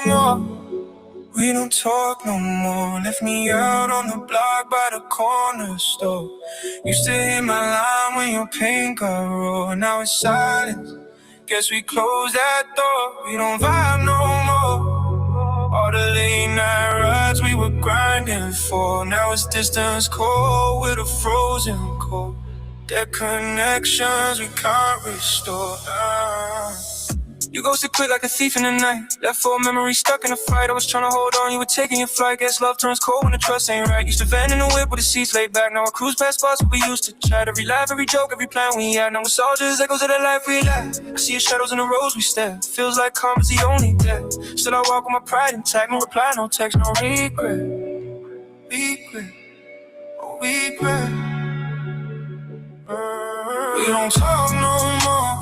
more. We don't talk no more. Left me out on the block by the corner store. Used to hit my line when your pain got raw. Now it's silence. Guess we closed that door. We don't vibe no more. All the late night rides we were grinding for. Now it's distance cold with a frozen cold. Dead connections we can't restore. You ghosted quick like a thief in the night. Left full memory stuck in a fight. I was trying to hold on, you were taking your flight. Guess love turns cold when the trust ain't right. Used to van in the whip with the seats laid back. Now I cruise past spots where we used to chat. Every laugh, every joke, every plan we had. Now we're soldiers, echoes of the life we led. I see your shadows in the roads we stare. Feels like karma's the only death. Still I walk with my pride intact. No reply, no text, no regret. Regret, oh regret. We don't talk no more.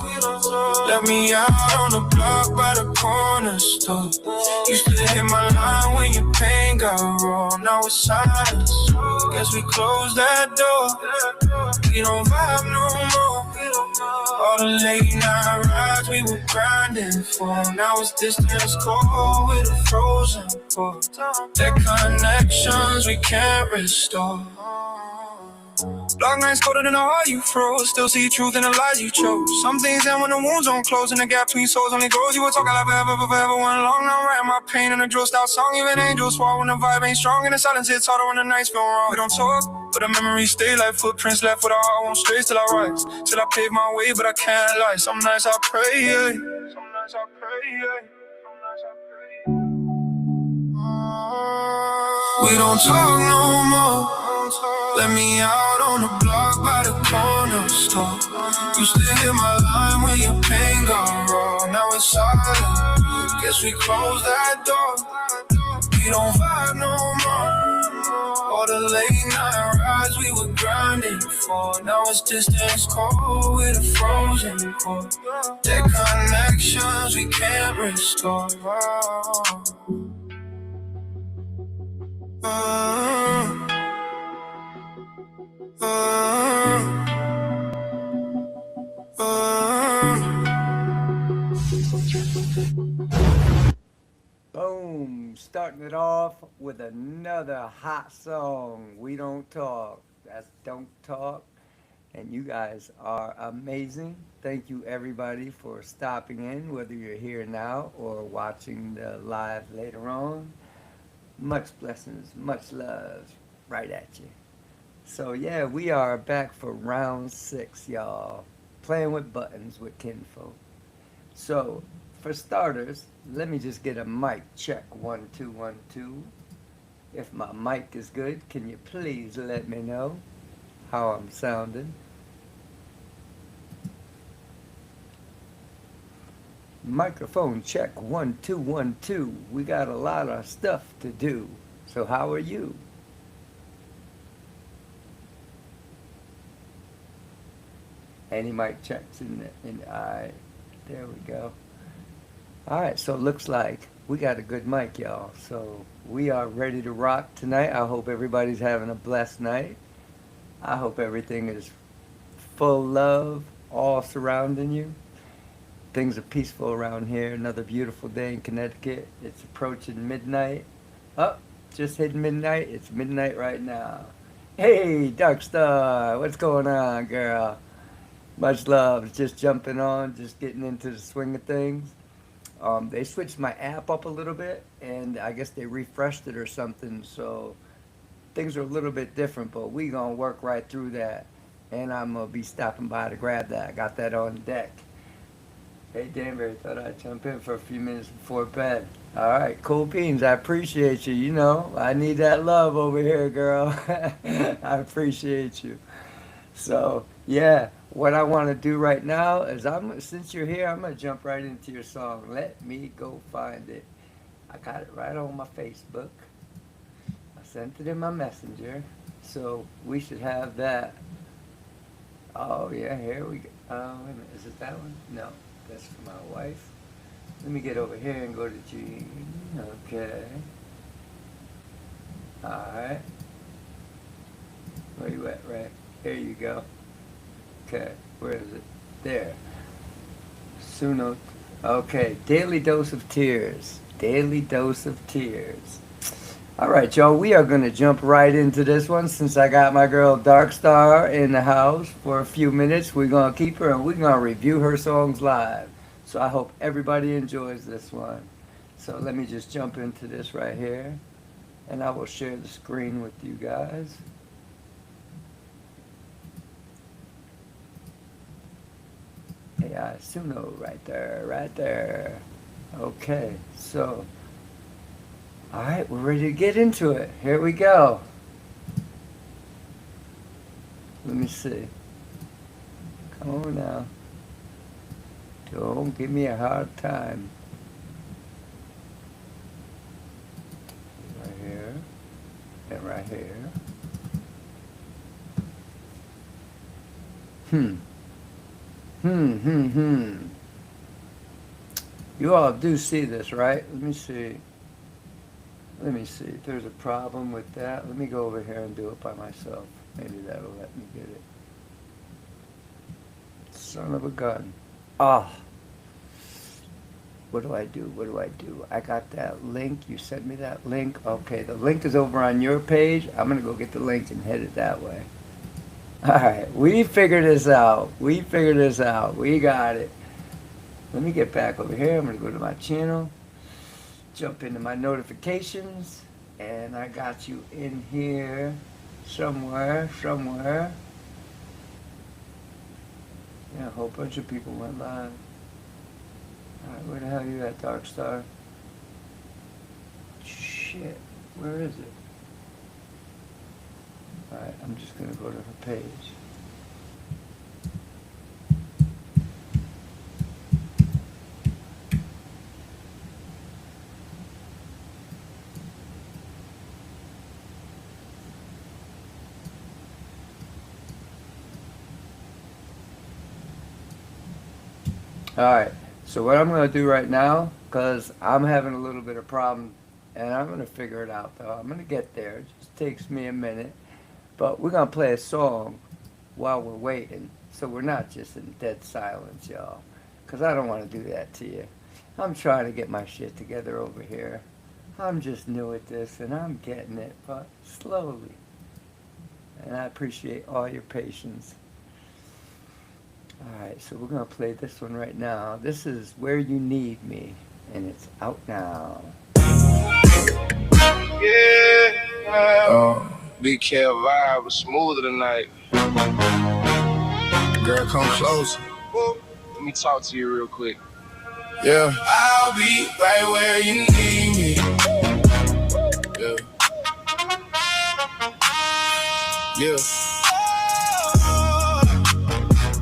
Let me out on the block by the corner store. Used to hit my line when your pain got raw. Now it's silence. Guess we closed that door. We don't vibe no more. All the late night rides we were grinding for. Now it's distance cold with a frozen core. Their connections we can't restore. Long nights colder than the heart you froze. Still see truth in the lies you chose. Some things end when the wounds don't close, and the gap between souls only grows. You were talking like forever, one long now writing my pain in a drill style song. Even angels swore when the vibe ain't strong, and the silence hits harder when the nights feel wrong. We don't talk, but the memories stay like footprints left with a heart won't stray till I rise. Till I pave my way, but I can't lie. Some nights I pray, yeah. Some nights I pray, yeah. Some nights I pray. We don't talk no more. Let me out on the block by the corner store. Used to hit my line when your pain got raw. Now it's silent. Guess we closed that door. We don't vibe no more. All the late night rides we were grinding for. Now it's distance cold with a frozen core. Their connections we can't restore. Boom, starting it off with another hot song. We Don't Talk. That's Don't Talk. And you guys are amazing. Thank you everybody for stopping in, whether you're here now or watching the live later on. Much blessings, much love right at you. So yeah, we are back for round 6, y'all. Playing with buttons with Kinfolk. So, for starters, let me just get a mic check. 1 2 1 2. If my mic is good, can you please let me know how I'm sounding? Microphone check. 1 2 1 2. We got a lot of stuff to do. So how are you? Any mic checks in the eye? There we go. All right, so it looks like we got a good mic, y'all. So we are ready to rock tonight. I hope everybody's having a blessed night. I hope everything is full love, all surrounding you. Things are peaceful around here. Another beautiful day in Connecticut. It's approaching midnight. Oh, just hit midnight. It's midnight right now. Hey, Darkstar, what's going on, girl? Much love. Just jumping on, just getting into the swing of things. They switched my app up a little bit, and I guess they refreshed it or something, so things are a little bit different, but we gonna work right through that, and I'm gonna be stopping by to grab that. I got that on deck. Hey, Danbury, thought I'd jump in for a few minutes before bed. All right, cool beans. I appreciate you. You know, I need that love over here, girl. I appreciate you. So, yeah. What I want to do right now is, since you're here, I'm going to jump right into your song. Let me go find it. I got it right on my Facebook. I sent it in my messenger. So we should have that. Oh, yeah, here we go. Wait a minute. Is it that one? No, that's for my wife. Let me get over here and go to G. Okay. All right. Where you at, Ray? Here you go. Okay, where is it? There. Suno. Okay, Daily Dose of Tears. Daily Dose of Tears. All right, y'all, we are going to jump right into this one since I got my girl Dark Star in the house for a few minutes. We're going to keep her and we're going to review her songs live. So I hope everybody enjoys this one. So let me just jump into this right here and I will share the screen with you guys. AI Suno right there, right there. Okay, so, all right, we're ready to get into it. Here we go. Let me see. Come on now. Don't give me a hard time. Right here, and right here. You all do see this, right? Let me see. Let me see. If there's a problem with that, let me go over here and do it by myself. Maybe that'll let me get it. Son of a gun. Ah. What do I do? What do I do? I got that link. You sent me that link. Okay, the link is over on your page. I'm going to go get the link and head it that way. All right, we figured this out. We figured this out. We got it. Let me get back over here. I'm going to go to my channel, jump into my notifications, and I got you in here somewhere. Yeah, a whole bunch of people went live. All right, where the hell are you at, Dark Star? Shit, where is it? All right, I'm just going to go to her page. All right, so what I'm going to do right now, because I'm having a little bit of problem, and I'm going to figure it out, though. I'm going to get there. It just takes me a minute. But we're going to play a song while we're waiting, so we're not just in dead silence, y'all, because I don't want to do that to you. I'm trying to get my shit together over here. I'm just new at this, and I'm getting it, but slowly. And I appreciate all your patience. All right, so we're going to play this one right now. This is Where You Need Me, and it's out now. Yeah. Big Cat vibe was smoother tonight. Girl, come closer. Let me talk to you real quick. Yeah. I'll be right where you need me. Yeah. Yeah.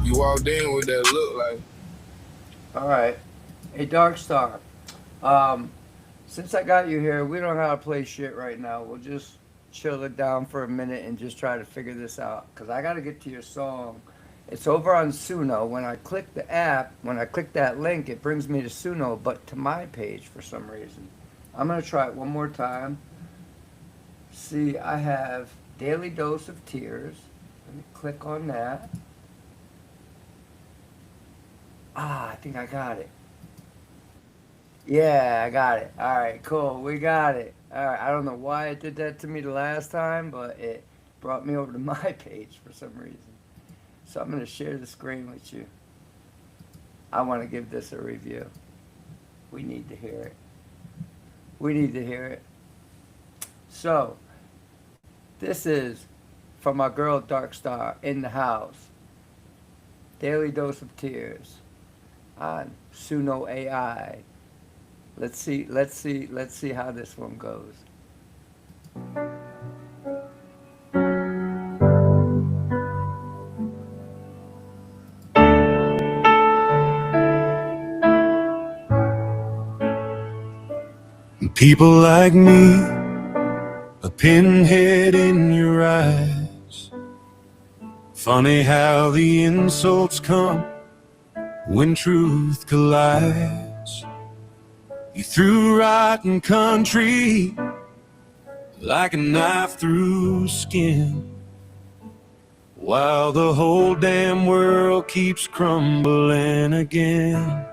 You walked in with that look like. All right. Hey, Dark Star. Since I got you here, we don't know how to play shit right now. We'll just chill it down for a minute and just try to figure this out. Because I got to get to your song. It's over on Suno. When I click the app, when I click that link, it brings me to Suno, but to my page for some reason. I'm going to try it one more time. See, I have Daily Dose of Tears. Let me click on that. Ah, I think I got it. Yeah, I got it. All right, cool. We got it. All right, I don't know why it did that to me the last time, but it brought me over to my page for some reason. So I'm going to share the screen with you. I want to give this a review. We need to hear it. We need to hear it. So, this is from my girl Dark Star in the house. Daily Dose of Tears on Suno AI. Let's see how this one goes. People like me, a pinhead in your eyes. Funny how the insults come when truth collides. You threw rotten country like a knife through skin, while the whole damn world keeps crumbling again.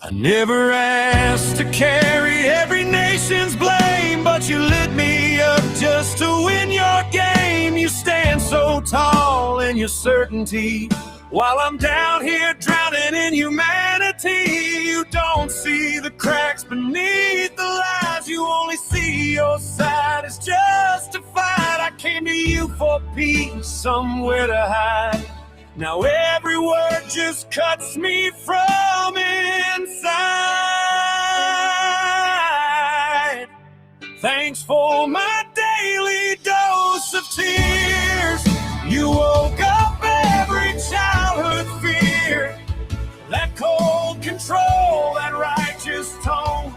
I never asked to carry every nation's blame, but you lit me up just to win your game. You stand so tall in your certainty, while I'm down here drowning in humanity. You don't see the cracks beneath the lies, you only see your side is justified. I came to you for peace, somewhere to hide. Now every word just cuts me from inside. Thanks for my daily dose of tears. You woke up every childhood fear. That cold control, that righteous tone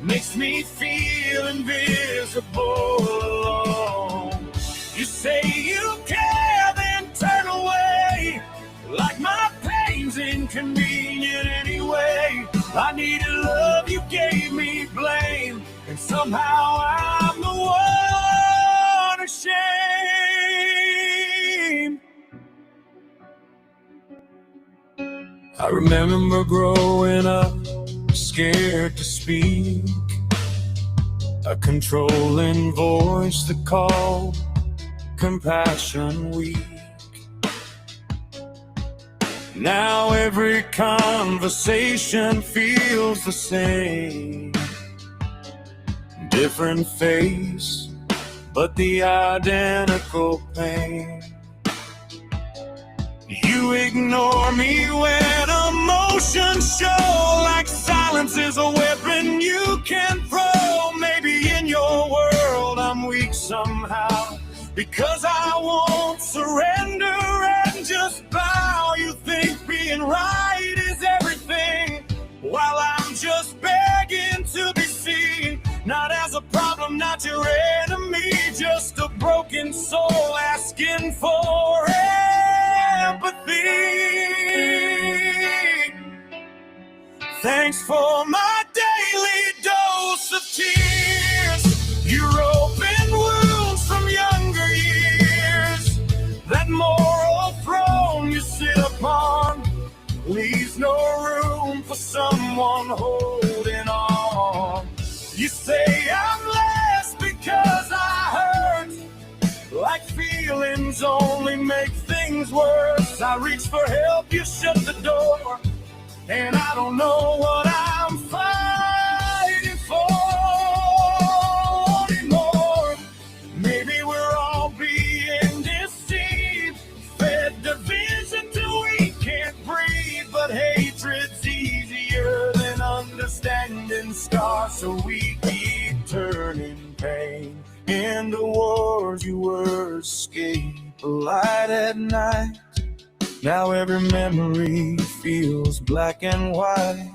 makes me feel invisible alone. You say you care, then turn away, like my pain's inconvenient anyway. I needed love, you gave me blame, and somehow I'm the one ashamed. I remember growing up, scared to speak, a controlling voice that called compassion weak. Now every conversation feels the same, different face, but the identical pain. You ignore me when emotions show, like silence is a weapon you can throw. Maybe in your world I'm weak somehow, because I won't surrender and just bow. You think being right is everything, while I'm just begging to be seen, not as a problem, not your enemy, just a broken soul asking for empathy. Thanks for my daily dose of tears. You're open wounds from younger years. That moral throne you sit upon leaves no room for someone holding on. You say I'm less because I hurt, like feelings only make things worse. I reach for help, you shut the door, and I don't know what I'm fighting for anymore. Maybe we're all being deceived, fed division till we can't breathe, but hatred's easier than understanding scars, so we keep turning pain into wars. You were escape, a light at night. Now every memory feels black and white.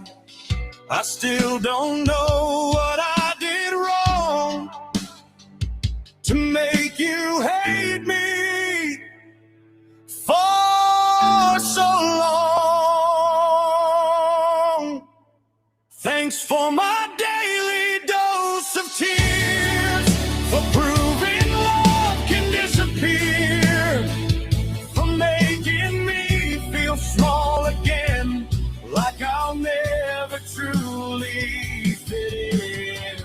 I still don't know what I did wrong to make you hate me for so long. Thanks for my daily dose of tears, for proving love can disappear, for making me feel small again, like I'll never truly fit in.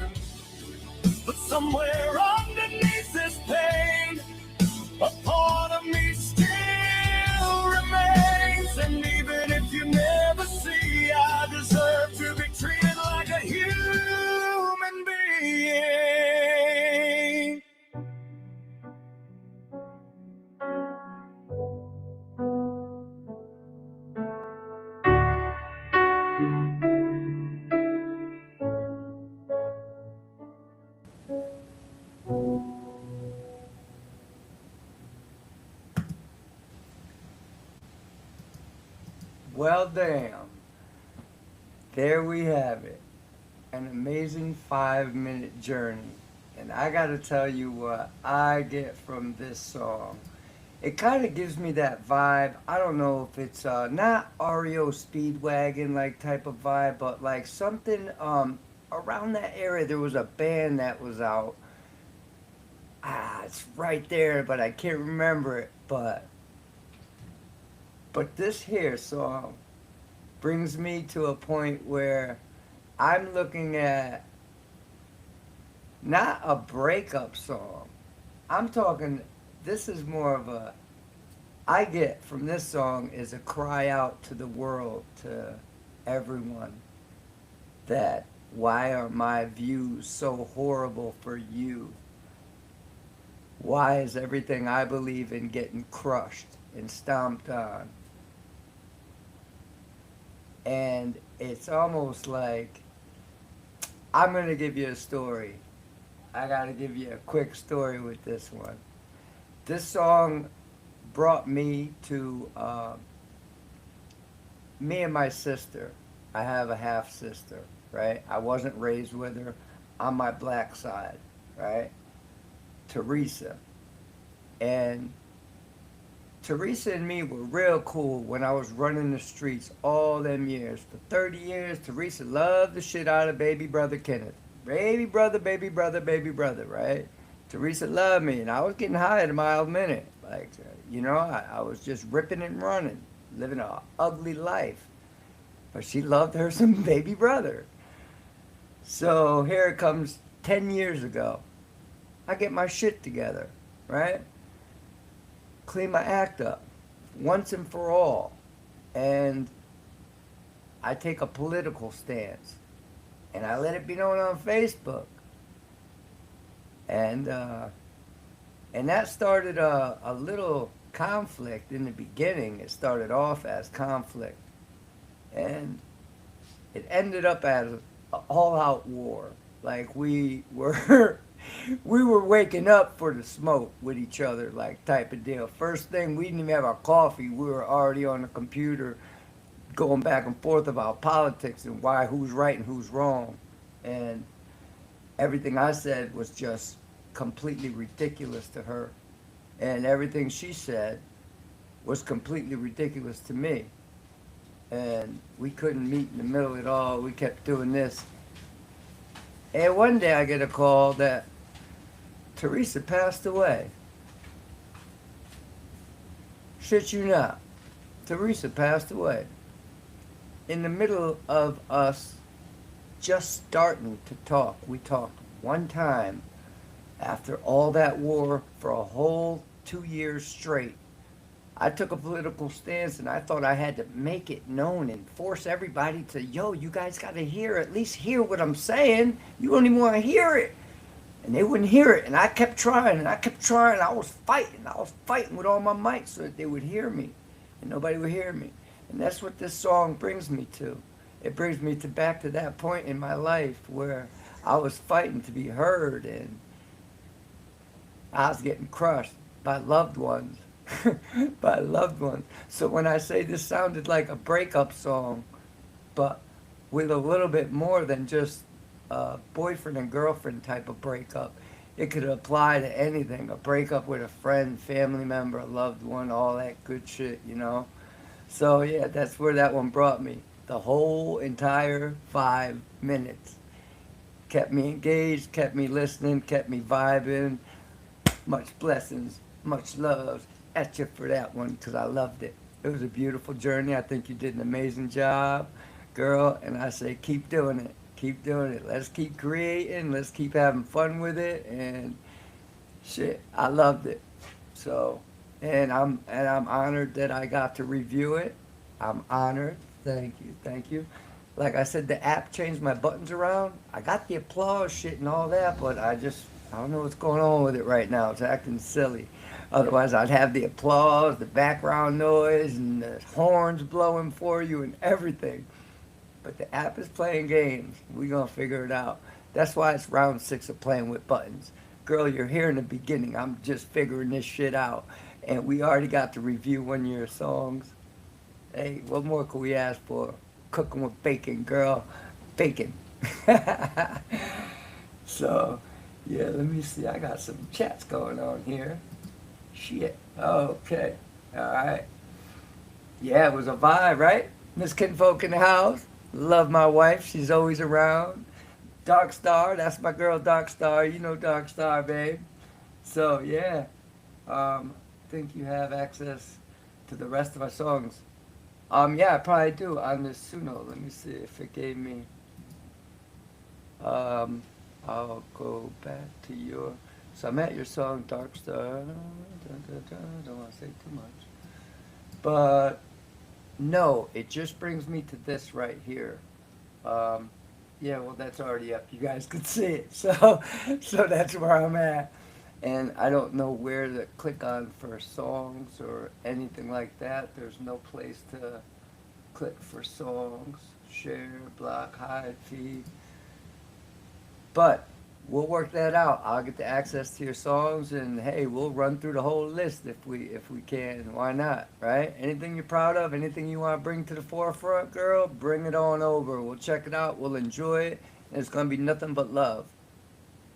But somewhere underneath this pain, a part of me still remains. And even if you never see, I deserve to be treated like a human being. Well, damn. There we have it. An amazing 5-minute journey. And I gotta tell you what I get from this song. It kind of gives me that vibe. I don't know if it's not REO Speedwagon like type of vibe, but like something around that area. There was a band that was out. It's right there, but I can't remember it. But this here song brings me to a point where I'm looking at not a breakup song. I'm talking, this is more of a, I get from this song is a cry out to the world, to everyone, that why are my views so horrible for you? Why is everything I believe in getting crushed and stomped on? And it's almost like, I'm going to give you a story. I got to give you a quick story with this one. This song brought me to me and my sister. I have a half sister, right? I wasn't raised with her. On my black side, right? Teresa. And Teresa and me were real cool when I was running the streets all them years. For 30 years, Teresa loved the shit out of baby brother Kenneth. Baby brother, baby brother, baby brother, right? Teresa loved me, and I was getting high at a mile a minute. Like, you know, I was just ripping and running, living an ugly life. But she loved her some baby brother. So here it comes 10 years ago. I get my shit together, right? Clean my act up once and for all. And I take a political stance. And I let it be known on Facebook. And that started a little conflict in the beginning. It started off as conflict. And it ended up as an all-out war. Like we were waking up for the smoke with each other, like type of deal. First thing, we didn't even have our coffee. We were already on the computer going back and forth about politics and why, who's right and who's wrong. And everything I said was just completely ridiculous to her. And everything she said was completely ridiculous to me. And we couldn't meet in the middle at all. We kept doing this. And one day I get a call that Teresa passed away. Shit you not. Teresa passed away. In the middle of us just starting to talk. We talked one time after all that war for a whole 2 years straight. I took a political stance and I thought I had to make it known and force everybody to, yo, you guys got to at least hear what I'm saying. You don't even want to hear it. And they wouldn't hear it. And I kept trying and I kept trying. I was fighting with all my might so that they would hear me. And nobody would hear me. And that's what this song brings me to. It brings me to back to that point in my life where I was fighting to be heard and I was getting crushed by loved ones. By loved ones. So when I say this sounded like a breakup song, but with a little bit more than just a boyfriend and girlfriend type of breakup, it could apply to anything. A breakup with a friend, family member, a loved one, all that good shit, you know? So yeah, that's where that one brought me. The whole entire 5 minutes. Kept me engaged, kept me listening, kept me vibing. Much blessings, much love at you for that one, because I loved it. It was a beautiful journey. I think you did an amazing job, girl, and I say keep doing it. Keep doing it. Let's keep creating. Let's keep having fun with it, and shit, I loved it. So, and I'm honored that I got to review it. I'm honored. Thank you. Like I said, the app changed my buttons around. I got the applause shit and all that, but I don't know what's going on with it right now. It's acting silly. Otherwise, I'd have the applause, the background noise, and the horns blowing for you and everything. But the app is playing games. We're going to figure it out. That's why it's round 6 of playing with buttons. Girl, you're here in the beginning. I'm just figuring this shit out. And we already got to review one of your songs. Hey, what more could we ask for? Cooking with bacon, girl. Bacon. So, yeah, let me see. I got some chats going on here. Shit. Okay. All right. Yeah, it was a vibe, right? Miss Kinfolk in the house. Love my wife. She's always around. Dark Star. That's my girl, Dark Star. You know Dark Star, babe. So, yeah. I think you have access to the rest of our songs. Yeah, I probably do on the Suno. Let me see if it gave me. Um, I'll go back to your. So I'm at your song Dark Star. Don't want to say too much, but no, it just brings me to this right here. Um, yeah, well, that's already up. You guys can see it. So that's where I'm at. And I don't know where to click on for songs or anything like that. There's no place to click for songs, share, block, hide, feed. But we'll work that out. I'll get the access to your songs, and hey, we'll run through the whole list if we can. Why not, right? Anything you're proud of, anything you want to bring to the forefront, girl, bring it on over. We'll check it out. We'll enjoy it, and it's gonna be nothing but love,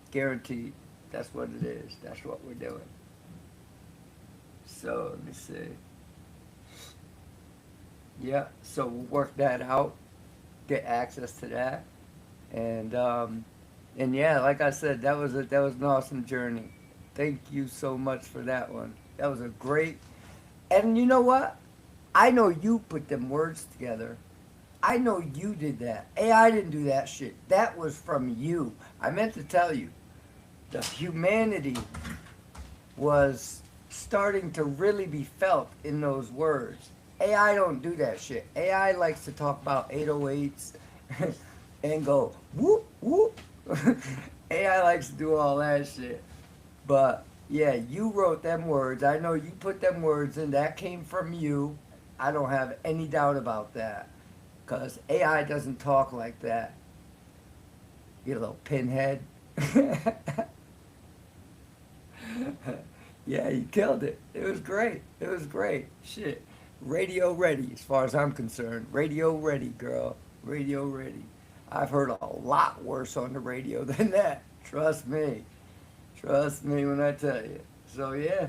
guaranteed. That's what it is. That's what we're doing. So let me see. Yeah, so we'll work that out, get access to that, and yeah, like I said, that was an awesome journey. Thank you so much for that one. That was a great. And you know what? I know you put them words together. I know you did that. AI didn't do that shit. That was from you. I meant to tell you, the humanity was starting to really be felt in those words. AI don't do that shit. AI likes to talk about 808s and go whoop whoop. AI likes to do all that shit. But yeah, you wrote them words. I know you put them words in. That came from you. I don't have any doubt about that. Because AI doesn't talk like that. You little pinhead. Yeah, you killed it. It was great. It was great. Shit. Radio ready, as far as I'm concerned. Radio ready, girl. Radio ready. I've heard a lot worse on the radio than that. Trust me. Trust me when I tell you. So yeah,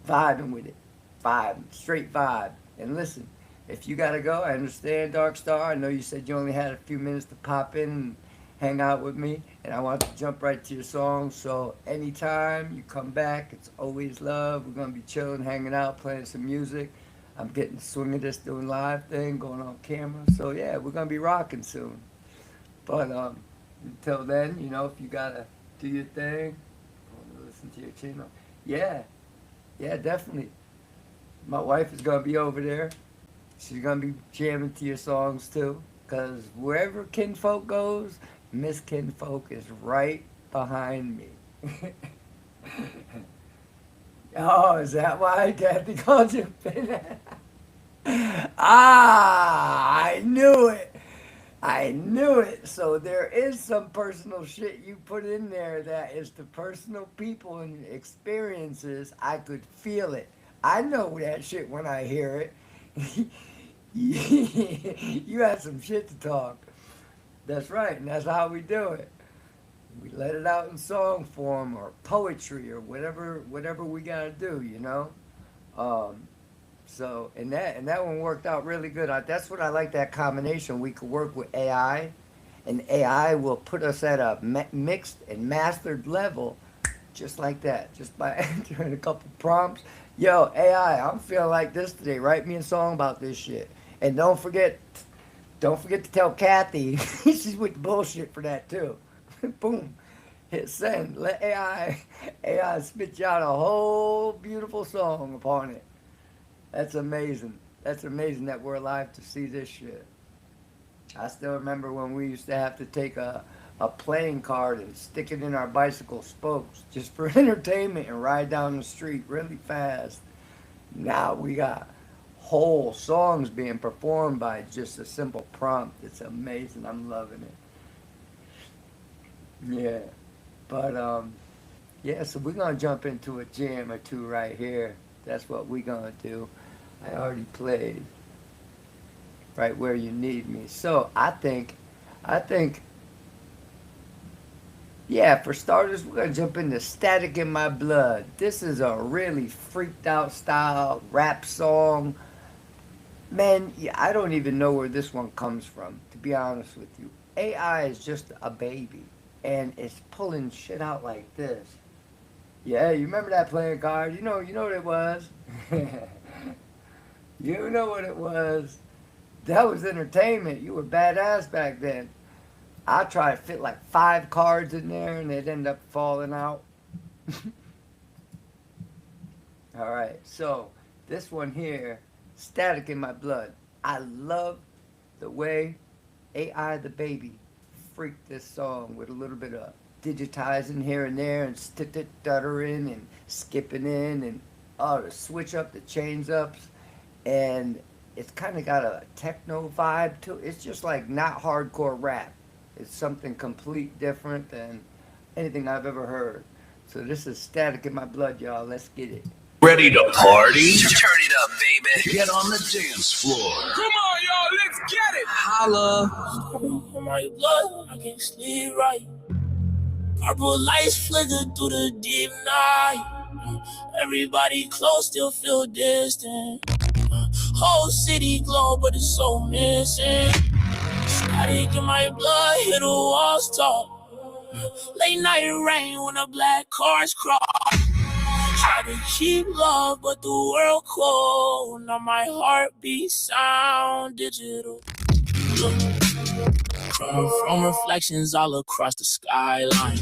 vibing with it. Vibe. Straight vibe. And listen, if you gotta go, I understand, Dark Star. I know you said you only had a few minutes to pop in and hang out with me, and I want to jump right to your song. So anytime you come back, it's always love. We're gonna be chilling, hanging out, playing some music. I'm getting the swing of this doing live thing, going on camera. So yeah, we're gonna be rocking soon. But until then, you know, if you gotta do your thing, listen to your channel. Yeah, yeah, definitely. My wife is gonna be over there. She's gonna be jamming to your songs too. Cause wherever Kinfolk goes, Miss Kinfolk is right behind me. Oh, is that why Kathy called you Pinhead? Ah, I knew it. I knew it. So there is some personal shit you put in there that is to personal people and experiences. I could feel it. I know that shit when I hear it. You had some shit to talk. That's right, and that's how we do it. We let it out in song form or poetry or whatever we gotta do, you know. So and that one worked out really good. That's what I like, that combination. We could work with AI, and AI will put us at a mixed and mastered level, just like that, just by entering a couple prompts. Yo, AI, I'm feeling like this today. Write me a song about this shit, and don't forget to tell Kathy she's with the bullshit for that too. Boom. Hit send. Let AI spit you out a whole beautiful song upon it. That's amazing. That's amazing that we're alive to see this shit. I still remember when we used to have to take a playing card and stick it in our bicycle spokes just for entertainment and ride down the street really fast. Now we got whole songs being performed by just a simple prompt. It's amazing. I'm loving it. Yeah, but yeah, so we're gonna jump into a jam or two right here. That's what we're gonna do. I already played Right Where You Need Me. So I think, yeah, for starters, we're gonna jump into Static in My Blood. This is a really freaked out style rap song. Man, yeah, I don't even know where this one comes from, to be honest with you. AI is just a baby, and it's pulling shit out like this. Yeah, you remember that playing card? You know what it was. You know what it was? That was entertainment. You were badass back then. I tried to fit like 5 cards in there and they'd end up falling out. All right, so this one here, Static in My Blood. I love the way AI the Baby freaked this song with a little bit of digitizing here and there and stuttering and skipping in and to switch up the chains ups. And it's kind of got a techno vibe to it. It's just like not hardcore rap. It's something complete different than anything I've ever heard. So this is Static in My Blood, y'all. Let's get it. Ready to party? Turn it up, baby. Get on the dance floor. Come on, y'all, let's get it. Holla. In my blood, I can't sleep right. Purple lights flicker through the deep night. Everybody close, still feel distant. Whole city glow, but it's so missing. Static in my blood, hit the walls talk. Late night rain when the black cars cross. Try to keep love, but the world cold. Now my heartbeat sound digital. From reflections all across the skyline.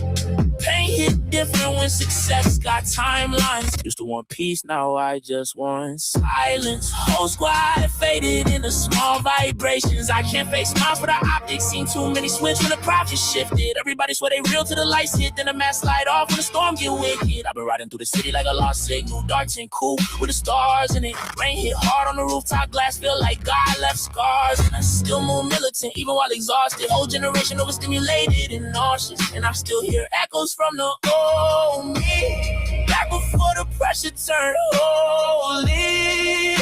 Pain hit different when success got timelines. Used to want peace, now I just want silence. Whole squad faded into small vibrations. I can't fake smiles for the optics. Seen too many switch when the profit shifted. Everybody swear they real till the lights hit. Then the mask slide off when the storm get wicked. I've been riding through the city like a lost signal. Dark and cool with the stars in it. Rain hit hard on the rooftop glass. Feel like God left scars. And I still move militant even while exhausted. Whole generation overstimulated and nauseous. And I still hear echoes from the old me. Back before the pressure turned holy.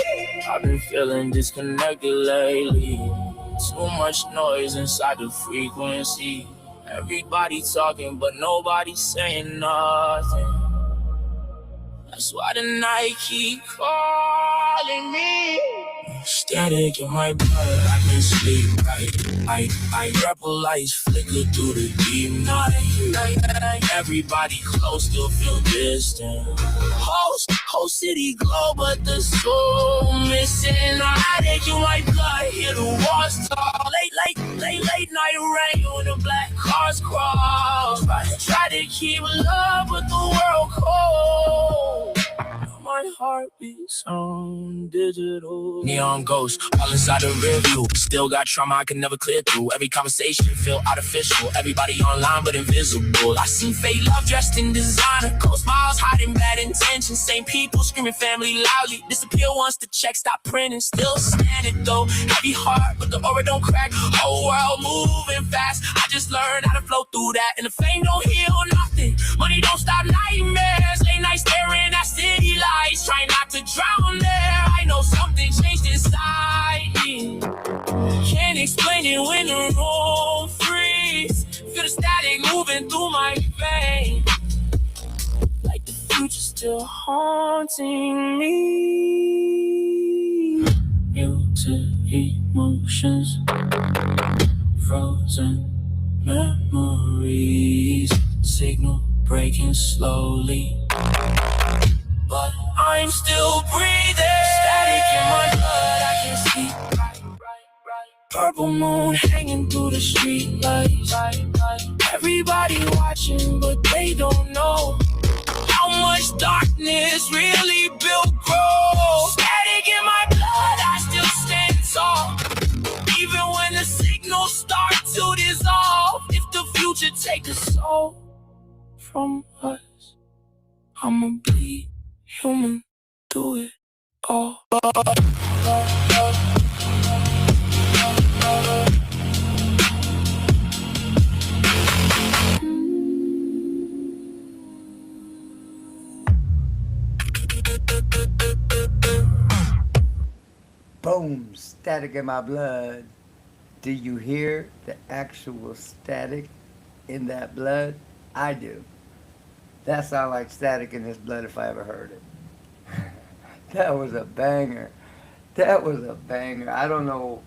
I've been feeling disconnected lately. Too much noise inside the frequency. Everybody talking but nobody saying nothing. That's why the night keep calling me. Static in my blood, I can't sleep right. I purple lights flicker through the deep night. Everybody close, still feel distant. Whole city glow, but the soul missing. Static in my blood, hear the walls tall. Late night rain when the black cars cross. Try to keep love, but the world cold. My heartbeat sound digital. Neon ghosts all inside the rear view. Still got trauma I can never clear through. Every conversation feel artificial. Everybody online but invisible. I see fake love dressed in designer. Cold smiles hiding bad intentions. Same people screaming family loudly. Disappear once the check stop printing. Still standing though. Heavy heart but the aura don't crack. Whole world moving fast. I just learned how to flow through that. And the fame don't heal nothing. Money don't stop nightmares. Late night staring at city lights. Try not to drown there. I know something changed inside me. Can't explain it when the room freeze. Feel the static moving through my veins. Like the future still haunting me. Muted emotions. Frozen memories. Signal breaking slowly. But I'm still breathing. Static in my blood, I can see. Purple moon hanging through the street lights. Everybody watching, but they don't know how much darkness really built growth. Static in my blood, I still stand tall. Even when the signals start to dissolve. If the future takes a soul from us, I'ma bleed human, do it all. Boom, static in my blood. Do you hear the actual static in that blood? I do. That sounds like static in his blood if I ever heard it. That was a banger. That was a banger. I don't know.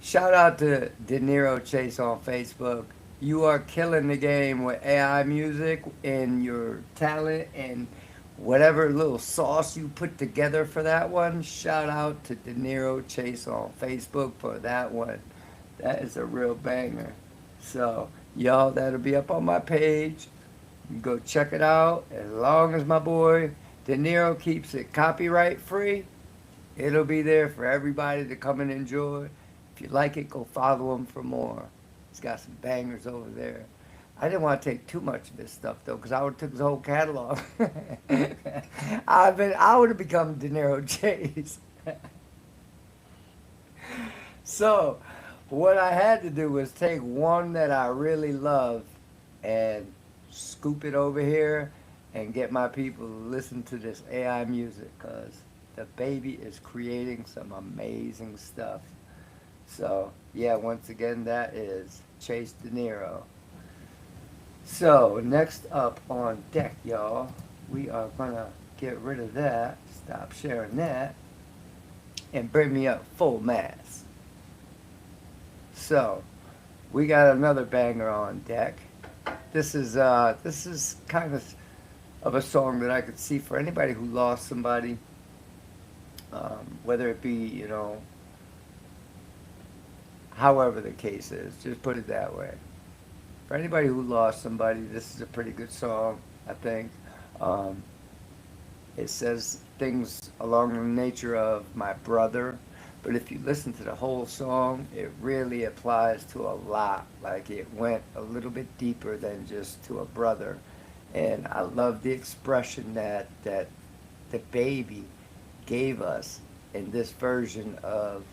Shout out to De Niro Chase on Facebook. You are killing the game with AI music and your talent and whatever little sauce you put together for that one, shout out to De Niro Chase on Facebook for that one. That is a real banger. So, y'all, that'll be up on my page. You go check it out. As long as my boy De Niro keeps it copyright free, it'll be there for everybody to come and enjoy. If you like it, go follow him for more. He's got some bangers over there. I didn't want to take too much of this stuff though, because I would have took his whole catalog. I would have become De Niro Chase. So, what I had to do was take one that I really love and scoop it over here and get my people to listen to this AI music, because the baby is creating some amazing stuff. So, yeah, once again, that is Chase De Niro. So, next up on deck, y'all, we are going to get rid of that, stop sharing that, and bring me up full mass. So, we got another banger on deck. This is kind of a song that I could see for anybody who lost somebody, whether it be, you know, however the case is, just put it that way. For anybody who lost somebody, this is a pretty good song, I think. It says things along the nature of my brother, but if you listen to the whole song, it really applies to a lot. Like, it went a little bit deeper than just to a brother. And I love the expression that the baby gave us in this version of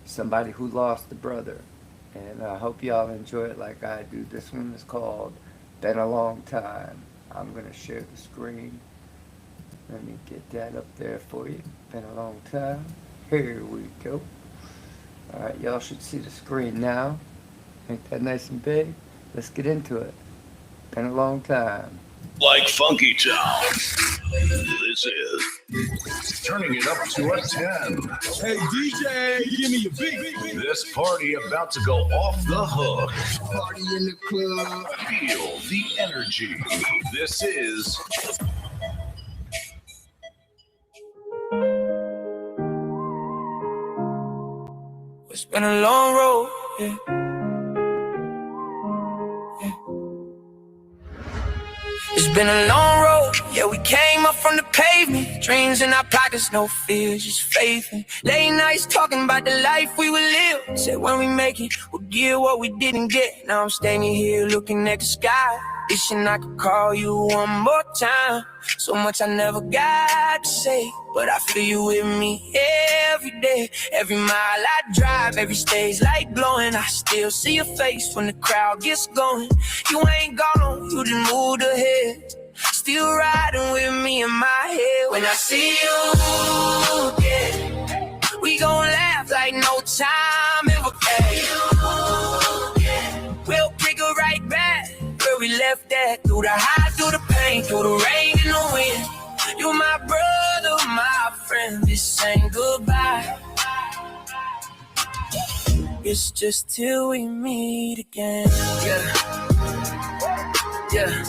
somebody who lost a brother. And I hope y'all enjoy it like I do. This one is called Been a Long Time. I'm going to share the screen. Let me get that up there for you. Been a long time. Here we go. Alright, y'all should see the screen now. Ain't that nice and big? Let's get into it. Been a long time. Like Funky Town, this is turning it up to a 10. Hey DJ, give me your beat. This party about to go off the hook. Party in the club. Feel the energy. This is It's been a long road, yeah. It's been a long road, yeah, we came up from the pavement. Dreams in our pockets, no fears, just faith. And late nights talking about the life we would live. Said when we make it, we'll get what we didn't get. Now I'm standing here looking at the sky, wishing I could call you one more time. So much I never got to say, but I feel you with me every day. Every mile I drive, every stage light glowing. I still see your face when the crowd gets going. You ain't gone, you just moved ahead. Still riding with me in my head. When I see you again, we gon' laugh like no time ever came. We'll pick it right back where we left that. Through the highs, through the pain, through the rain and the wind. You're my brother, my friend. This ain't goodbye. It's just till we meet again. Yeah.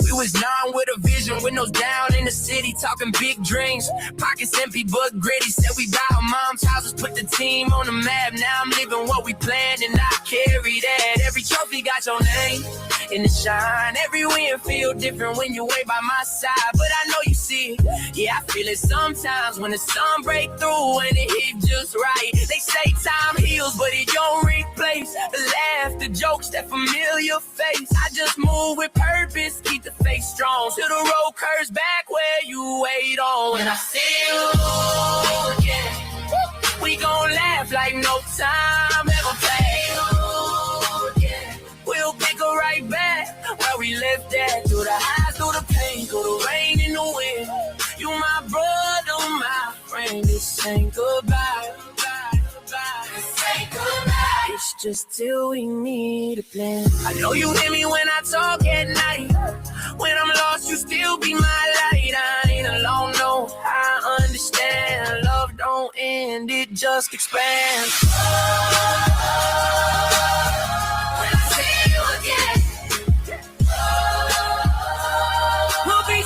We was young with a vision, windows down in the city, talking big dreams. Pockets empty but gritty. Said we buy our mom's houses, put the team on the map. Now I'm living what we planned and I carry that. Every trophy got your name in the shine. Every win feel different when you're way by my side. But I know you see it. Yeah, I feel it sometimes when the sun break through and it hit just right. They say time heals, but it don't replace the laugh, the jokes, that familiar face. I just move with purpose, keep the face strong till the road curves back where you wait on. When I see you again, we gon' laugh like no time ever played. We'll pick her right back where we left that. Through the highs, through the pain, through the rain and the wind. You my brother, my friend. This ain't goodbye. This ain't goodbye. It's just till we meet again. I know you hear me when I talk at night. When I'm lost, you still be my light. I ain't alone, no, I understand. Love don't end, it just expands. When I see you again, we'll be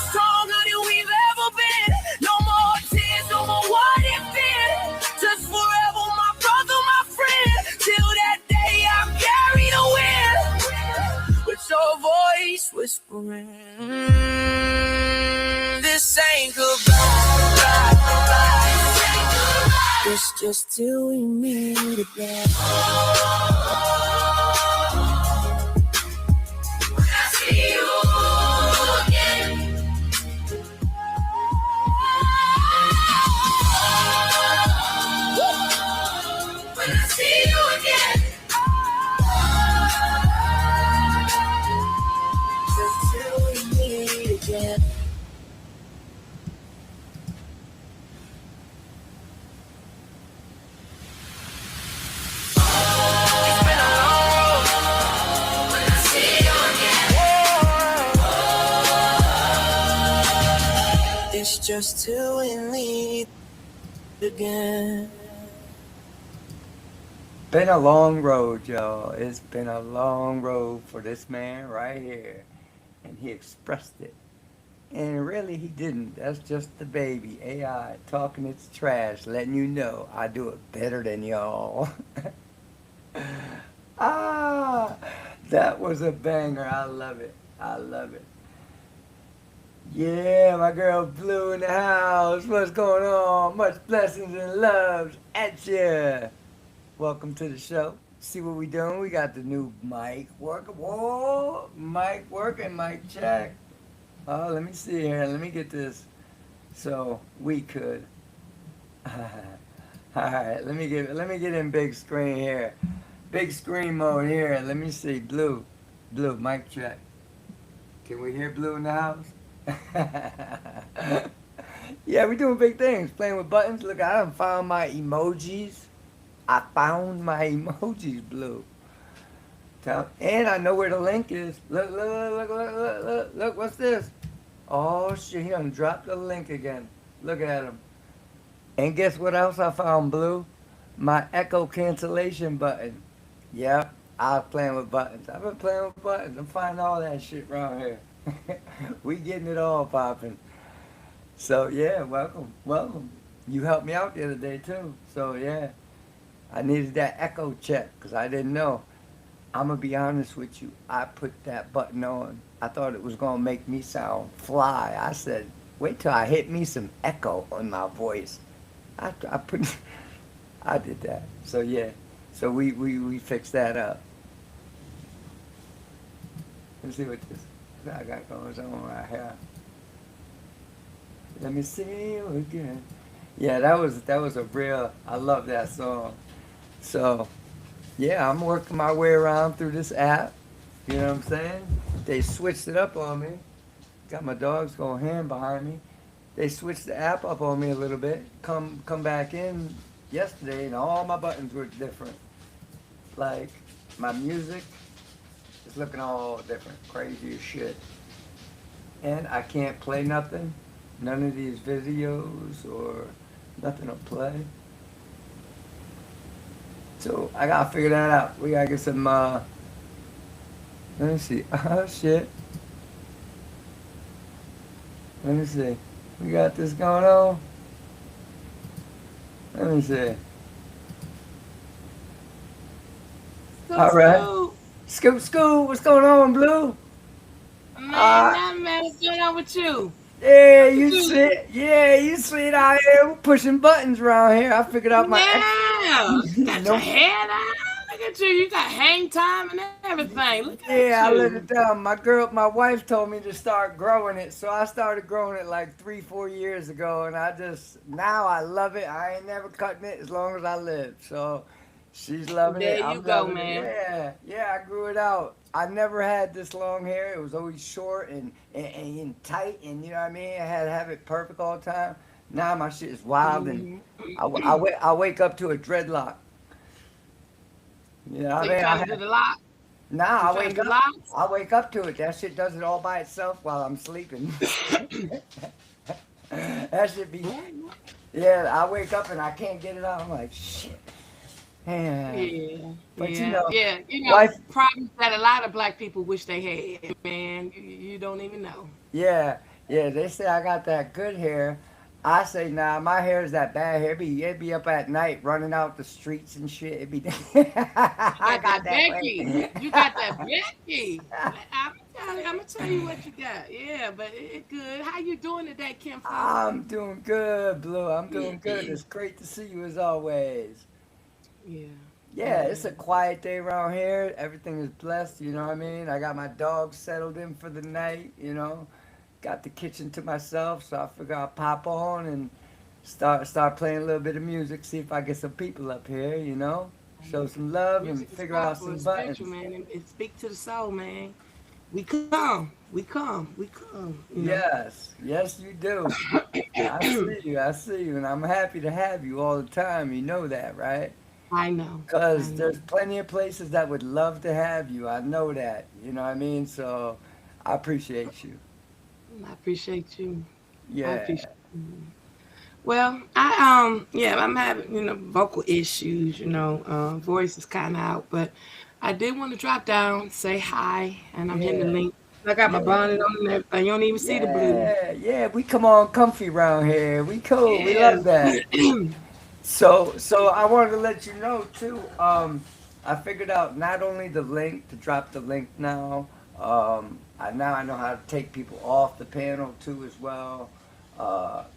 This ain't goodbye. It's just till we meet again. When I see you again. When I see you again. Just till we meet again. It's just till we meet again. Been a long road, y'all. It's been a long road for this man right here. And he expressed it. And really, he didn't. That's just the baby. AI talking its trash, letting you know I do it better than y'all. Ah, that was a banger. I love it. I love it. Yeah, my girl Blue in the house. What's going on? Much blessings and loves at ya. Welcome to the show. See what we doing? We got the new mic working. Whoa, mic working, mic check. Oh, let me see here. Let me get this. So we could. All right, let me get in big screen here. Big screen mode here. Let me see. Blue, mic check. Can we hear Blue in the house? Yeah, we're doing big things. Playing with buttons. Look, I done found my emojis. I found my emojis, Blue. And I know where the link is. Look, what's this? Oh, shit, he done dropped the link again. Look at him. And guess what else I found, Blue? My echo cancellation button. Yep, I was playing with buttons. I've been playing with buttons. I'm finding all that shit around here. We getting it all popping. So, yeah, welcome. You helped me out the other day, too. So, yeah, I needed that echo check because I didn't know. I'm going to be honest with you. I put that button on. I thought it was going to make me sound fly. I said, wait till I hit me some echo on my voice. I did that. So, yeah. So we fixed that up. Let's see what this I got going on right here. Let me see you again. Yeah, that was a real. I love that song. So, yeah, I'm working my way around through this app. You know what I'm saying? They switched it up on me. Got my dogs going ham behind me. They switched the app up on me a little bit. Come back in yesterday, and all my buttons were different. Like my music is looking all different, crazy as shit. And I can't play nothing. None of these videos or nothing to play. So I gotta figure that out. We gotta get some, let me see. Oh shit. Let me see. We got this going on. Let me see. All right. Scoop, what's going on, Blue? Man, what's going on with you? Yeah, you sit out here pushing buttons around here. I figured out my got your head out. Look at you. You got hang time and everything. Look at you. I let it down. My wife told me to start growing it, so I started growing it like 3-4 years ago, and now I love it. I ain't never cutting it as long as I live. So she's loving it. There you go, man. Yeah, I grew it out. I never had this long hair. It was always short and tight, and you know what I mean? I had to have it perfect all the time. Now my shit is wild, and I wake up to a dreadlock. You know what I mean? Nah, I wake up to it. That shit does it all by itself while I'm sleeping. That should be. Yeah, I wake up and I can't get it out. I'm like, shit. But you know, problems that a lot of black people wish they had, man. You don't even know. Yeah, they say I got that good hair. I say, nah, my hair is that bad hair. It'd be up at night running out the streets and shit. It'd be. I got that Becky. You got that Becky. I'm I'm gonna tell you what you got. Yeah, but it good. How you doing today, Kim Folk? I'm doing good, Blue. I'm doing good. It's great to see you as always. Yeah, Yeah, yeah. it's a quiet day around here. Everything is blessed, you know what I mean? I got my dog settled in for the night, you know. Got the kitchen to myself, so I figure I'll pop on and start playing a little bit of music, see if I get some people up here, you know. Show some love and Music is figure out powerful. some It's spiritual, buttons. man. It speak to the soul, man. We come, we come, we come. You know. Yes, yes, you do. I see you, and I'm happy to have you all the time. You know that, right? I know, I Because know. there's plenty of places that would love to have you. I know that. You know what I mean? So I appreciate you. I appreciate you. I Yeah. appreciate you. Well, yeah, I'm having, vocal issues, voice is kind of out, but I did want to drop down, say hi, and I'm hitting the Yeah. link. I got my Yeah. bonnet on and everything. You don't even see the blue. Yeah. Yeah. We come on comfy around here. We cool. We Yeah. love that. So I wanted to let you know too. I figured out not only the link to drop the link now. I know how to take people off the panel too as well.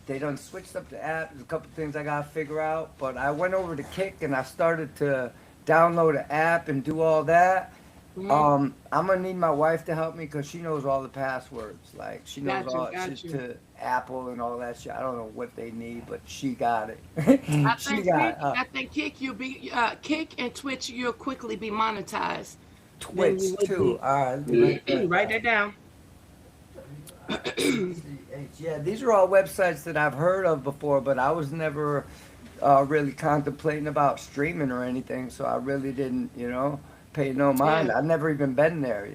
They done switched up the app. There's a couple things I gotta figure out, but I went over to Kick and I started to download the app and do all that. Mhm. I'm gonna need my wife to help me because she knows all the passwords. Like she knows Got you, all she's got you. to Apple and all that shit. I don't know what they need, but she got it. I She think got Kick, I think Kick, Kick and Twitch, you'll quickly be monetized than you Twitch would too. be. All right, let me write that Write down. that down. TCH. Yeah, these are all websites that I've heard of before, but I was never really contemplating about streaming or anything, so I really didn't, pay no mind. Yeah, I've never even been there,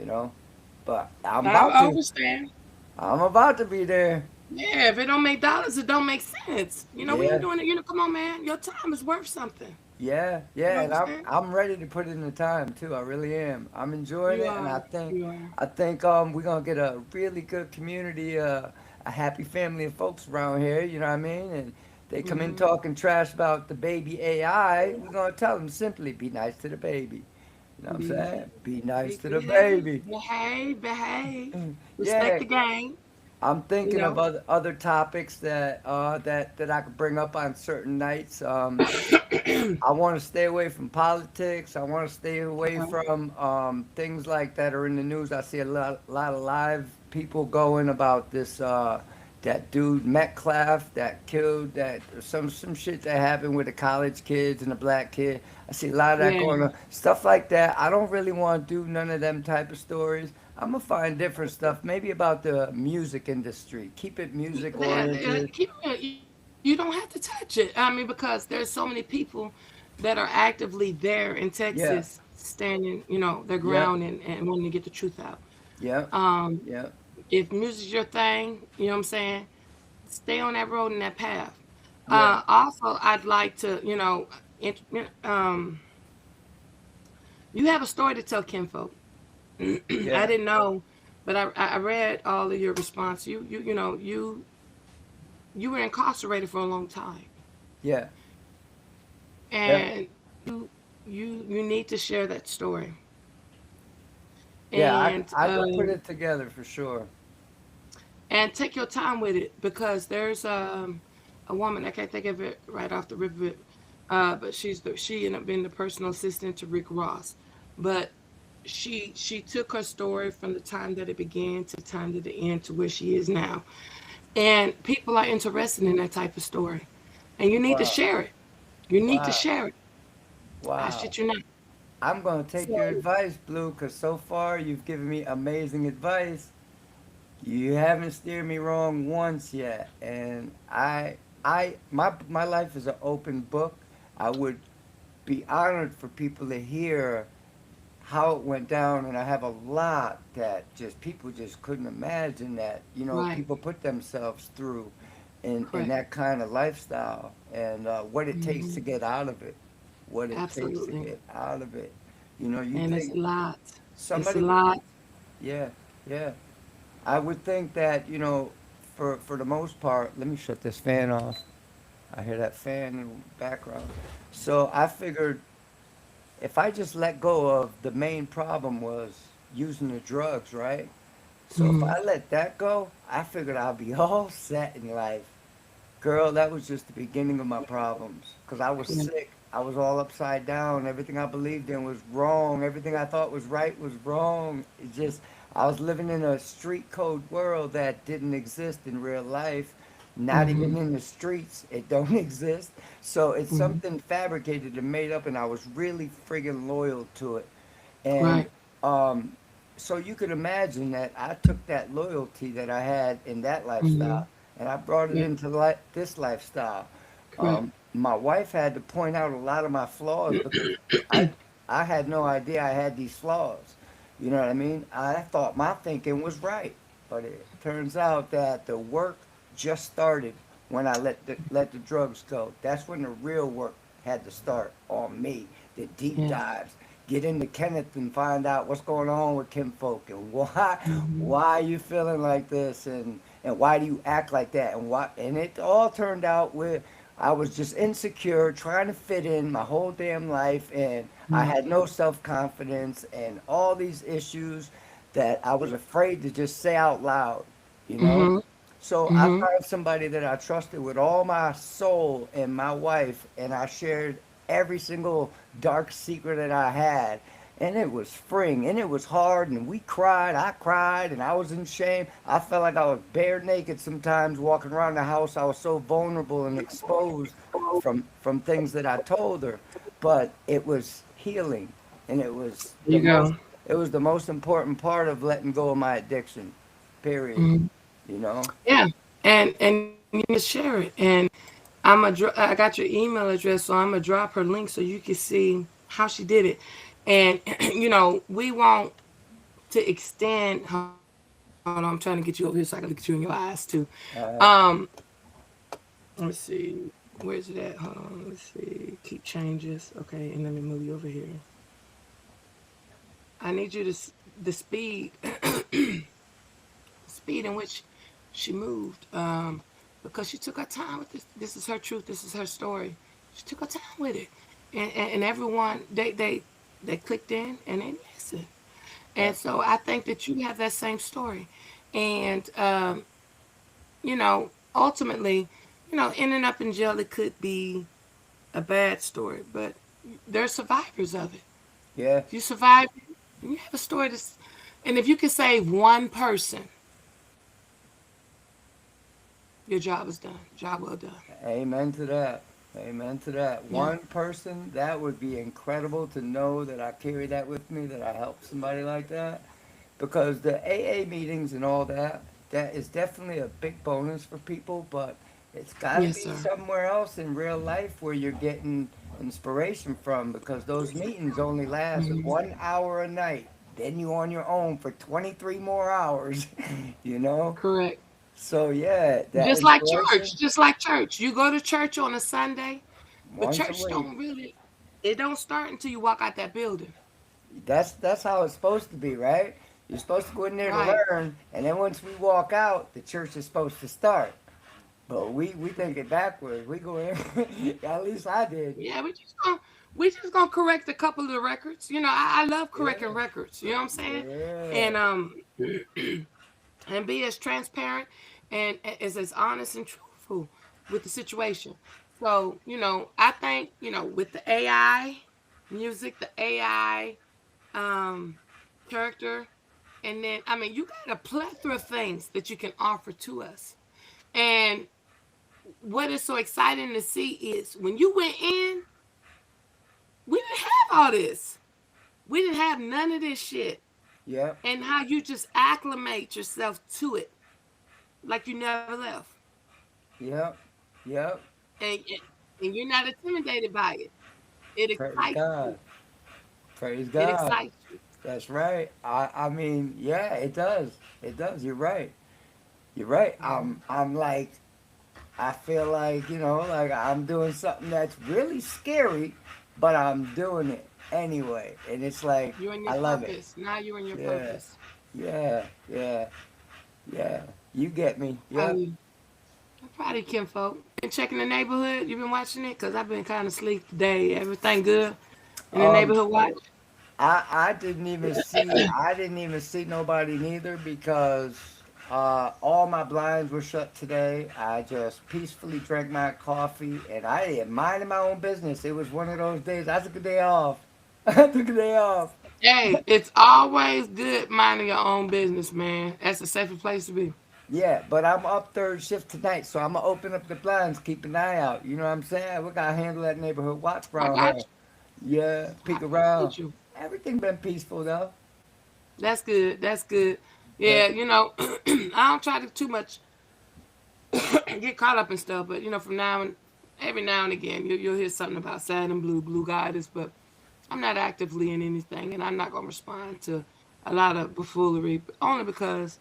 but I'm about I to. understand. I'm about to be there. Yeah, if it don't make dollars, it don't make sense. When you're Yeah, doing it, come on, man. Your time is worth something. yeah, You yeah, and understand? I'm ready to put in the time too. I really am. I'm enjoying You it, and are. You are. I think we're gonna get a really good community, a happy family of folks around here. You know what I mean? And they come in Mm-hmm. talking trash about the baby AI. We're gonna tell them simply, be nice to the baby. You know what I'm Be, saying? Be nice to the behave, baby. behave, behave. Respect Yeah, the game. I'm You thinking of know. other topics that I could bring up on certain nights. I want to stay away from politics. I want to stay away Okay. from things like that are in the news. I see lot of live people going about this that dude Metcalf that killed that some shit that happened with the college kids and the black kid. I see a lot of that Yeah. going on. Stuff like that. I don't really want to do none of them type of stories. I'm gonna find different stuff, maybe about the music industry. Keep it music oriented. You don't have to touch it. I mean, because there's so many people that are actively there in Yeah. Texas, standing, their Yep. ground and wanting to get the truth out. Yep. Um, Yep. if music's your thing, you know what I'm saying, stay on that road and that path. Yeah. Also, I'd like to, int- um, you have a story to tell kinfolk. I Yeah. didn't know, but I read all of your response. You were incarcerated for a long time, Yeah. Yeah. and you need to share that story. Yeah. And I could put it together for sure. take your time with it because there's a woman I can't think of it right off the rip of it, but she ended up being the personal assistant to Rick Ross, but she took her story from the time that it began to the time that it ended to where she is now, and people are interested in that type of story, and you need to Wow. share it. You need to Wow. share it. I Wow. shit you not. I'm gonna take your So advice, Blue, because so far you've given me amazing advice. You haven't steered me wrong once yet, and my life is an open book. I would be honored for people to hear how it went down, and I have a lot that just people just couldn't imagine that right, people put themselves through in correct. that kind of lifestyle, and what it takes to Hmm. get out of it, what it takes to Absolutely. get out of it. You And it's think a lot. It's a somebody would, lot. yeah, yeah. I would think that for the most part. Let me shut this fan off. I hear that fan in the background. So I figured if I just let go of the main problem was using the drugs, right? So if I let that go, I figured I'll be all set in life. Girl, that was just the beginning of my problems. Because I was Yeah. sick. I was all upside down. Everything I believed in was wrong. Everything I thought was right was wrong. It just, I was living in a street code world that didn't exist in real life. Not even in the streets. It don't exist. So it's something fabricated and made up, and I was really friggin' loyal to it. And Right. um, so you could imagine that I took that loyalty that I had in that lifestyle and I brought it Yeah. into this lifestyle. Correct. My wife had to point out a lot of my flaws because I I had no idea I had these flaws. You know what I mean? I thought my thinking was right, but it turns out that the work just started when I let the drugs go. That's when the real work had to start on me. The deep Yeah. dives, get into Kenneth and find out what's going on with kinfolk and Mhm. why are you feeling like this and why do you act like that and it all turned out with I was just insecure trying to fit in my whole damn life and I Mm. had no self-confidence and all these issues that I was afraid to just say out loud, you know? Mhm. So I Mhm. found somebody that I trusted with all my soul and my wife, and I shared every single dark secret that I had. And it was freeing, and it was hard, and we cried. I cried, and I was in shame. I felt like I was bare naked sometimes walking around the house. I was so vulnerable and exposed from things that I told her. But it was healing, and There you go. it was the most important part of letting go of my addiction. Period. Mhm. You know. Yeah. And you can share it. And I got your email address, so I'm gonna drop her link so you can see how she did it. And we want to extend. Hold on, I'm trying to get you over here so I can look at you in your eyes too. Uh, Um, let me see. Where's it at? Hold on. Let's see. Keep changes. Okay, and let me move you over here. I need you to the speed, speed in which she moved. Because she took her time with this. This is her truth. This is her story. She took her time with it, and everyone they clicked in and they listened. And that, so I think that you have that same story, and ultimately, ending up in jail it could be a bad story, but they're survivors of it. yeah, If you survive, you have a story to, and if you can save one person, your job is done. Job well done. amen to that. Amen to that. Yeah. One person, that would be incredible to know that I carry that with me, that I helped somebody like that. Because the AA meetings and all that, that is definitely a big bonus for people, but it's got to Yes, be sir. somewhere else in real life where you're getting inspiration from because those meetings only last Mhm. 1 hour a night. Then you on your own for 23 more hours, you know? Correct. So yeah, that Just like inspiration church. Just like church. You go to church on a Sunday, but once a church week. don't really. It don't start until you walk out that building. That's how it's supposed to be, right? You're supposed to go in there to Right. learn, and then once we walk out, the church is supposed to start. But we think it backwards. We go in. At least I did. Yeah, we just gonna correct a couple of the records. I love correcting Yeah, records. You know what I'm saying? yeah. And and be as transparent and as honest and truthful with the situation. So, I think, with the AI music, the AI um character, and then I mean you got a plethora of things that you can offer to us. And what is so exciting to see is when you went in, we didn't have all this. We didn't have none of this shit. Yep, And how you just acclimate yourself to it like you never left. yep, yep. And you're not intimidated by it. It Praise excites you. God. Praise It God. excites you. That's right. I mean, yeah, it does. It does. You're right. You're right. I'm like I feel like, like I'm doing something that's really scary, but I'm doing it anyway. And it's like, You're in your I love it. purpose. Now you're in your Yeah, purpose. yeah, yeah, yeah. You get me. Proud of Yep. you. I'm proud of you, Kinfolk. Been checking the neighborhood. You been watching it? Because I've been kind of sleep today. Everything good in the Um, neighborhood watch? I didn't even see nobody neither because all my blinds were shut today. I just peacefully drank my coffee and I am minding my own business. It was one of those days. I took a day off. I took a day off. Hey, it's always good minding your own business, man. That's the safest place to be. Yeah, but I'm up third shift tonight, so I'm gonna open up the blinds, keep an eye out. You know what I'm saying? We gotta handle that neighborhood watch I around got here. you. Yeah, I peek around. get you. Everything been peaceful though. That's good. That's good. Yeah, Yeah, I don't try to too much get caught up in stuff, but from every now and again, you'll hear something about sad and blue goddess, but I'm not actively in anything, and I'm not gonna respond to a lot of buffoonery, only because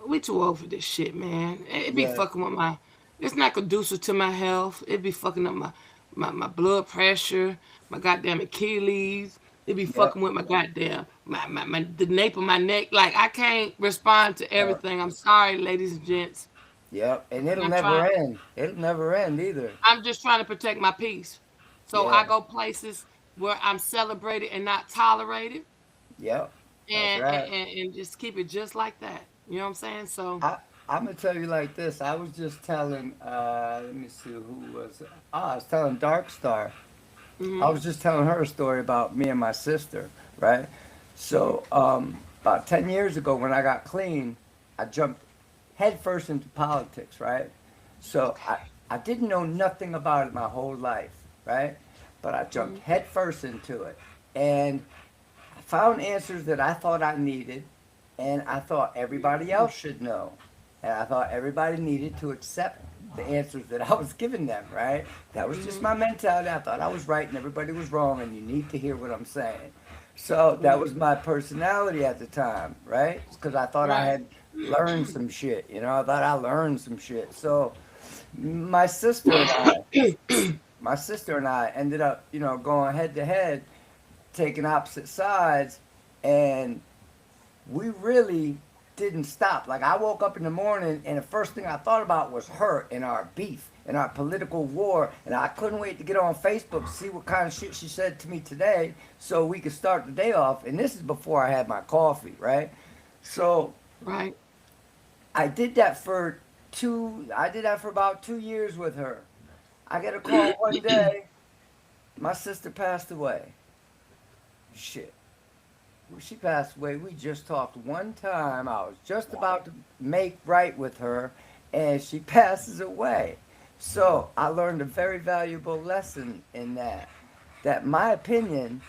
we too old for this shit, man. It be yeah, fucking with my. It's not conducive to my health. It be fucking up my blood pressure, my goddamn Achilles. It be yeah, fucking with my goddamn the nape of my neck. Like I can't respond to yeah, everything. I'm sorry, ladies and gents. yeah. And it'll I'm never trying. end. It'll never end either. I'm just trying to protect my peace. So Yeah, I go places where I'm celebrated and not tolerated, yep. That's and right. just keep it just like that. You know what I'm saying? So. I I'm gonna tell you like this. I was just telling. Let me see who was. I was telling Dark Star. I Mhm. was just telling her a story about me and my sister, right? So, about 10 years ago when I got clean, I jumped headfirst into politics, right? So, I didn't know nothing about it my whole life, right? But I jumped Mhm. headfirst into it. And I found answers that I thought I needed, and I thought everybody else should know. And I thought everybody needed to accept the answers that I was giving them, right? That was just Mhm. my mentality. I thought I was right and everybody was wrong, and you need to hear what I'm saying. So that Right. was my personality at the time, right? Because I thought I Right. had learned some shit, I thought I learned some shit. So my sister and I, my sister and I ended up, going head to head, taking opposite sides, and we really didn't stop. Like I woke up in the morning and the first thing I thought about was her and our beef and our political war, and I couldn't wait to get on Facebook to see what kind of shit she said to me today so we could start the day off. And this is before I had my coffee, right? So Right. I did that for about 2 years with her. I get a call one day, my sister passed away. Shit. Well, she passed away. We just talked one time. I was just about to make right with her, and she passes away. So I learned a very valuable lesson in that. That my opinion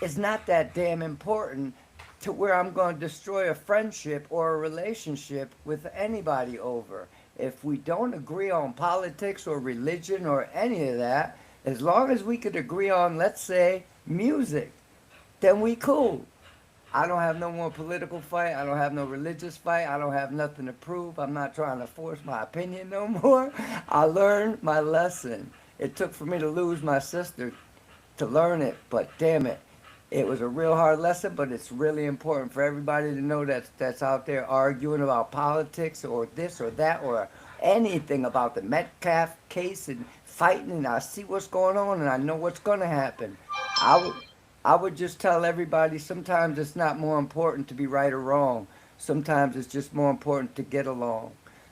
is not that damn important to where I'm going to destroy a friendship or a relationship with anybody over. If we don't agree on politics or religion or any of that, as long as we could agree on, let's say, music, then we cool. I don't have no more political fight. I don't have no religious fight. I don't have nothing to prove. I'm not trying to force my opinion no more. I learned my lesson. It took for me to lose my sister to learn it, but damn it, it was a real hard lesson. But it's really important for everybody to know that's out there arguing about politics or this or that or anything about the Metcalf case and fighting. And I see what's going on, and I know what's going to happen. I would I would just tell everybody sometimes it's not more important to be right or wrong. Sometimes it's just more important to get along.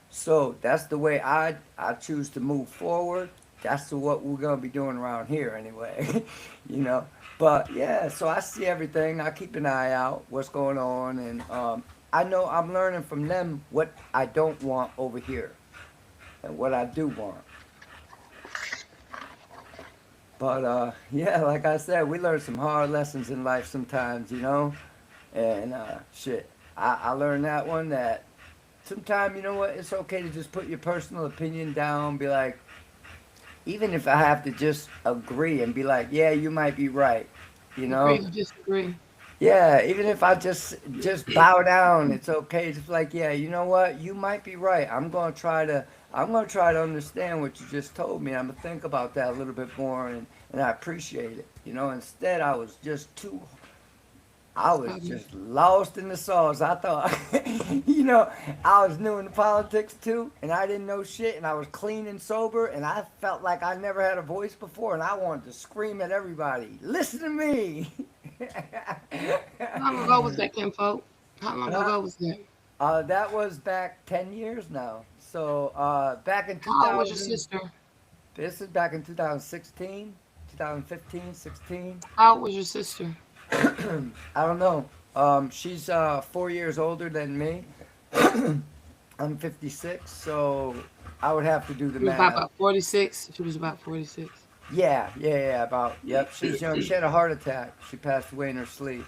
So that's the way I choose to move forward. That's what we're gonna be doing around here anyway, you know. But yeah, so I see everything. I keep an eye out what's going on, and I know I'm learning from them what I don't want over here and what I do want. But yeah, like I said, we learn some hard lessons in life sometimes. And shit, I learned that one that sometimes, you know what, it's okay to just put your personal opinion down, be like, even if I have to just agree and be like, yeah, you might be right, you Agree know? to disagree. Yeah, even if I just bow down, it's okay. Just like, yeah, you know what? You might be right. I'm gonna try to understand what you just told me. I'm gonna think about that a little bit more, and I appreciate it. Instead I was just too I was just lost in the sauce. I thought, you know, I was new into politics too, and I didn't know shit, and I was clean and sober, and I felt like I never had a voice before, and I wanted to scream at everybody, listen to me. How long ago was that, Kinfolk? How long ago was that? That was back 10 years now. So back in How old was your 2000, sister? this is back in 2016, 2015, 16. How old was your sister? I don't know. She's 4 years older than me. I'm 56, so I would have to do the She was math. about 46. She was about 46. Yeah, about, yep, she's young. She had a heart attack. She passed away in her sleep.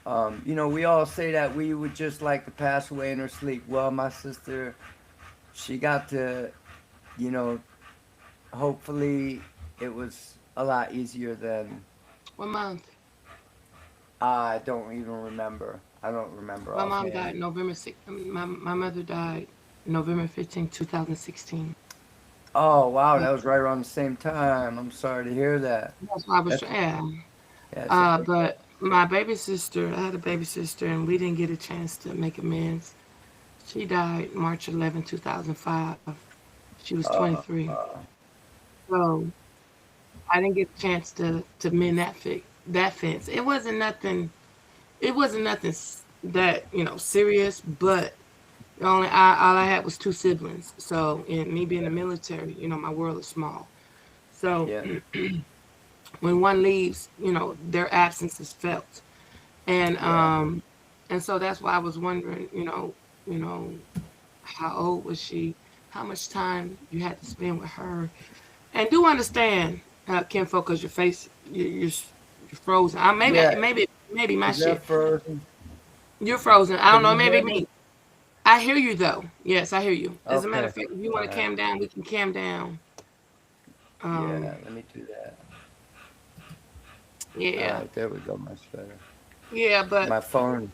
You know, we all say that we would just like to pass away in her sleep. Well, my sister, she got to, you know, hopefully it was a lot easier than, What month? I don't even remember. I don't remember My mom offhand. died November 6th. My mother died November 15th, 2016. Oh, wow, that was right around the same time. I'm sorry to hear that. That's why I was That's, yeah. yeah, But my baby sister, I had a baby sister, and we didn't get a chance to make amends. She died March 11, 2005. She was 23. So I didn't get a chance to mend that fence. It wasn't nothing. It wasn't nothing that serious, but all I had was two siblings. So, and me being in the military, my world is small. So yeah, when one leaves, their absence is felt, and yeah. and so that's why I was wondering, how old was she? How much time you had to spend with her? And do understand, Kinfolk, because your face, you're frozen. Yeah, Maybe my is that shit. frozen? You're frozen. I don't Can know. you Maybe hear me? me. I hear you though. Yes, I hear you. As a matter Okay, of fact, if you want to alright. calm down, we can calm down. Yeah, Um, let me do that. yeah, Alright, there we go, much better. yeah, but My phone.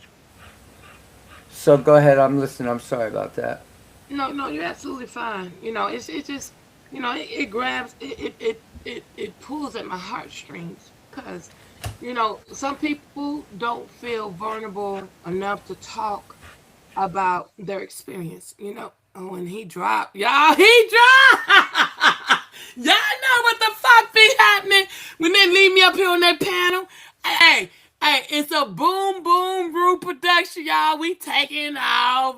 So go ahead, I'm listening. I'm sorry about that. no, you're absolutely fine. It's just, it grabs, it pulls at my heartstrings because, some people don't feel vulnerable enough to talk about their experience. Oh, and he dropped, y'all. He dropped. Y'all know what the fuck be happening when they leave me up here on that panel. Hey, hey, it's a boom boom brew production, y'all. We taking over.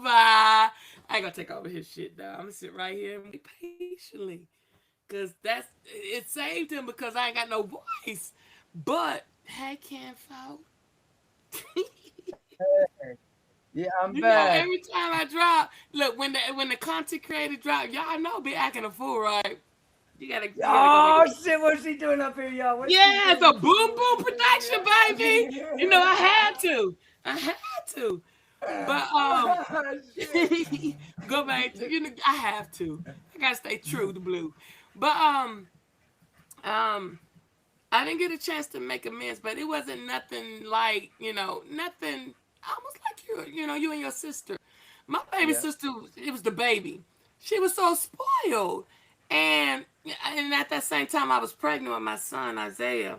I ain't gonna take over his shit though. I'm gonna sit right here and wait patiently. Cause it saved him because I ain't got no voice. But hey, Ken folk. Yeah, I'm back. Every time I drop, look when the content creator drop, y'all know be acting a fool, right? You gotta go back. Oh shit, what's she doing up here, y'all? What's she Yeah, it's doing? a What's she boom doing? What's boom she doing? production, baby. I had to. I had to. But Oh shit. go back to I have to. I gotta stay true to blue. But um I didn't get a chance to make amends, but it wasn't nothing like, nothing almost like you and your sister. My baby Yeah, sister, it was the baby. She was so spoiled. And at that same time I was pregnant with my son Isaiah.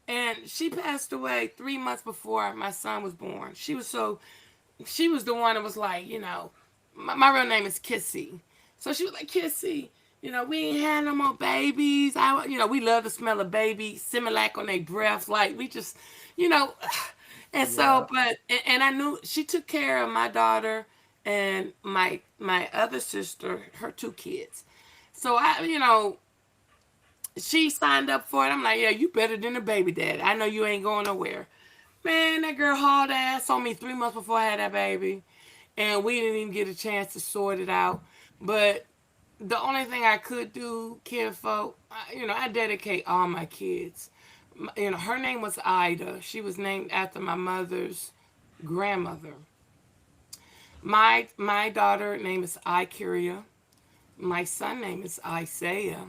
And she passed away 3 months before my son was born. She was the one that was like, my real name is Kissy. So she was like, Kissy, we ain't had no more babies. We love the smell of baby Similac on their breath. Like we just, you know, and so, yeah, and I knew she took care of my daughter and my other sister, her two kids. So she signed up for it. I'm like, yeah, you better than a baby dad. I know you ain't going nowhere. Man, that girl hauled ass on me 3 months before I had that baby. And we didn't even get a chance to sort it out. But the only thing I could do, kinfolk, I dedicate all my kids. Her name was Ida. She was named after my mother's grandmother. My daughter name is Ikuria. My son name is Isaiah.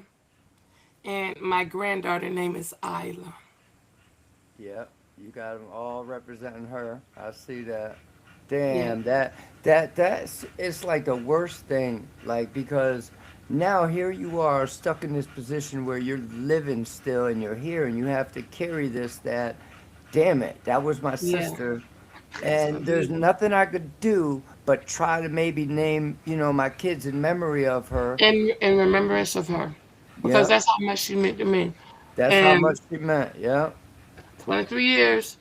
And my granddaughter name is Isla. yeah. You got them all representing her. I see that. Yeah. Damn, that's it's like the worst thing. Like because now here you are stuck in this position where you're living still and you're here and you have to carry this that damn it, that was my Yeah. sister. That's my And there's baby. nothing I could do but try to maybe name, my kids in memory of her. In remembrance of her, because Yep, that's how much she meant to me. that's how much And she meant. Yep, 23 years,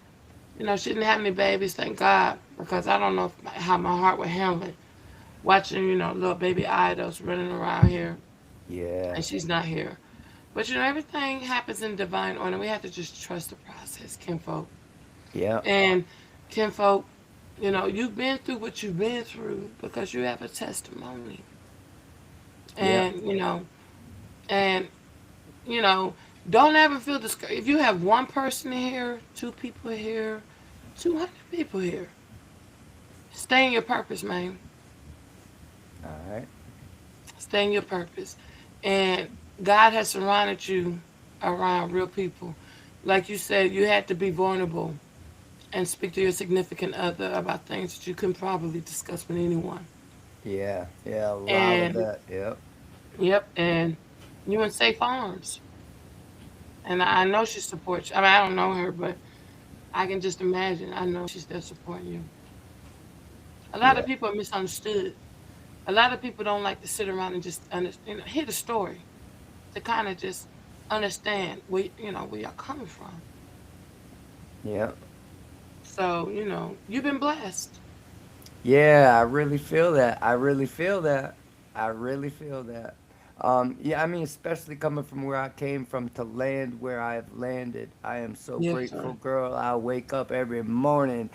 she didn't have any babies, thank God, because I don't know how my heart would handle it. Watching, little baby idols running around here, yeah, and she's not here. But everything happens in divine order. We have to just trust the process, kinfolk. yep, And kinfolk, you've been through what you've been through because you have a testimony. yep, And and you know, don't ever feel discouraged. If you have one person here, two people here, 200 people here, stay in your purpose, man. all right, Stay in your purpose. And God has surrounded you around real people. Like you said, you had to be vulnerable and speak to your significant other about things that you couldn't probably discuss with anyone. yeah, yeah, a lot of And that, yep, yep, and you in safe arms. And I know she supports you. I mean, I don't know her, but I can just imagine. I know she's still supporting you. A lot yeah, of people are misunderstood. A lot of people don't like to sit around and just hear the story to kind of just understand where you're coming from. yep. So you've been blessed. Yeah, I really feel that. I really feel that. I really feel that. Yeah, I mean, especially coming from where I came from to land where I have landed, I am so Yes, grateful, sir. girl. I wake up every morning.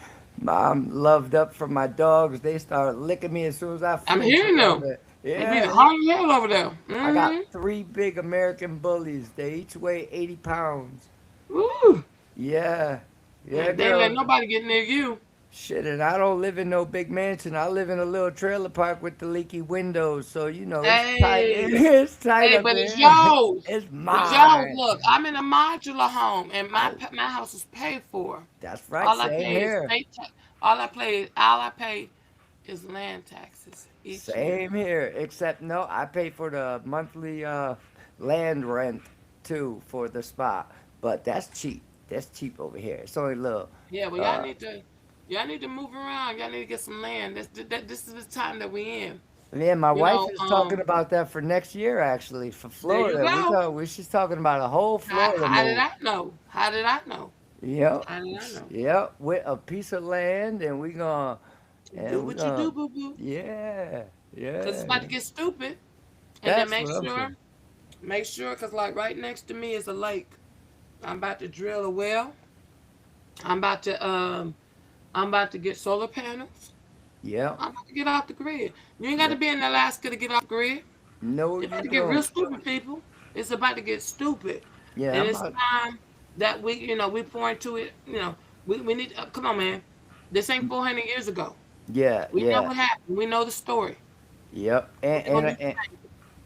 I'm loved up from my dogs. They start licking me as soon as I I'm flinch a hearing little them. bit. They be Yeah, hard as hell over there. I got Mm-hmm. three big American bullies. They each weigh 80 pounds. Woo. Yeah, yeah, They ain't let girl. nobody get near you. Shit, and I don't live in no big mansion. I live in a little trailer park with the leaky windows, so it's tight. Hey, It's tight hey, up but it's there. yours. It's It's yours. mine. Look, I'm in a modular home, and my I, my house is paid for. that's right. All I Same pay is here. state tax. All I pay is land taxes each year. Same here. Except no, I pay for the monthly land rent too for the spot, but that's cheap. That's cheap over here. It's only a little. Yeah, well, Uh, y'all need to move around. Y'all need to get some land. This is the time that we in. yeah, my You wife know, is talking about that for next year, actually, for there you Florida. go. She's talking about a whole Florida How did move. I know? How did I know? Yep. How did I know? Yep. With a piece of land Do and we what you do, gonna boo boo. yeah. Cause it's Yeah. about to get stupid. And then That's what I'm saying. make sure, cause like right next to me is a lake. I'm about to drill a well. I'm about to get solar panels. Yep. I'm about to get off the grid. You ain't got to Yep. be in Alaska to get off the grid. No, It's about you to get real don't. stupid, people. It's about to get stupid, Yeah, and I'm it's about time that we pour into it. We need. Come on, man. This ain't 400 years ago. yeah, We know yeah. what happened. We know the story. Yep. We're gonna do.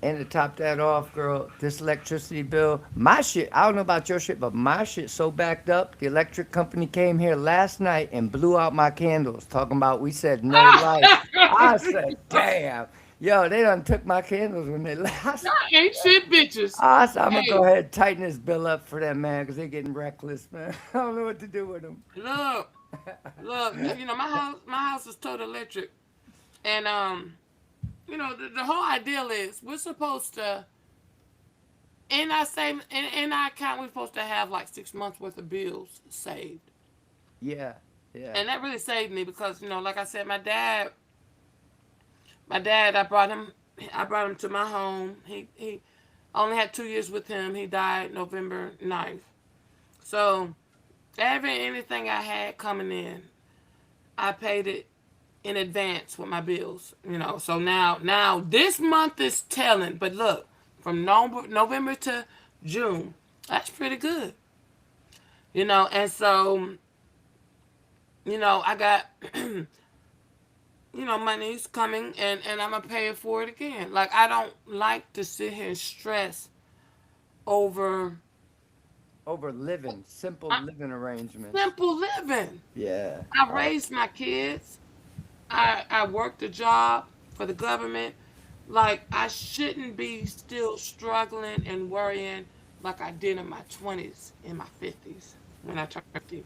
And to top that off, girl, this electricity bill, my shit, I don't know about your shit, but my shit so backed up. The electric company came here last night and blew out my candles, talking about we said no light. I said, damn. Yo, they done took my candles when they last. Y'all ain't shit, bitches. I said, I'm gonna Hey, go ahead and tighten this bill up for them, man, because they're getting reckless, man. I don't know what to do with them. look, look. My house is total electric, and the whole ideal is we're supposed to in our account we're supposed to have like 6 months worth of bills saved, Yeah, yeah, and that really saved me because like I said, my dad, I brought him to my home. He I only had 2 years with him. He died November 9th. So anything I had coming in, I paid it in advance with my bills. So now this month is telling. But look, from November to June, that's pretty good. And so I got money's coming, and I'm gonna pay it for it again. Like I don't like to sit here and stress over over living, simple uh, living arrangements. simple living. Yeah, I raised my kids. I worked a job for the government. Like I shouldn't be still struggling and worrying like I did in my 20s, in my 50s when I turned 50.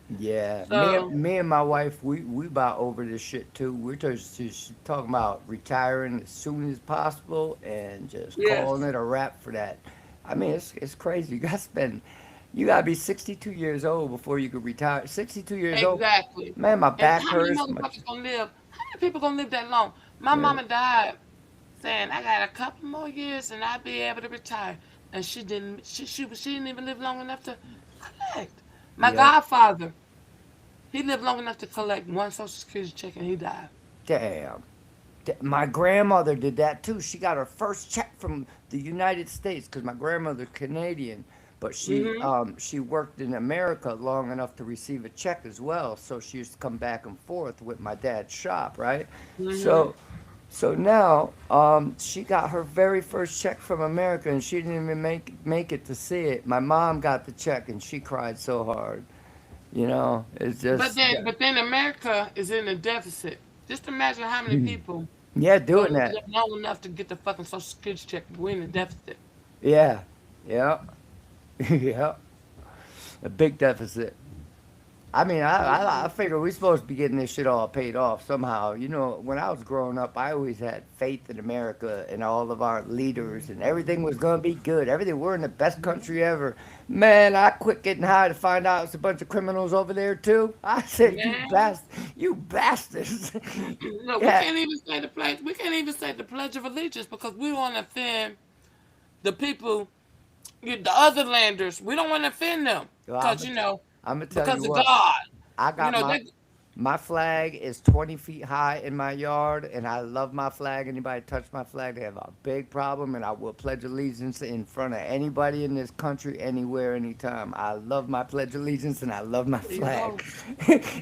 Yeah, So me and my wife, we about over this shit too. We're just talking about retiring as soon as possible and just calling yes, it a wrap for that. I mean, it's crazy. You gotta be 62 years old before you could retire. 62 years old, exactly. man, my And back how many hurts. motherfuckers gonna live? How many people gonna live that long? My Yeah, mama died saying I got a couple more years and I'll be able to retire. And she didn't. She didn't even live long enough to collect. My yeah, godfather, he lived long enough to collect one Social Security check and he died. damn. My grandmother did that too. She got her first check from the United States because my grandmother's Canadian, but Hmm. she worked in America long enough to receive a check as well. So she used to come back and forth with my dad's shop, right? Hmm. So now she got her very first check from America and she didn't even make it to see it. My mom got the check and she cried so hard. You know, it's just But then America is in a deficit. Just imagine how many people yeah, doing gonna that. live long enough to get the fucking Social Security check. We're in a deficit. Yeah, yeah, yeah. A big deficit. I mean, I figure we're supposed to be getting this shit all paid off somehow. You know, when I was growing up, I always had faith in America and all of our leaders, and everything was gonna be good. Everything, we're in the best country ever. Man, I quit getting high to find out it's a bunch of criminals over there too. I said, Man, you bastards. look, we Yeah, can't even say the pledge. We can't even say the Pledge of Allegiance because we want to offend the people, the other landers. We don't want to offend them well, because I'm gonna tell you because of what. God. I You got know they. my flag is 20 feet high in my yard, and I love my flag. Anybody touch my flag, they have a big problem, and I will pledge allegiance in front of anybody in this country, anywhere, anytime. I love my pledge allegiance, and I love my There you flag. go.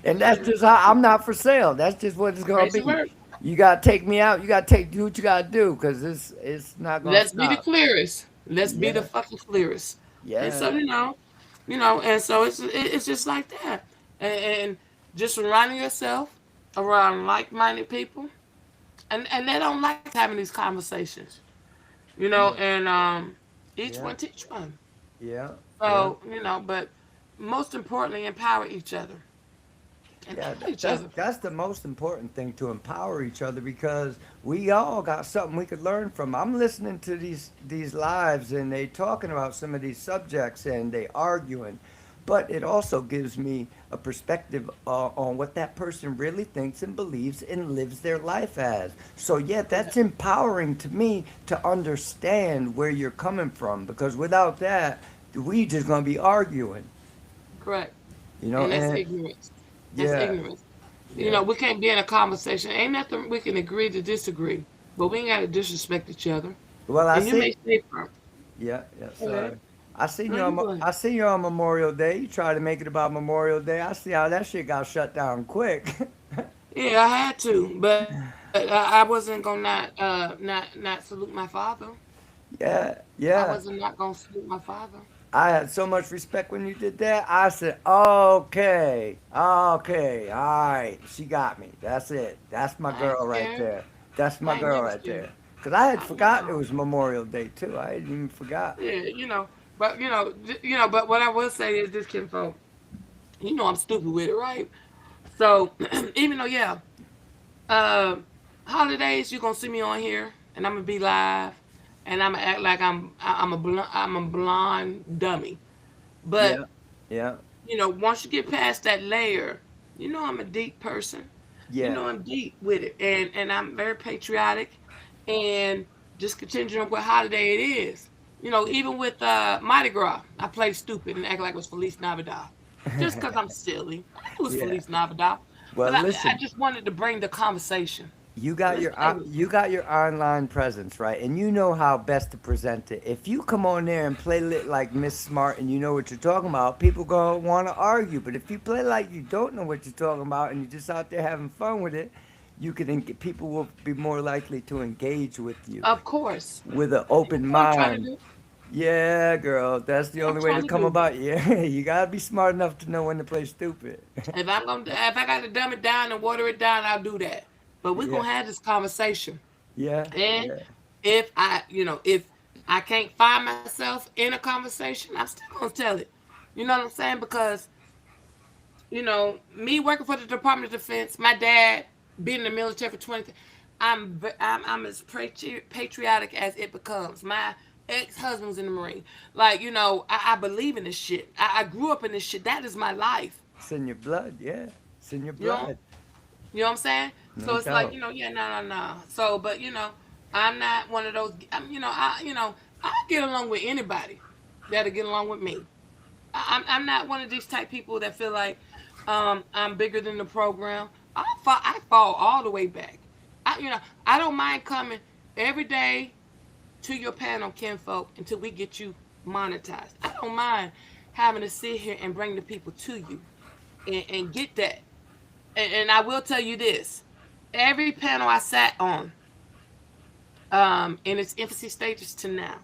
And that's just how I'm not for sale. That's just what it's gonna Crazy be. work. You gotta take me out. You gotta do what you gotta do, cause it's not gonna Let's be the stop. clearest. Let's be the Yeah, fucking clearest. And so yeah, and so it's just like that. And just surrounding yourself around like-minded people, and they don't like having these conversations. yeah, And each yeah, one teach one. yeah, yeah. So but most importantly, empower each other. Yeah, Empower each that's other. the most important thing, to empower each other, because we all got something we could learn from. I'm listening to these lives and they talking about some of these subjects and they arguing, but it also gives me a perspective on what that person really thinks and believes and lives their life as. So yeah, that's empowering to me to understand where you're coming from, because without that, we just gonna be arguing, Correct. you know. And that's And ignorance. That's yeah, ignorance. yeah. We can't be in a conversation. Ain't nothing we can agree to disagree, but we ain't got to disrespect each other. Well, I And you see. may say, "Bro, Yeah, yeah, go ahead. sorry. I seen No, you you go ahead." I seen you on Memorial Day. You try to make it about Memorial Day. I see how that shit got shut down quick. Yeah, I had to, but I wasn't gonna not salute my father. Yeah, I yeah. wasn't not gonna salute my father. I had so much respect when you did that. I said, okay, okay, all right. She got me. That's it. That's my I ain't girl right scared. there. That's my I ain't girl never right scared. there. Because I had I forgotten it know. was Memorial Day, too. I hadn't even forgot. Yeah, but but what I will say is this, kinfolk. I'm stupid with it, right? So even though, yeah, uh, holidays you're gonna see me on here, and I'm gonna be live, and I'm gonna act like I'm a blonde dummy. But Yeah, yeah, once you get past that layer, I'm a deep person. yeah. I'm deep with it, and I'm very patriotic, and just continuing what holiday it is. Even with Mardi Gras, I play stupid and act like it was Feliz Navidad, just because I'm silly. I knew it was Yeah. Feliz Navidad, Well, but I listen. just wanted to bring the conversation. You got Let's play with you got your online presence, right? And you know how best to present it. If you come on there and play lit like Miss Smart and you know what you're talking about, people gonna want to argue. But if you play like you don't know what you're talking about and you're just out there having fun with it, people will be more likely to engage with you Of course. with an open What I'm trying to mind. do. Yeah, girl, that's the What I'm only way to trying to come do. about. Yeah, you gotta be smart enough to know when to play stupid. If I got to dumb it down and water it down, I'll do that. But we're Yeah, gonna have this conversation. yeah, And yeah, if I can't find myself in a conversation, I'm still gonna tell it. You know what I'm saying? Because Me working for the Department of Defense, my dad being in the military for 20, I'm as patriotic as it becomes. My ex-husband was in the Marine. Like, I believe in this shit. I grew up in this shit. That is my life. It's in your blood, yeah. It's in your You know, blood. you know what I'm saying? So No it's like, doubt. yeah, no, no, no. So, but I'm not one of those. I get along with anybody that'll get along with me. I'm not one of these type people that feel like I'm bigger than the program. I fall all the way back. I don't mind coming every day to your panel, kinfolk, until we get you monetized. I don't mind having to sit here and bring the people to you and get that. And I will tell you this: every panel I sat on, in its infancy stages to now,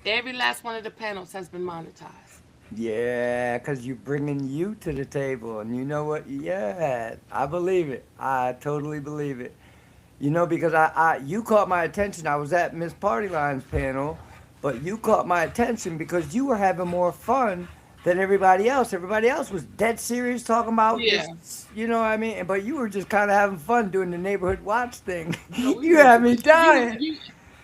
every last one of the panels has been monetized. Yeah, because you're bringing you to the table. And you know what? Yeah, I believe it. I totally believe it. Because you caught my attention. I was at Miss Partyline's panel, but you caught my attention because you were having more fun than everybody else. Everybody else was dead serious talking about Yeah. this, you know what I mean? But you were just kind of having fun doing the neighborhood watch thing. We You was had me you, dying.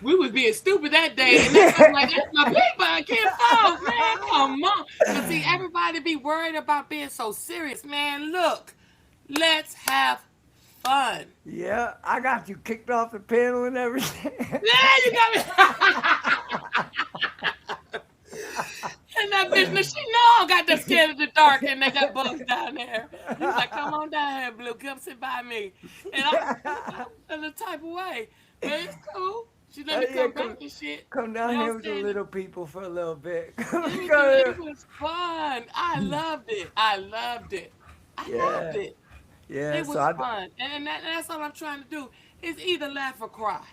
we was being stupid that day, and I'm like, that's my people. I can't fall, man. Come on. But see, everybody be worried about being so serious, man. Look, let's have fun. Yeah, I got you kicked off the panel and everything. Yeah, you got me. And that bitch, now she know I got that scared of the dark, and they got bugs down there. He was like, "Come on down here, Blue. Come sit by me." And I feel the type of way, but it's cool. She let me Yeah, come back and shit. come You down know what here I'm with the saying? little people for a little bit. It was, Come it here. was fun. I loved it. I loved it. I loved Yeah, it. yeah. It So was fun, and that's all I'm trying to do. It's either laugh or cry.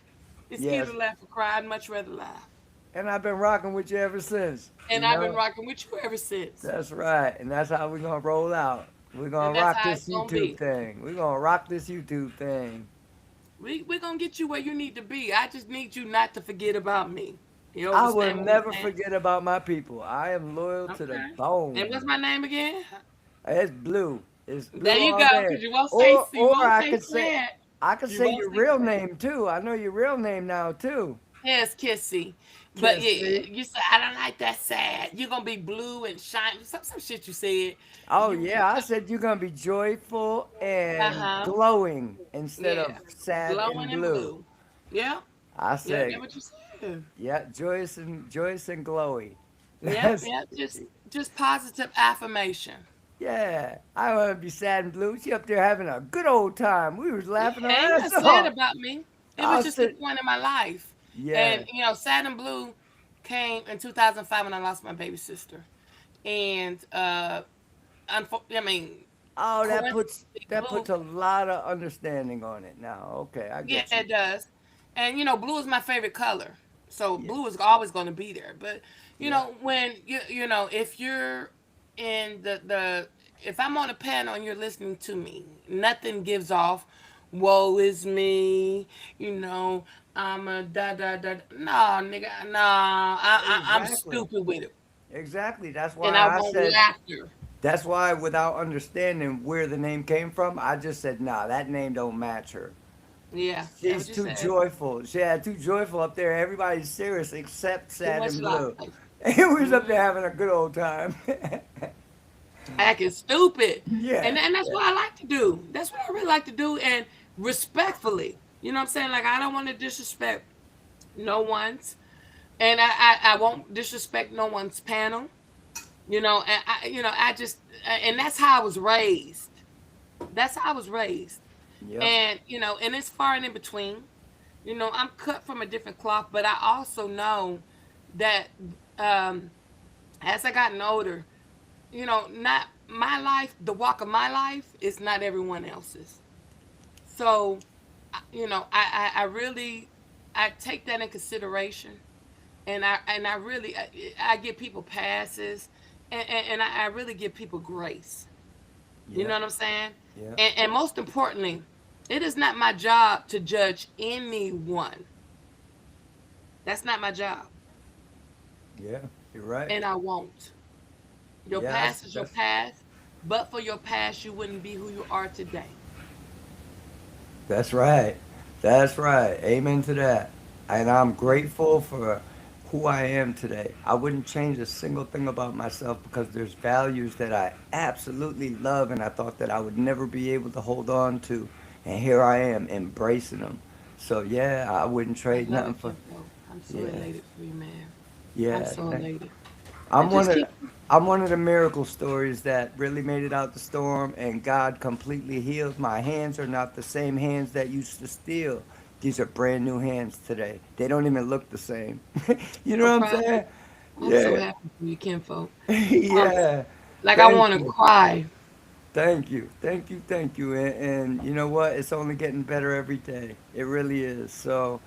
It's either yes, laugh or cry. I'd much rather laugh. and I've been rocking with you ever since. And I've been rocking with you ever since. That's right, and that's how we're gonna roll out. We're And gonna that's rock how it's this gonna YouTube be. thing. We're gonna rock this YouTube thing. We're gonna get you where you need to be. I just need you not to forget about me. You I will understand what I'm never saying? forget about my people. I am loyal to the Okay. And what's bone. my name again? It's blue. It's There blue you all go. day. Cause you won't say Or I could say sad. You won't your say real sad. name too. I know your real name now too. Yes, Kissy. But yeah, Kissy. you said I don't like that sad. You're gonna be blue and shiny. Some shit you said. Oh You yeah, I said you're gonna be joyful and uh-huh. glowing instead of Yeah. sad and Glowing and blue. blue. Yeah. I Yeah, that's said, what you said. yeah, joyous and glowy. Yep, That's yep. Just positive affirmation. yeah. I want to be sad and blue. She up there having a good old time. We was Yeah, laughing our ain't ass nothing sad off. about me. It I was just the said, point in my life. yeah. And Sad and Blue came in 2005 when I lost my baby sister. And I mean, Oh, coincidentally, that Blue, puts a lot of understanding on it now. Okay, I yeah, get you. it does. And blue is my favorite color, so Yeah, blue is always going to be there. But yeah, when if you're in the if I'm on a panel and you're listening to me, nothing gives off. Woe is me, you know. I'm a da da da. No, nigga, no. I'm exactly. stupid with it, Exactly. and I want laughter. That's why without understanding where the name came from, I just said, nah, that name don't match her. Yeah, that's She's what you too said. joyful. She had too joyful up there. Everybody's serious except Too sad much and life. blue. And we was up Mhm. there having a good old time. Acting stupid. And Yeah, and that's yeah, what I like to do. That's what I really like to do, and respectfully. You know what I'm saying? Like I don't want to disrespect no one's, and I won't disrespect no one's panel. And I just and that's how I was raised. That's how I was raised, yep, and it's far and in between. I'm cut from a different cloth, but I also know that um, as I gotten older, not my life, the walk of my life is not everyone else's. So, I really I take that in consideration, and I really I give people passes, and I really give people grace. You know yep, what I'm saying? yep, And most importantly, it is not my job to judge anyone. That's not my job, yeah. You're right. and I won't. Your Yeah, past is your past. But for your past, you wouldn't be who you are today. That's right. That's right. Amen to that. And I'm grateful for who I am today. I wouldn't change a single thing about myself because there's values that I absolutely love and I thought that I would never be able to hold on to. And here I am embracing them. So yeah, I wouldn't I trade love nothing it, for, Kimbo. I'm so yeah, elated for you, man. I'm yeah. so elated. I'm And one just of keep. I'm one of the miracle stories that really made it out the storm and God completely healed. My hands are not the same hands that used to steal. These are brand new hands today. They don't even look the same. You know I'm what I'm proud. saying? I'm so Yeah. happy for you, Kinfolk. Um, Yeah. like I Thank want to you. cry. Thank you. Thank you. Thank you. And you know what? It's only getting better every day. It really is. So,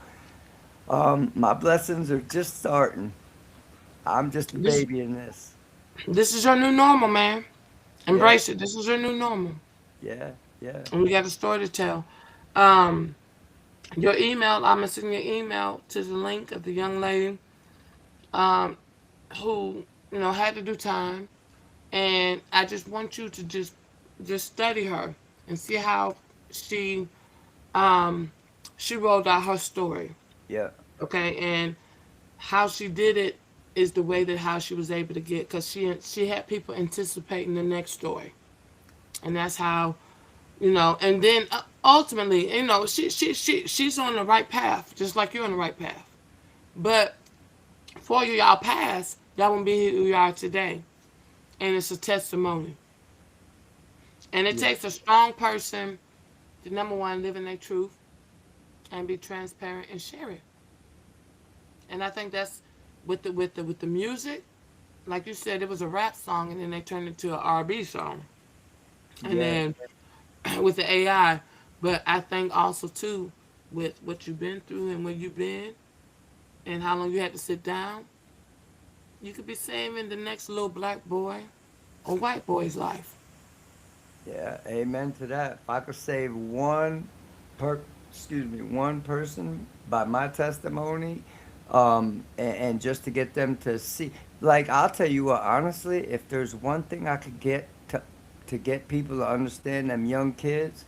my blessings are just starting. I'm just a This baby in this. this is your new normal, man. Yeah. Embrace it. This is your new normal, Yeah. Yeah. and we got a story to tell. Um, your email. I'm gonna send your email to the link of the young lady um, who had to do time, and I just want you to just study her and see how she um, she rolled out her story. Yeah. Okay, and how she did it is the way that how she was able to get, because she had people anticipating the next story, and that's how and then ultimately she's on the right path, just like you're on the right path. But for you, y'all pass, y'all won't be who you are today, and it's a testimony. And it Yeah. takes a strong person to, number one, live in their truth and be transparent and share it. And I think that's with the music. Like you said, it was a rap song, and then they turned it to an R&B song, and Yeah. then with the AI. But I think also too, with what you've been through and where you've been and how long you had to sit down, you could be saving the next little black boy or white boy's life. Yeah, amen to that. If I could save per, one person by my testimony, and just to get them to see, like I'll tell you what, honestly, if there's one thing I could get to get people to understand them young kids,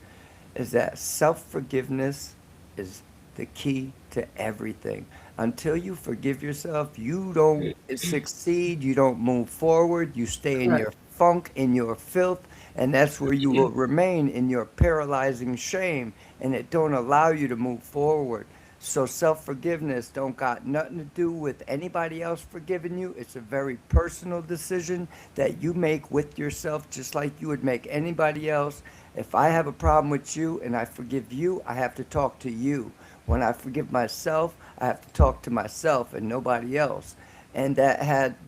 is that self forgiveness is the key to everything. Until you forgive yourself, you don't succeed, you don't move forward, you stay in Correct. your funk, in your filth, and that's where you will remain in your paralyzing shame, and it don't allow you to move forward. So self-forgiveness don't got nothing to do with anybody else forgiving you. It's a very personal decision that you make with yourself, just like you would make anybody else. If I have a problem with you and I forgive you, I have to talk to you. When I forgive myself, I have to talk to myself and nobody else. And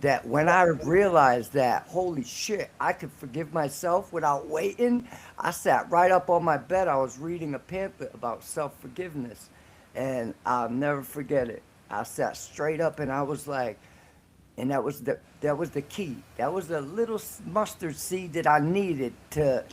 that when I realized that, holy shit, I could forgive myself without waiting, I sat right up on my bed. I was reading a pamphlet about self-forgiveness, and I'll never forget it. I sat straight up and I was like, and that was the key. That was the little mustard seed that I needed to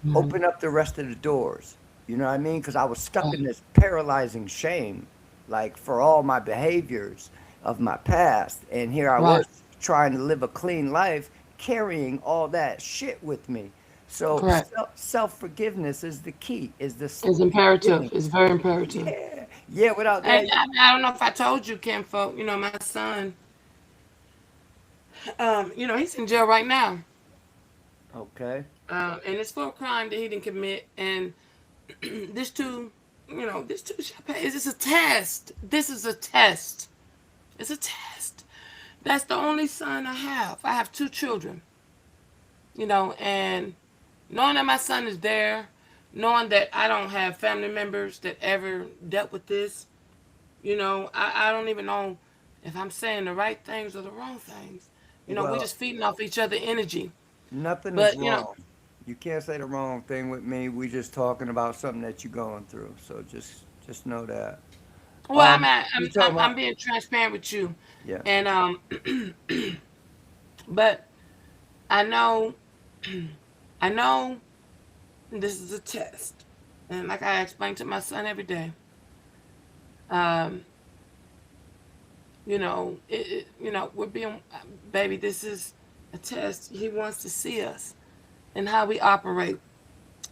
Mhm. open up the rest of the doors. You know what I mean? Because I was stuck in Right. this paralyzing shame, like for all my behaviors of my past. And here I Right. was trying to live a clean life, carrying all that shit with me. So Correct. self forgiveness is the key, is the It's imperative. forgiving. It's very imperative. Yeah. Yeah, without And that, I don't know if I told you, Ken folk, my son, he's in jail right now. okay. And it's for a crime that he didn't commit. And this too, this too shall pass. It's just a test. This is a test. It's a test. That's the only son I have. I have two children, and knowing that my son is there, knowing that I don't have family members that ever dealt with this, I don't even know if I'm saying the right things or the wrong things. We Well, just feeding off each other energy. nothing is But, wrong. You can't say the wrong thing with me. We just talking about something that you're going through. So just know that. well, You I'm, talking I'm, about? I'm being transparent with you. Yeah. And, but I know, I know this is a test. And like I explain to my son every day, um, we're being, baby, this is a test. He wants to see us and how we operate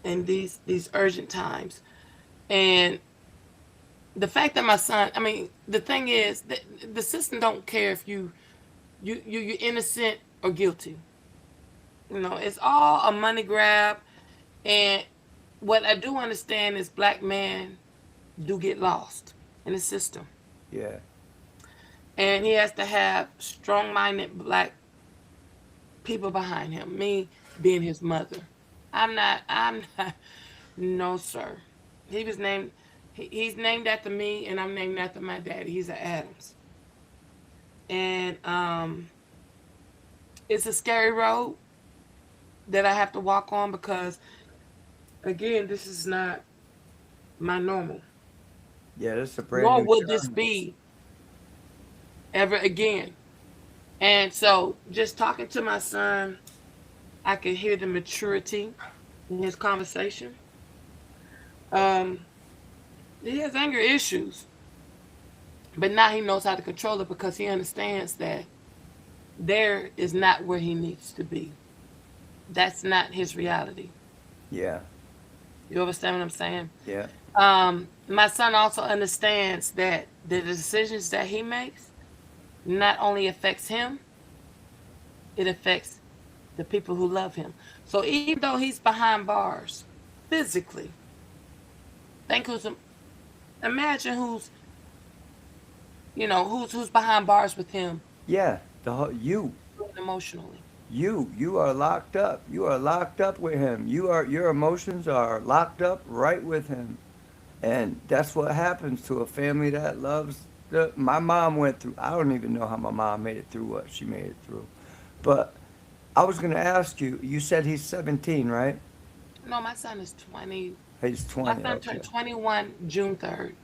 in these urgent times. And the fact that my son, I mean, the thing is that the system don't care if you're innocent or guilty. You know, it's all a money grab. And what I do understand is black men do get lost in the system. Yeah. And he has to have strong-minded black people behind him. Me being his mother. I'm not, no, sir. He's named after me, and I'm named after my daddy. He's an Adams. And it's a scary road that I have to walk on because, again, this is not my normal. Yeah, this is a brand Nor new would this challenge. be ever again. And so just talking to my son, I can hear the maturity in his conversation. Um, he has anger issues, but now he knows how to control it because he understands that there is not where he needs to be. That's not his reality. Yeah. You understand what I'm saying? Yeah. My son also understands that the decisions that he makes not only affects him, it affects the people who love him. So even though he's behind bars physically, imagine who's behind bars with him Yeah. You. emotionally. You are locked up. You are locked up with him. Your emotions are locked up right with him. And that's what happens to a family that loves my mom went through. I don't even know how my mom made it through what she made it through. But I was going to ask you, you said he's 17, right? No, my son is 20. He's My 20. son Okay. turned 21 June 3rd.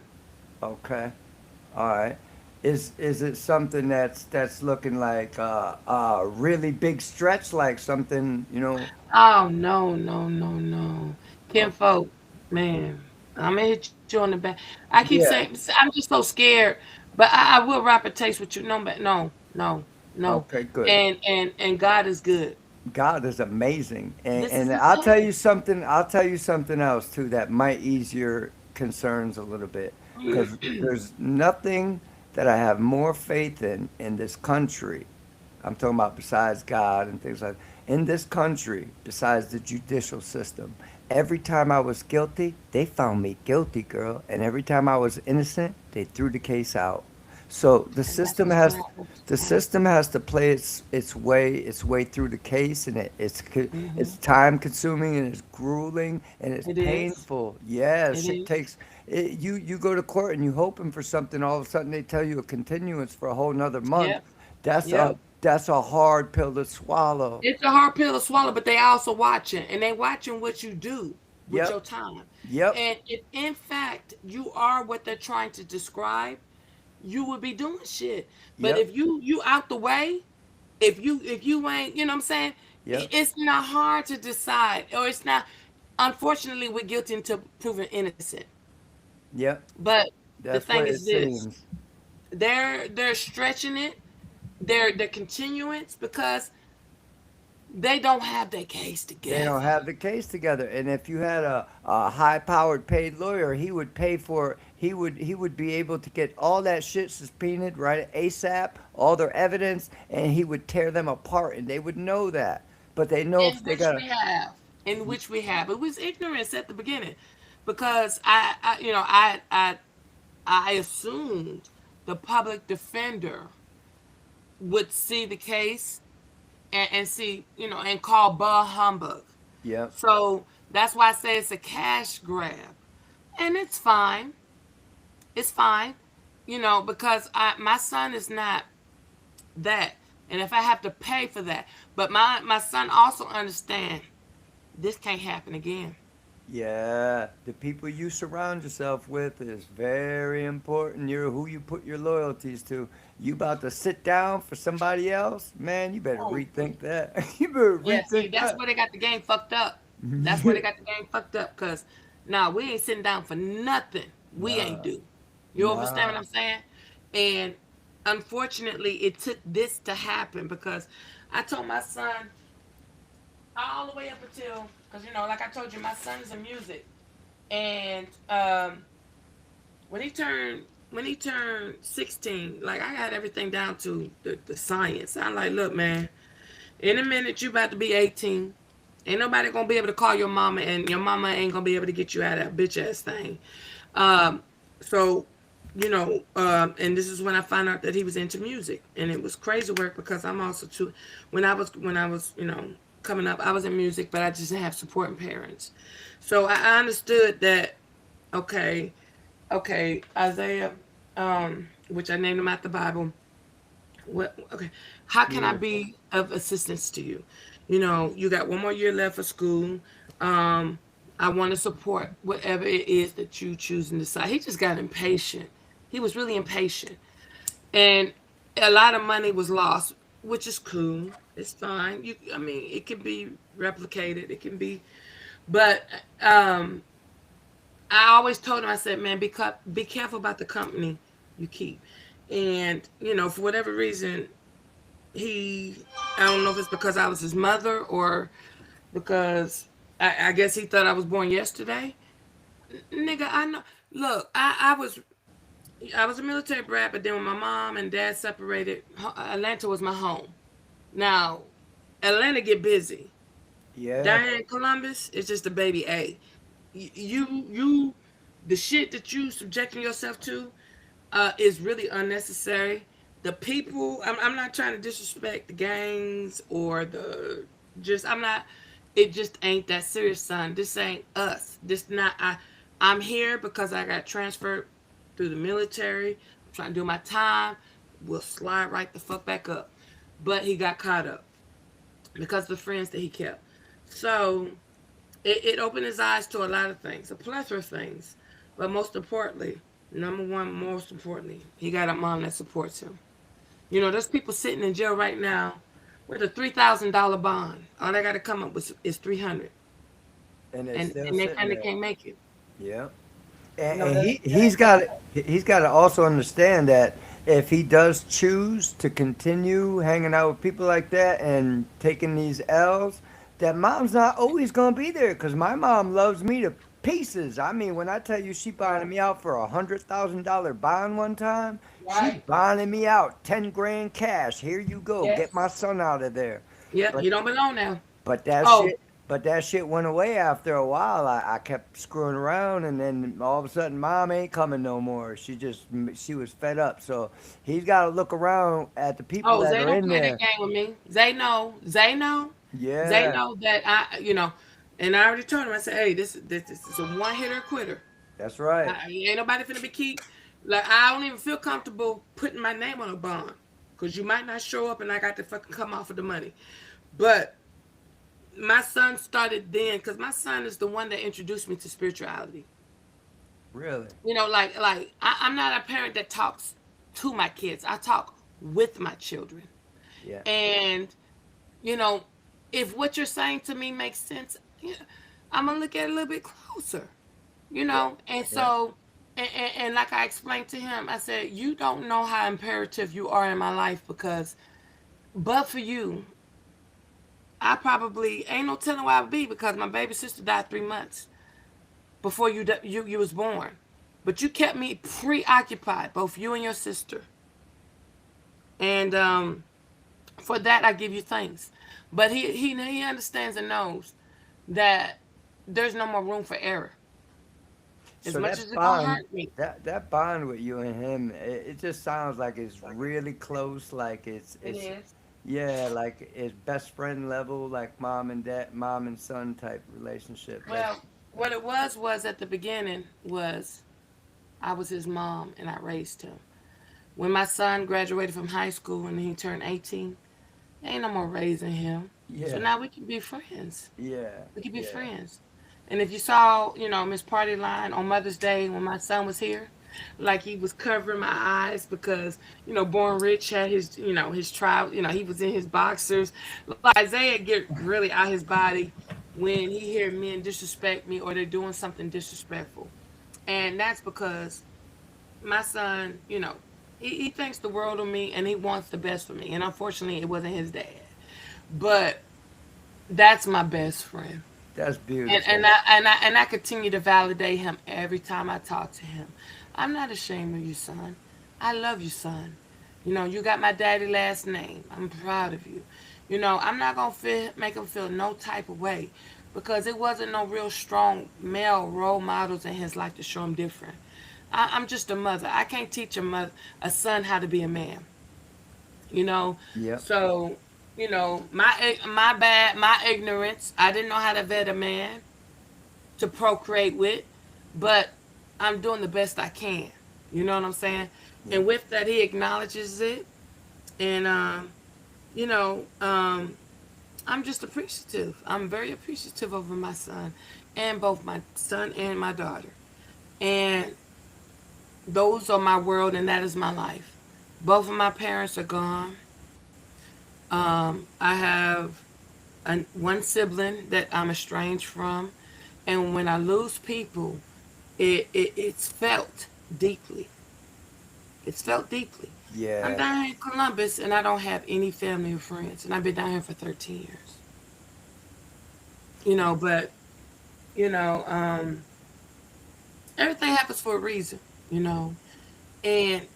Okay. All right. Is it something that's looking like a really big stretch, like something, Oh, no. Kim folk, man, I'm gonna hit you on the back. I keep Yeah. saying, I'm just so scared, but I will rap a taste with you. No, but no. Okay, good. And God is good. God is amazing. And, This is and his I'll tell son. you something, I'll tell you something else too that might ease your concerns a little bit. Because there's nothing that I have more faith in this country. I'm talking about besides God and things like that. In this country, besides the judicial system, every time I was guilty, they found me guilty, girl. And every time I was innocent, they threw the case out. So the And that's system what's has gonna happen. the system has to play its way through the case, and it's Hmm. time consuming and it's grueling and it's It is. painful. It Yes, it is. takes you go to court and you hoping for something, all of a sudden they tell you a continuance for a whole nother month. Yep. That's Yep. a hard pill to swallow. It's a hard pill to swallow, but they also watching, and they watching what you do with Yep, your time. yep, And if in fact you are what they're trying to describe, you would be doing shit. But yep, if you out the way, if you ain't, you know what I'm saying, yep, it's not hard to decide, or it's not. Unfortunately, we're guilty until proven innocent. yep. But the That's thing what it is this: seems. they're stretching it, they're continuance because they don't have their case They don't together. have the case together. And if you had a high-powered paid lawyer, he would pay for he would be able to get all that shit subpoenaed right ASAP, all their evidence, and he would tear them apart, and they would know that. But they know In if they which got we have, in which we have. It was ignorance at the beginning, because I assumed the public defender would see the case and see, and call bah humbug. yep, So that's why I say it's a cash grab, and it's fine. It's fine, because my son is not that, and if I have to pay for that, but my son also understand this can't happen again. yeah. The people you surround yourself with is very important. You're who you put your loyalties to. You about to sit down for somebody else, man, you better Oh, rethink that. You better yeah. See, rethink that's that. where they got the game fucked up. That's where they got the game fucked up. Cause now we ain't sitting down for nothing. We ain't Nah, do. You understand what nah. I'm saying? And unfortunately, it took this to happen because I told my son all the way up until, because like I told you, my son is in music, and when he turned 16, like I got everything down to the science. I'm like, look, man, in a minute you about to be 18. Ain't nobody gonna be able to call your mama, and your mama ain't gonna be able to get you out of that bitch ass thing. Um, so, and this is when I found out that he was into music, and it was crazy work because I'm also too. When I was coming up, I was in music, but I just didn't have supporting parents. So I understood that. Okay, okay, Isaiah, which I named him after the Bible. What? Okay, how can I Beautiful. be of assistance to you? You got one more year left for school. Um, I want to support whatever it is that you choose and decide. He just got impatient. He was really impatient, and a lot of money was lost, which is cool. It's fine. I mean, it can be replicated. It can be, but um, I always told him. I said, man, be careful about the company you keep. And for whatever reason, he I don't know if it's because I was his mother or because I guess he thought I was born yesterday. Nigga, I know. Look, I was a military brat, but then when my mom and dad separated, Atlanta was my home. Now, Atlanta get busy. Yeah. Diane Columbus is just a baby A. You, the shit that you subjecting yourself to is really unnecessary. The people, I'm not trying to disrespect the gangs or I'm not, it just ain't that serious, son. This ain't us. This not, I'm here because I got transferred through the military. I'm trying to do my time. We'll slide right the fuck back up. But he got caught up because of the friends that he kept. So it opened his eyes to a lot of things, a plethora of things. But most importantly, number one, most importantly, he got a mom that supports him. There's people sitting in jail right now with a $3,000 bond. All they got to come up with is 300, And they're and still they sitting kind of there. can't make it. Yeah. You And, know and that. he's got to also understand that if he does choose to continue hanging out with people like that and taking these L's, that mom's not always gonna be there. Cause my mom loves me to pieces. I mean, when I tell you she bonded Right. me out for $100,000 bond one time, she Right. bonded me out 10 grand cash. Here you go, get my Yes. son out of there. Yep. But You don't belong now. but that Oh, shit, but that shit went away after a while. I kept screwing around, and then all of a sudden, mom ain't coming no more. She was fed up. So he's got to look around at the people oh, that Zay are don't in play that there. game with me. Zay know. Zay know. Zay Yeah, know that and I already told him. I said, hey, this is a one hitter quitter. that's right. Ain't nobody finna be keep. Like I don't even feel comfortable putting my name on a bond because you might not show up and I got to fucking come off of the money. But my son started then because my son is the one that introduced me to spirituality. Really. I'm not a parent that talks to my kids. I talk with my children. Yeah. And you know, if what you're saying to me makes sense, yeah, I'm gonna look at it a little bit closer. Yeah. And Yeah. so, and like I explained to him, I said, you don't know how imperative you are in my life because, but for you, I probably ain't no telling where I would be because my baby sister died 3 months before you was born. But you kept me preoccupied, both you and your sister. And for that, I give you thanks. But he understands and knows that there's no more room for error. As So much that as it's gonna bond, hurt me, that bond with you and him, it just sounds like it's really close. Like it it's is. yeah, like it's best friend level, like mom and son type relationship. Like Well, what it was at the beginning was I was his mom and I raised him. When my son graduated from high school and he turned 18, ain't no more raising him. So yeah, now we can be friends. yeah, We can be yeah. friends. And if you saw, Miss Party Line on Mother's Day when my son was here, like he was covering my eyes because, Born Rich had his trial, he was in his boxers. Like Isaiah get really out his body when he hear men disrespect me or they're doing something disrespectful. And that's because my son, He thinks the world of me and he wants the best for me. And unfortunately, it wasn't his dad. But that's my best friend. That's And beautiful. and I continue to validate him every time I talk to him. I'm not ashamed of you, son. I love you, son. You know, you got my daddy last name. I'm proud of you. You know, I'm not gonna make him feel no type of way because it wasn't no real strong male role models in his life to show him different. I'm just a mother. I can't teach a son how to be a man. You know, Yep. so you know my bad, my ignorance. I didn't know how to vet a man to procreate with, but I'm doing the best I can. You know what I'm saying? Yeah. And with that, he acknowledges it, and you know, I'm just appreciative. I'm very appreciative over my son, and both my son and my daughter, and those are my world, and that is my life. Both of my parents are gone. I have one sibling that I'm estranged from, and when I lose people, it's felt deeply. It's felt deeply. I'm Yeah. down here in Columbus, and I don't have any family or friends, and I've been down here for 13 years. You know, but you know, everything happens for a reason. You know, and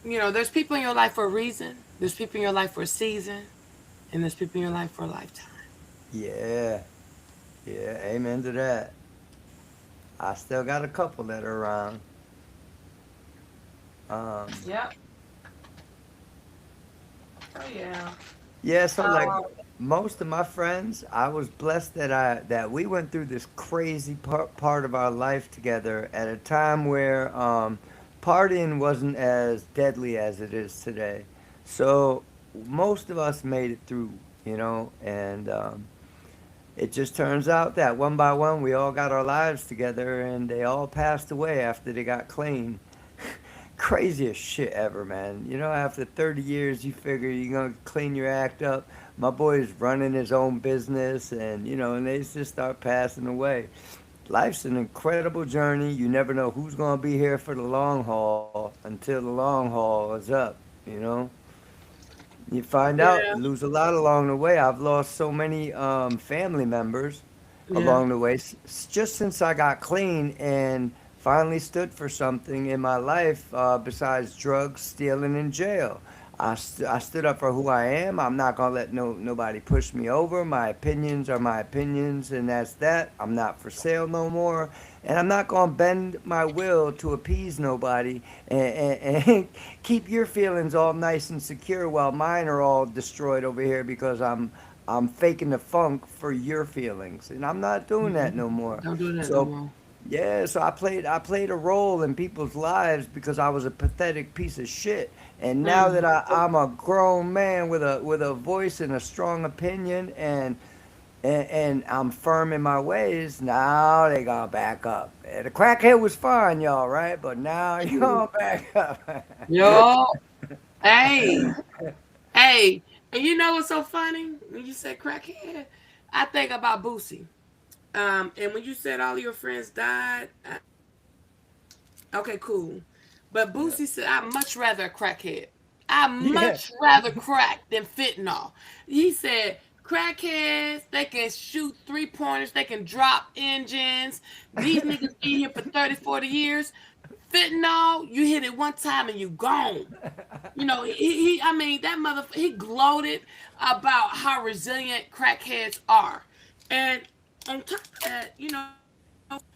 you know, there's people in your life for a reason. There's people in your life for a season, and there's people in your life for a lifetime. Yeah. Yeah. Amen to that. I still got a couple that are around. Um, Yep. Oh yeah. yeah. So like Um, most of my friends, I was blessed that we went through this crazy part of our life together at a time where partying wasn't as deadly as it is today. So most of us made it through, and it just turns out that one by one we all got our lives together and they all passed away after they got clean. Craziest shit ever, man. After 30 years, you figure you're gonna clean your act up. My boy's running his own business, and they just start passing away. Life's an incredible journey. You never know who's gonna be here for the long haul until the long haul is up. You know, you find out, yeah. you lose a lot along the way. I've lost so many family members Yeah. along the way just since I got clean and finally stood for something in my life besides drugs, stealing, and jail. I stood up for who I am. I'm not gonna let nobody push me over. My opinions are my opinions, and that's that. I'm not for sale no more, and I'm not gonna bend my will to appease nobody and keep your feelings all nice and secure while mine are all destroyed over here because I'm faking the funk for your feelings, and I'm not doing that no more. Don't do that no So more. yeah, so I played a role in people's lives because I was a pathetic piece of shit. And now that Mm. I'm a grown man with a voice and a strong opinion and I'm firm in my ways, now they gonna back up. The crackhead was fine, y'all, right? But now you gonna back up. Yo, hey, hey, and you know what's so funny? When you said crackhead, I think about Boosie. And when you said all of your friends died, okay, cool. But Yeah. Boosie said, I'd much rather a crackhead. I Yeah. much rather crack than fentanyl. He said, crackheads, they can shoot three pointers, they can drop engines. These niggas be here for 30, 40 years. Fentanyl, you hit it one time and you gone. You know, I mean, that he gloated about how resilient crackheads are. And on top of that,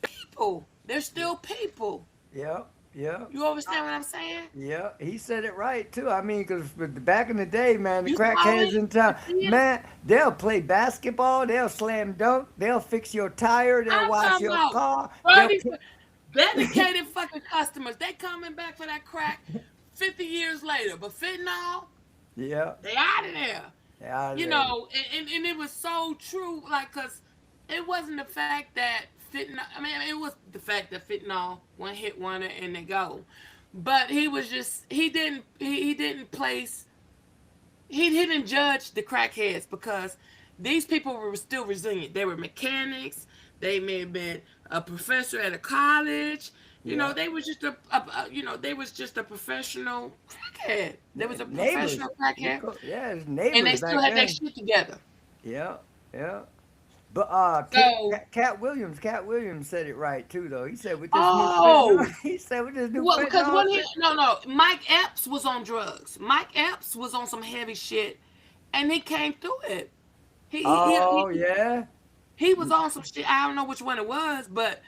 people, they're still people. Yeah. Yeah. You understand what I'm saying? Yeah, he said it right too. I mean, because back in the day, man, the You saw crackheads it. in town, You see it. man, they'll play basketball, they'll slam dunk, they'll fix your tire, they'll I'm wash talking your about car, they'll 30 dedicated fucking customers. They coming back for that crack 50 years later. But fentanyl, yeah, they out of there. yeah, You know, and it was so true, like, because it wasn't the fact that fentanyl, I mean, it was the fact that fentanyl, one hit wonder and they go. But he was just, he didn't place, he didn't judge the crackheads because these people were still resilient. They were mechanics. They may have been a professor at a college. Yeah. They was just they was just a professional crackhead. There was a Neighbors. professional crackhead, Yeah, it's and they neighbors still back had their then. shit together. Yeah, yeah. But So, Cat Williams said it right too, though. He said with this new oh, fentanyl, he said with this new well, because fentanyl, when he shit. no, Mike Epps was on drugs. Mike Epps was on some heavy shit, and he came through it. He he he Oh he, yeah, he was on some shit. I don't know which one it was, but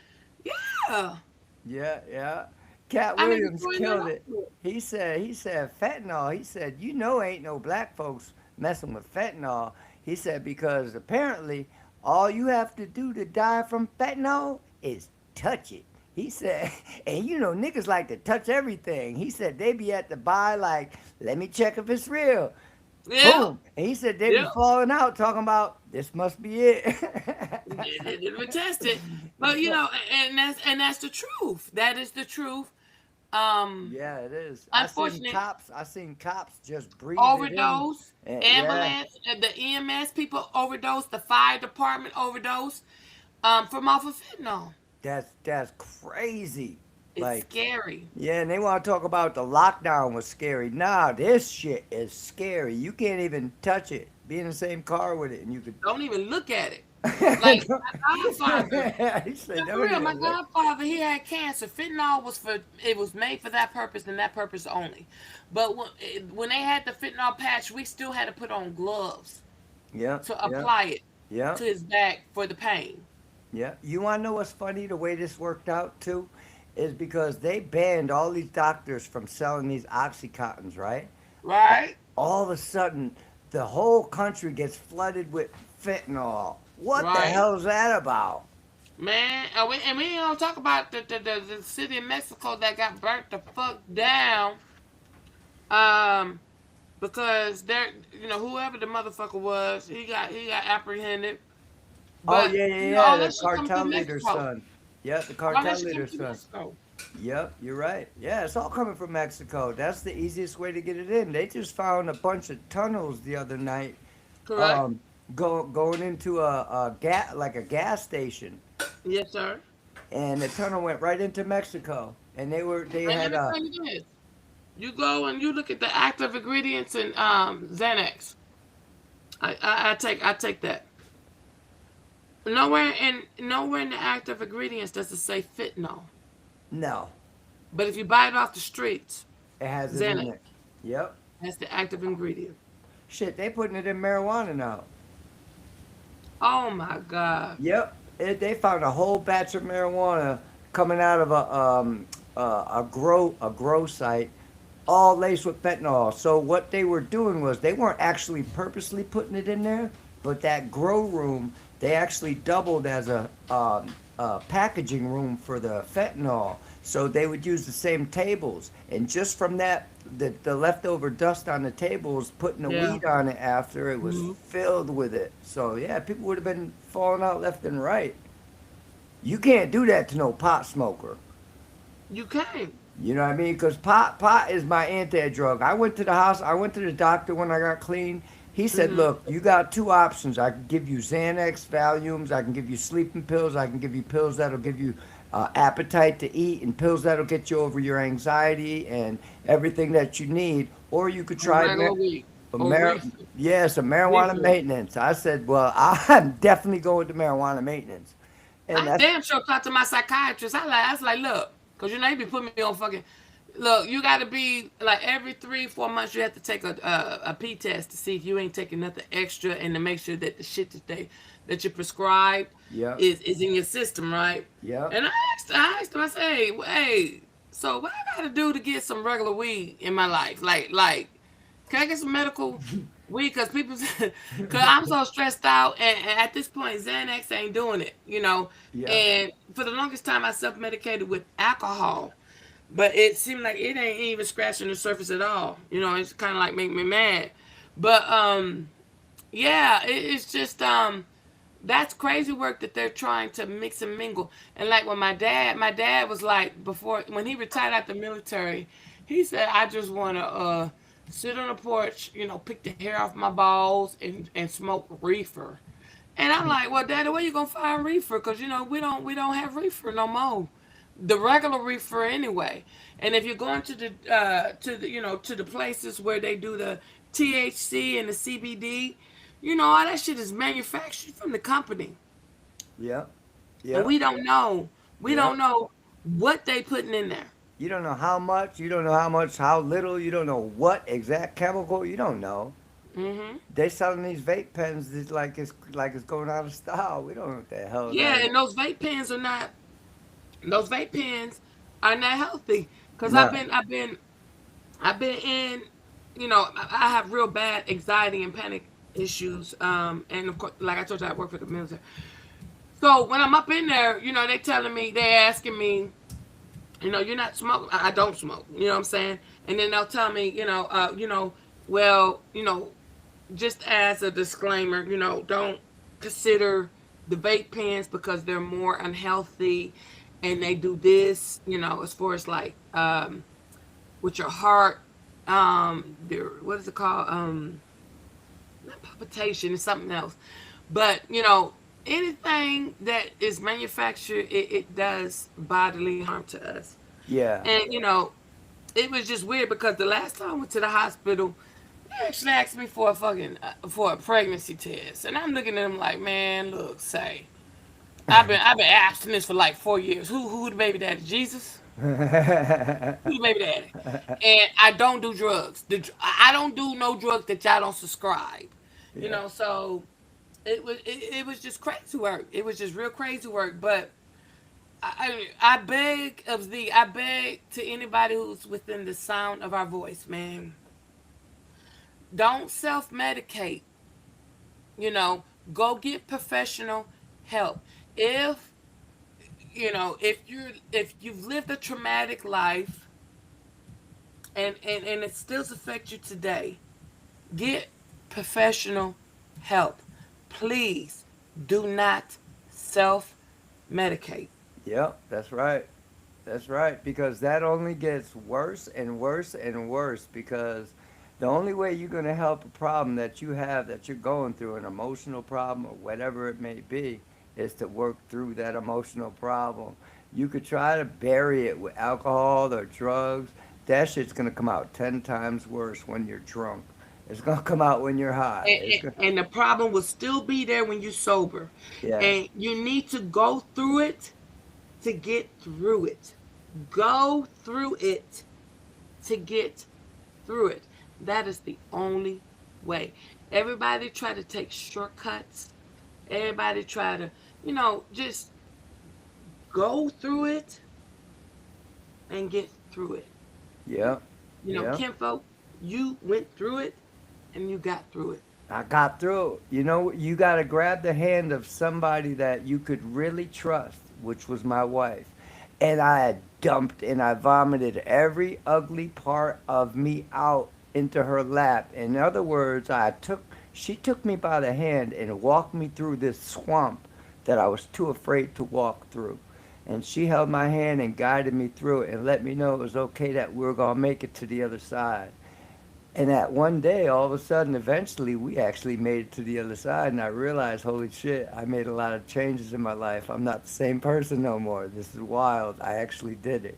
yeah. yeah, yeah. Cat I mean, Williams before you killed know it. it. He said fentanyl. He said ain't no black folks messing with fentanyl. He said because apparently all you have to do to die from fentanyl is touch it. He said, and niggas like to touch everything. He said they be at the bar like, let me check if it's real. Yeah, Boom. And he said they be yeah. falling out talking about this must be it. They were tested, but Yeah. and that's the truth. That is the truth. Um, Yeah, it is. Unfortunate I seen cops just breathe it in. overdose, And yeah, ambulance, the EMS people overdose, the fire department overdose, from off of fentanyl. that's crazy. It's Like, scary. yeah, and they want to talk about the lockdown was scary. Nah, this shit is scary. You can't even touch it. Be in the same car with it, and you could. Don't even look at it. Like my godfather. He said, No, for "Don't real, my even look." godfather, he had cancer. Fentanyl was made for that purpose and that purpose only. But when they had the fentanyl patch, we still had to put on gloves Yeah, to yeah, apply it yeah, to his back for the pain. yeah. You want to know what's funny? The way this worked out too, is because they banned all these doctors from selling these oxycontins, right? Right? All of a sudden, the whole country gets flooded with fentanyl. What the Right. hell is that about? Man, and we don't talk about the city of Mexico that got burnt the fuck down. Um, because whoever the motherfucker was, he got apprehended. Oh But yeah, yeah, all yeah. The that shit come cartel through leader's Mexico. son. Yeah, the All that cartel shit come leader's through son. Mexico. Yep, you're right. Yeah, it's all coming from Mexico. That's the easiest way to get it in. They just found a bunch of tunnels the other night, Correct? um, going into a gas station, Yes, sir. and the tunnel went right into Mexico. And they And let had me tell you this: you go and you look at the active ingredients in Xanax. I take that. Nowhere in the active ingredients does it say fentanyl. no, But if you buy it off the streets, it has it in Xanax, it. Yep. that's the active ingredient. Shit, they putting it in marijuana now. Oh my God. Yep. They found a whole batch of marijuana coming out of a grow site, all laced with fentanyl. So what they were doing was they weren't actually purposely putting it in there, but that grow room they actually doubled as a packaging room for the fentanyl. So they would use the same tables, and just from that, the leftover dust on the tables, putting the Yeah. weed on it after it was Hmm. filled with it. So yeah, people would have been falling out left and right. You can't do that to no pot smoker. You can't. You know what I mean? Because pot is my anti-drug. I went to the house. I went to the doctor when I got clean. He said, Hmm. "Look, you got two options. I can give you Xanax, Valiums. I can give you sleeping pills. I can give you pills that'll give you appetite to eat, and pills that'll get you over your anxiety and everything that you need. Or you could On try regular weed. a Or reefer. yes, a marijuana Reefer. maintenance." I said, "Well, I'm definitely going with the marijuana maintenance." And I that's damn sure talked to my psychiatrist. I was like, look, because he be putting me on fucking. Look, you got to be like every 3-4 months you have to take a P test to see if you ain't taking nothing extra and to make sure that the shit that you prescribed yep, is in your system, right? yep. And I asked him, I said, hey, so what I got to do to get some regular weed in my life? Like, can I get some medical weed? Because because I'm so stressed out, and at this point, Xanax ain't doing it, Yeah. And for the longest time, I self-medicated with alcohol, but it seemed like it ain't even scratching the surface at all. It's kind of like make me mad. But yeah, it's just that's crazy work that they're trying to mix and mingle. And like when my dad was like before when he retired out the military, he said, I just want to sit on the porch, pick the hair off my balls and smoke reefer. And I'm like, well, Daddy, where you gonna find reefer? Because we don't have reefer no more. the regular reefer anyway. And if you're going to the to the places where they do the THC and the CBD, all that shit is manufactured from the company, Yep. and Yep. we don't know. We Yep. don't know what they putting in there. You don't know how much, you don't know how much, how little, you don't know what exact chemical, you don't know. Hmm. They selling these vape pens like it's going out of style. We don't know what the hell Yeah, that is. and those vape pens are not. Those vape pens are not healthy. Cause No. I've been in. I have real bad anxiety and panic issues. And of course, like I told you, I work for the military. So when I'm up in there, they asking me, you're not smoking. I don't smoke. You know what I'm saying? And then they'll tell me, well, just as a disclaimer, don't consider the vape pens because they're more unhealthy, and they do this, as far as like with your heart, what is it called? Not palpitation, it's something else. But anything that is manufactured, it does bodily harm to us. Yeah. And it was just weird because the last time I went to the hospital, they actually asked me for a for a pregnancy test, and I'm looking at them like, man, look, say, I've been asking this for like 4 years. Who the baby daddy? Jesus. Who the baby daddy? And I don't do drugs. I don't do no drugs that y'all don't subscribe. Yeah. So it was just crazy work. It was just real crazy work. But I beg to anybody who's within the sound of our voice, man, don't self medicate. You know, go get professional help. If if you've lived a traumatic life and it still affects you today, get professional help. Please do not self medicate. Yep, that's right. That's right. Because that only gets worse and worse and worse. Because the only way you're going to help a problem that you have, that you're going through, an emotional problem or whatever it may be, is to work through that emotional problem. You could try to bury it with alcohol or drugs. That shit's going to come out 10 times worse when you're drunk. It's going to come out when you're high. And, It's and, gonna, and the problem will still be there when you're sober. yeah. And you need to go through it to get through it. Go through it to get through it. That is the only way. Everybody try to take shortcuts. Everybody try to, just go through it and get through it. Yep. Yep. Kinfolk, you went through it and you got through it. I got through. You got to grab the hand of somebody that you could really trust, which was my wife. And I had dumped and I vomited every ugly part of me out into her lap. In other words, she took me by the hand and walked me through this swamp that I was too afraid to walk through. And she held my hand and guided me through it and let me know it was okay, that we were going to make it to the other side. And that one day, all of a sudden, eventually, we actually made it to the other side, and I realized, holy shit, I made a lot of changes in my life. I'm not the same person no more. This is wild. I actually did it.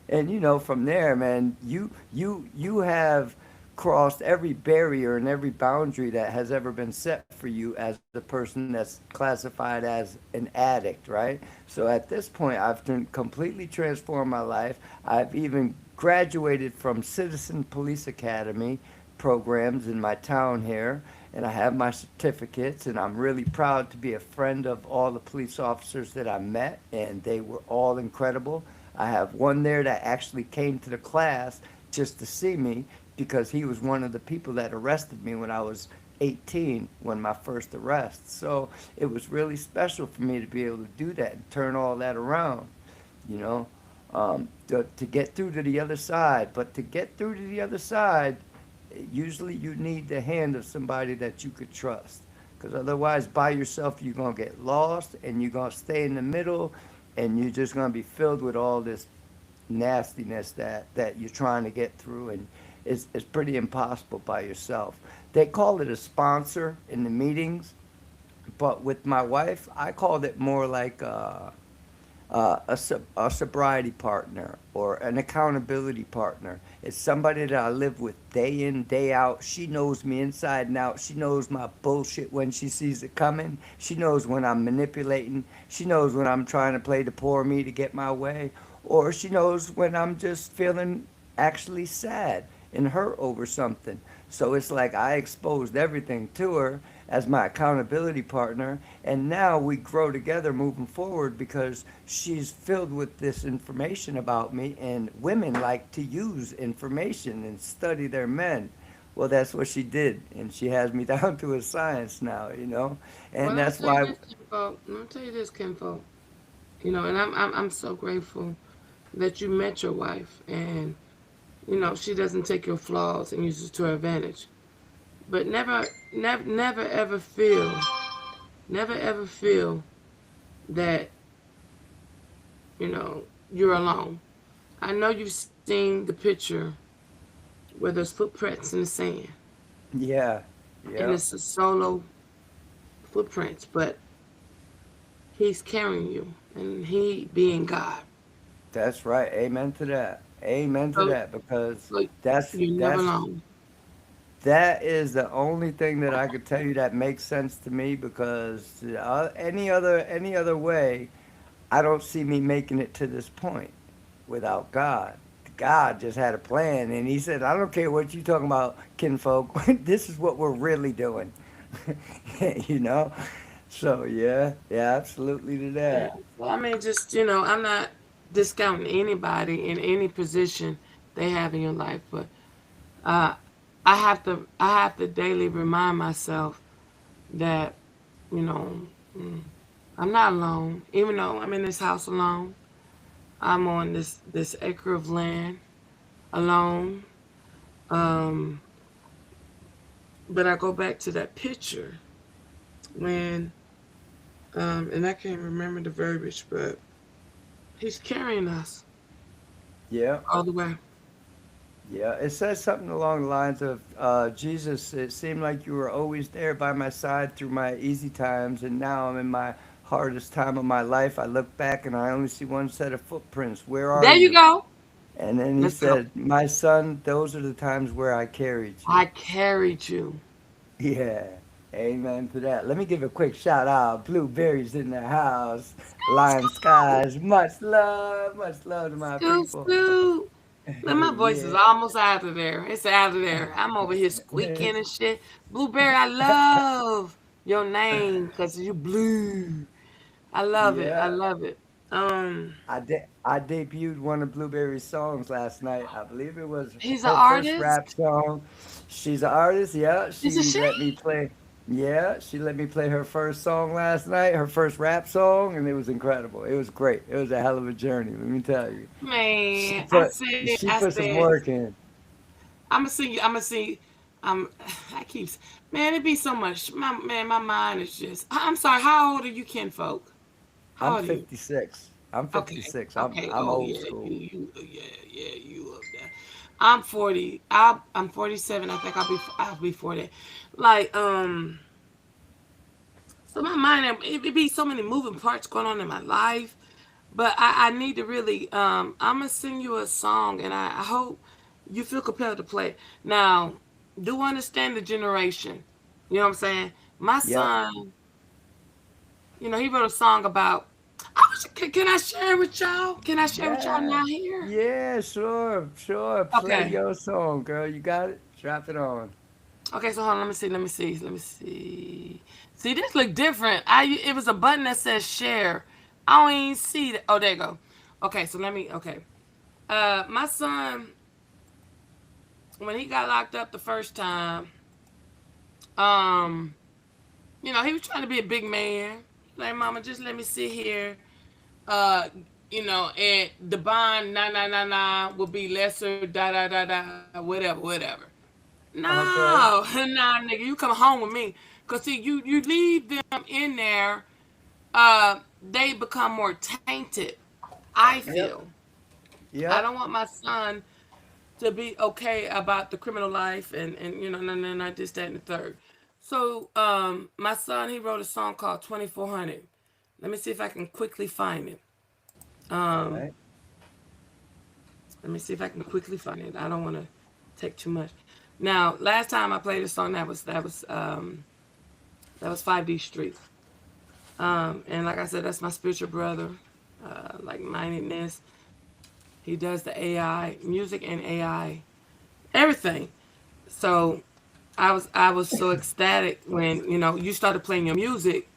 And from there, man, you have crossed every barrier and every boundary that has ever been set for you as the person that's classified as an addict, right? So at this point, I've completely transformed my life. I've even graduated from Citizen Police Academy programs in my town here, and I have my certificates, and I'm really proud to be a friend of all the police officers that I met, and they were all incredible. I have one there that actually came to the class just to see me because he was one of the people that arrested me when I was 18, when my first arrest. So it was really special for me to be able to do that and turn all that around, you know, to get through to the other side. But to get through to the other side, usually you need the hand of somebody that you could trust. Because otherwise, by yourself, you're going to get lost and you're going to stay in the middle and you're just going to be filled with all this nastiness that you're trying to get through. And it's pretty impossible by yourself. They call it a sponsor in the meetings, but with my wife, I called it more like a sobriety partner or an accountability partner. It's somebody that I live with day in, day out. She knows me inside and out. She knows my bullshit when she sees it coming. She knows when I'm manipulating. She knows when I'm trying to play the poor me to get my way. Or she knows when I'm just feeling actually sad and hurt over something. So it's like I exposed everything to her as my accountability partner, and now we grow together moving forward because she's filled with this information about me, and women like to use information and study their men. Well, that's what she did, and she has me down to a science now, Well, and let me that's tell you why. this, kinfolk. Let me tell you this, kinfolk. And I'm so grateful that you met your wife, and she doesn't take your flaws and use it to her advantage. But never ever feel that you're alone. I know you've seen the picture where there's footprints in the sand, Yeah, and yeah, it's a solo footprints, but he's carrying you, and he being God. that's right. Amen to that. Amen to So, that, because so that's you're never that's alone. that is the only thing that I could tell you that makes sense to me, because any other way, I don't see me making it to this point without God. God just had a plan, and He said, "I don't care what you talking about, kinfolk. This is what we're really doing." you know. So yeah, yeah, absolutely to Yeah. that. Well, I mean, just I'm not discounting anybody in any position they have in your life, but uh, I have to daily remind myself that you know mm, I'm not alone. Even though I'm in this house alone, I'm on this acre of land alone. Um, but I go back to that picture when and I can't remember the verbiage, but he's carrying us Yeah, all the way. yeah. It says something along the lines of, Jesus, it seemed like you were always there by my side through my easy times, and now I'm in my hardest time of my life. I look back and I only see one set of footprints. Where are There you you? go. And then he Let's go. said, "My son, those are the times where I carried you." I carried you. Yeah. Amen to that. Let me give a quick shout out. Blueberries in the house. Lion skies. Much love to my Scoot, people. scoot. Look, my voice is yeah. almost out of there. It's out of there. I'm over here squeaking and shit. Blueberry, I love your name because you blue. I love it. I yeah. love it. Um, I debuted one of Blueberry's songs last night. I believe it was he's an her first rap artist. song. She's an artist, yeah. Is it She she? let me play. Yeah, she let me play her first song last night, her first rap song, and it was incredible. It was great. It was a hell of a journey, let me tell you. She Man, put she I put some said, work in. I'm gonna see. I'm gonna see. Um, I keep. Man, it be so much. My mind is just. I'm sorry. How old are you, kinfolk? How I'm old are you? 56. I'm Okay. 56. I'm Okay. I'm Oh old yeah, school. yeah, you up there. I'm 40. I'm 47. I think I'll be 40. Like so my mind it be so many moving parts going on in my life. But I need to really I'm gonna sing you a song and I hope you feel compelled to play. Now, do understand the generation. You know what I'm saying? My Yep. son, he wrote a song about can I share it with y'all? Can I share it with y'all Yeah. now here? Yeah, sure, sure. Play Okay. your song, girl. You got it? Drop it on. Okay, so hold on, let me see. See, this look different. It was a button that says share. I don't even see that. Oh, there you go. Okay, so okay. My son, when he got locked up the first time, um, he was trying to be a big man. Like, mama, just let me sit here. Uh, and the bond, nah, will be lesser, whatever. No, Okay. nah, nigga, you come home with me. Cause see, you leave them in there, they become more tainted. I Yep. feel. I Yep. don't want my son to be okay about the criminal life and no, not this, that, and the third. So my son he wrote a song called 2400. Let me see if I can quickly find it. Right? Let me see if I can quickly find it. I don't want to take too much. Now, last time I played a song that was 5D Street. And like I said, that's my spiritual brother, like mindedness. He does the AI music and AI everything. So I was so ecstatic when you started playing your music,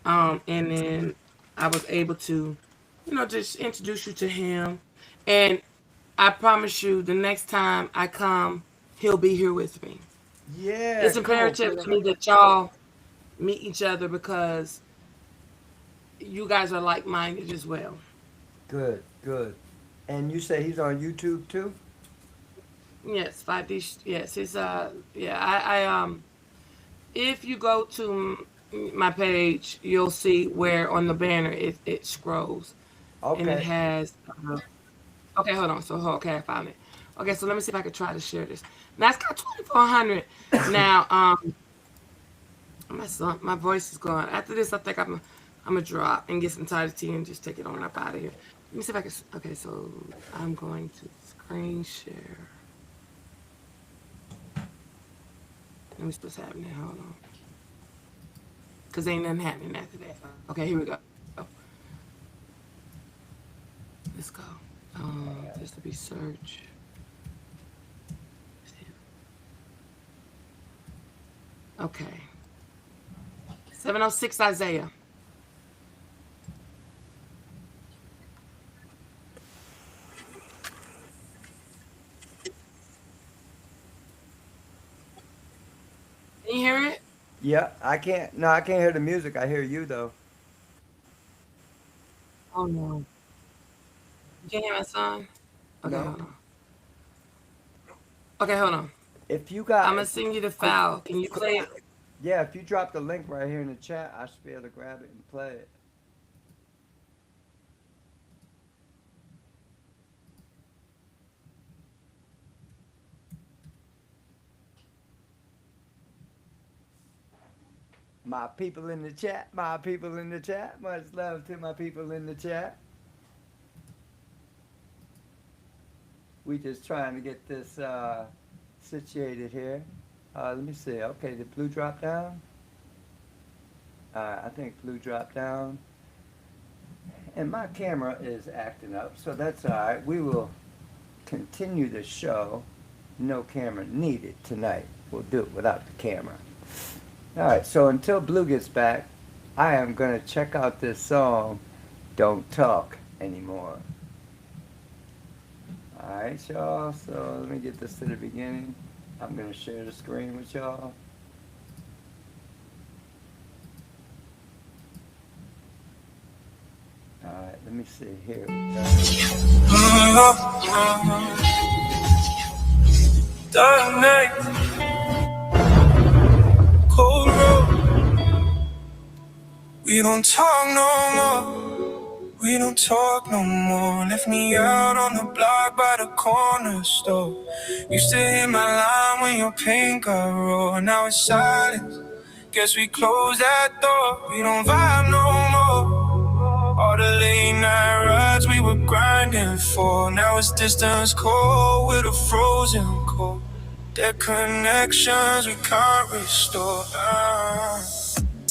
and then I was able to, just introduce you to him. And I promise you, the next time I come, he'll be here with me. Yeah, It's come on, imperative brother. to me that y'all meet each other because you guys are like minded as well. Good, good. And you say he's on YouTube too? Yes, 5D. Yes, it's yeah. If you go to my page, you'll see where on the banner it scrolls, and it Okay. has. Okay, hold on. Okay, I found it. Okay, so let me see if I can try to share this. Now it's got 2,400. Now, my voice is gone. After this, I think I'm gonna drop and get some Tide tea and just take it on up out of here. Let me see if I can. Okay, so I'm going to screen share. Let me see what's happening. Hold on. Because ain't nothing happening after that. Okay, here we go. Let's go. This will be search. Okay. 706 Isaiah. Can you hear it? Yeah, I can't. No, I can't hear the music. I hear you though. Oh no. You can't hear my song? Okay, No. hold on. Okay, hold on. If you I'm got, gonna send you the file. Can you play it? yeah, if you drop the link right here in the chat, I should be able to grab it and play it. My people in the chat, my people in the chat. Much love to my people in the chat. We just trying to get this situated here. Let me see. Okay, did blue drop down? I think blue dropped down. And my camera is acting up, so that's all right. We will continue the show. No camera needed tonight. We'll do it without the camera. All right, so until Blue gets back, I am going to check out this song, Don't Talk Anymore. All right, y'all, so let me get this to the beginning. I'm going to share the screen with y'all. All right, let me see here. Dark night, cold road. We don't talk no more. We don't talk no more. Left me out on the block by the corner store. Used to hit my line when your pain got raw. Now it's silence. Guess we closed that door. We don't vibe no more. All the late night rides we were grinding for. Now it's distance cold with a frozen cold. Dead connections we can't restore.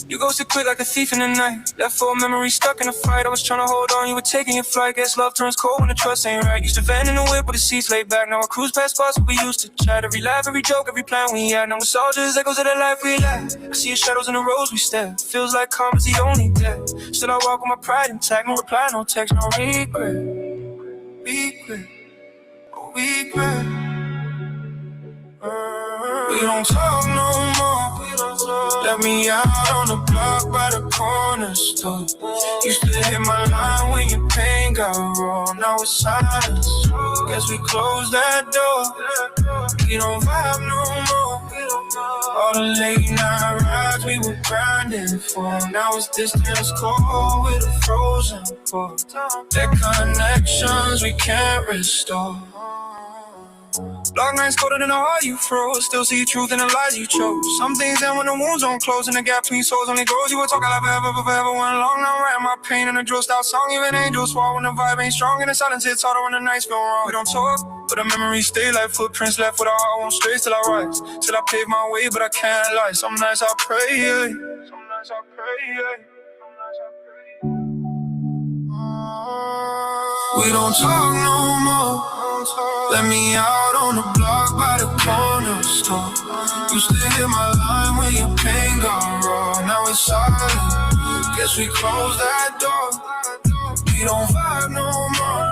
You ghosted quick like a thief in the night. Left full memory stuck in a fight. I was trying to hold on, you were taking your flight. Guess love turns cold when the trust ain't right. Used to van in the whip with the seats laid back. Now I cruise past spots where we used to chat. Every laugh, every joke, every plan we had. Now we're soldiers, echoes of the life we led. I see your shadows in the roads we stare. Feels like karma's the only death. Still I walk with my pride intact. No reply, no text, no regret. Regret, oh regret. We don't talk no more. Let me out on the block by the corner store. Used to hit my line when your pain got raw. Now it's silence. Guess we closed that door. We don't vibe no more. All the late night rides we were grinding for. Now it's distance cold with a frozen core. That connections we can't restore. Dark nights colder than the heart you froze. Still see truth in the lies you chose. Some things end when the wounds don't close and the gap between souls only grows. You were talking like forever, but forever went long. Now I'm writing my pain in a drill style song. Even angels fall when the vibe ain't strong. And the silence hits harder when the nights go wrong. We don't talk, but the memories stay like footprints left with our heart won't stray till I rise. Till I pave my way, but I can't lie. Some nights I pray, yeah. Some nights I pray, yeah. We don't talk no more. Let me out on the block by the corner store. Used to hit my line when your pain got raw. Now it's silent. Guess we closed that door. We don't vibe no more.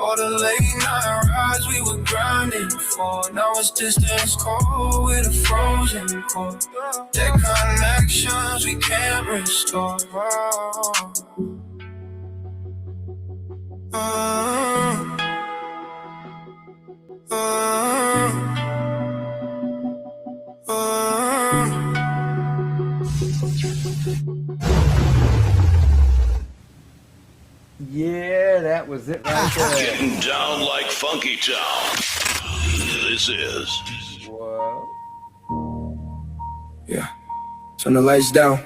All the late night rides we were grinding for. Now it's distance cold with a frozen core. Dead connections we can't restore. Yeah, that was it right there. Getting down like Funky Town. This is. Whoa. Yeah. Turn the lights down.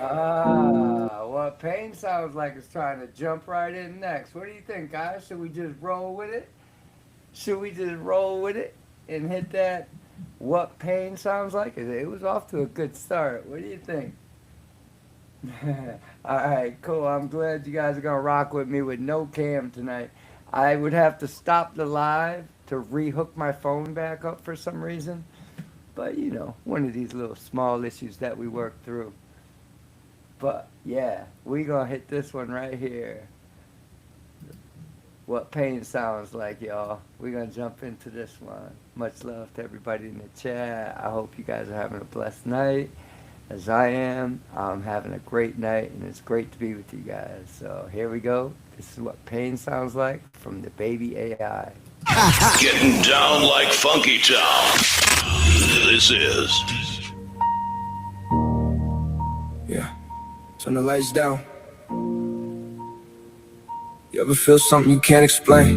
What Pain sounds like it's trying to jump right in next. What do you think, guys? Should we just roll with it? Should we just roll with it and hit that What Pain sounds like? It was off to a good start. What do you think? Alright, cool. I'm glad you guys are going to rock with me with no cam tonight. I would have to stop the live to re-hook my phone back up for some reason. But, you know, one of these little small issues that we work through. But, yeah, we going to hit this one right here. What Pain sounds like, y'all. We're going to jump into this one. Much love to everybody in the chat. I hope you guys are having a blessed night. As I am, I'm having a great night, and it's great to be with you guys. So here we go. This is what Pain sounds like from the Baby AI. Getting down like Funky Town. This is. Yeah. Turn the lights down. You ever feel something you can't explain?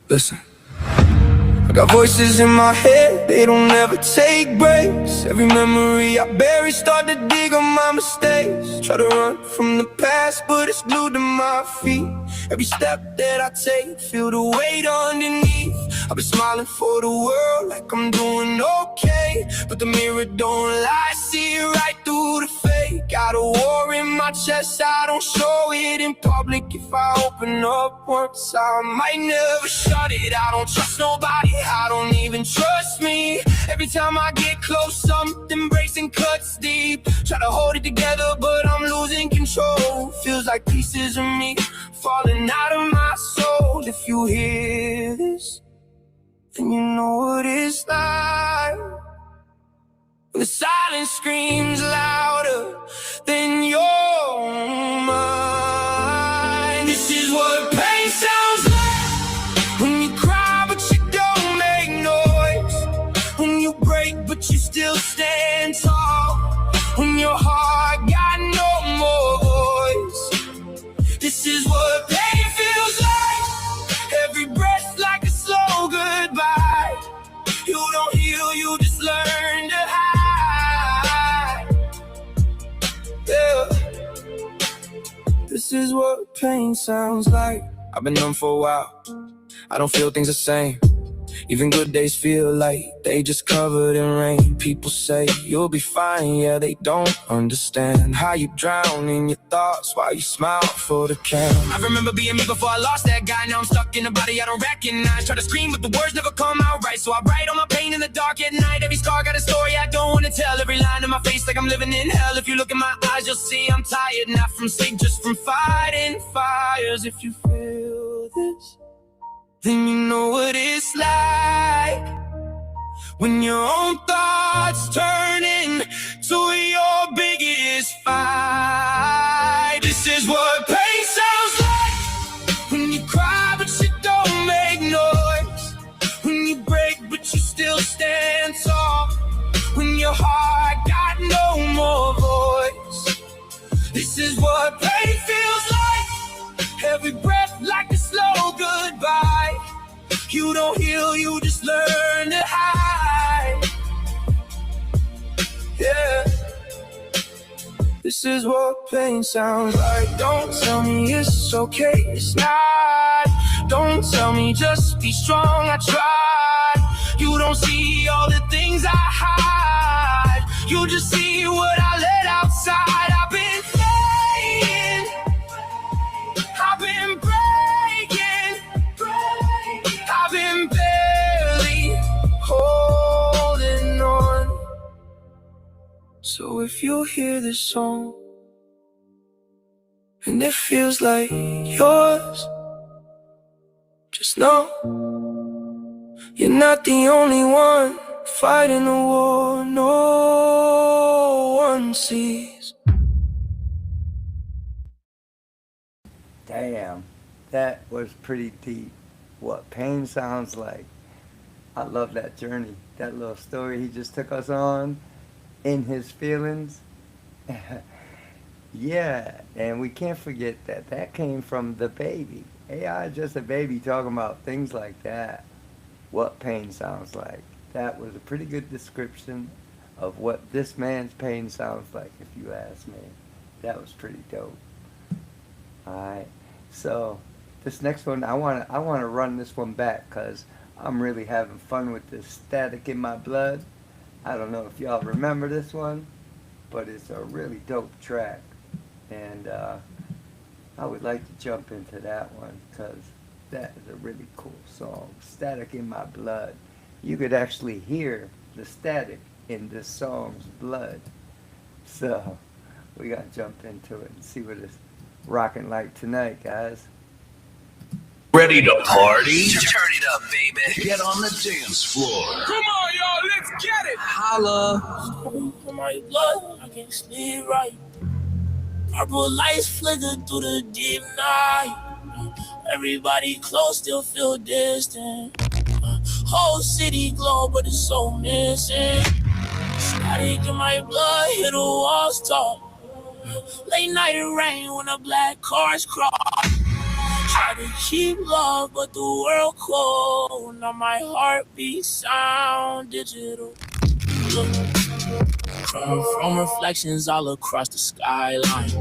Listen. I got voices in my head, they don't ever take breaks. Every memory I bury, start to dig on my mistakes. Try to run from the past, but it's glued to my feet. Every step that I take, feel the weight underneath. I've been smiling for the world like I'm doing okay, but the mirror don't lie, see it right through the fake. Got a war in my chest, I don't show it in public. If I open up once, I might never shut it. I don't trust nobody, I don't even trust me. Every time I get close, something breaks and cuts deep. Try to hold it together, but I'm losing control. Feels like pieces of me falling out of my soul. If you hear this, then you know what it's like. When the silence screams louder than your mind. This is what pain sounds like. When you cry but you don't make noise. When you break but you still stand tall. When your heart got no more voice. This is what pain feels like. Every breath like a slow goodbye. You don't heal, you just learn to hide. Yeah. This is what pain sounds like. I've been numb for a while. I don't feel things the same. Even good days feel like they just covered in rain. People say you'll be fine, yeah, they don't understand how you drown in your thoughts while you smile for the camera. I remember being me before I lost that guy. Now I'm stuck in a body I don't recognize. Try to scream but the words never come out right. So I write all my pain in the dark at night. Every scar got a story I don't want to tell. Every line in my face like I'm living in hell. If you look in my eyes you'll see I'm tired. Not from sleep, just from fighting fires. If you feel this, then you know what it's like. When your own thoughts turn into your biggest fight. This is what pain sounds like. When you cry but you don't make noise. When you break but you still stand tall. When your heart got no more voice. This is what pain feels like. Every breath like a slow goodbye. You You don't heal, you just learn to hide. Yeah. This is what pain sounds like. Don't tell me it's okay, it's not. Don't tell me just be strong, I tried. You don't see all the things I hide. You just see what I let outside. I've been praying, I've been breaking, I've been barely holding on. So if you hear this song and it feels like yours, just know you're not the only one fighting a war no one sees. Damn, that was pretty deep. What pain sounds like. I love that journey, that little story he just took us on in his feelings. Yeah, and we can't forget that that came from the baby. AI just a baby talking about things like that. What pain sounds like. That was a pretty good description of what this man's pain sounds like, if you ask me. That was pretty dope. Alright, so this next one, I wanna run this one back because I'm really having fun with this Static in My Blood. I don't know if y'all remember this one, but it's a really dope track. And I would like to jump into that one because that is a really cool song. Static in My Blood. You could actually hear the static in this song's blood. So we gotta jump into it and see what it's rocking like tonight, guys. Ready to party? Turn it up, baby. Get on the dance floor. Come on, y'all, let's get it. Holla. In my blood, I can't sleep right. Purple lights flicker through the deep night. Everybody close, still feel distant. Whole city glow, but it's so missing. Static in my blood, hit the walls talk. Late night it rain when the black cars cross. Try to keep love, but the world cold. Now my heartbeat sound digital. From reflections all across the skyline.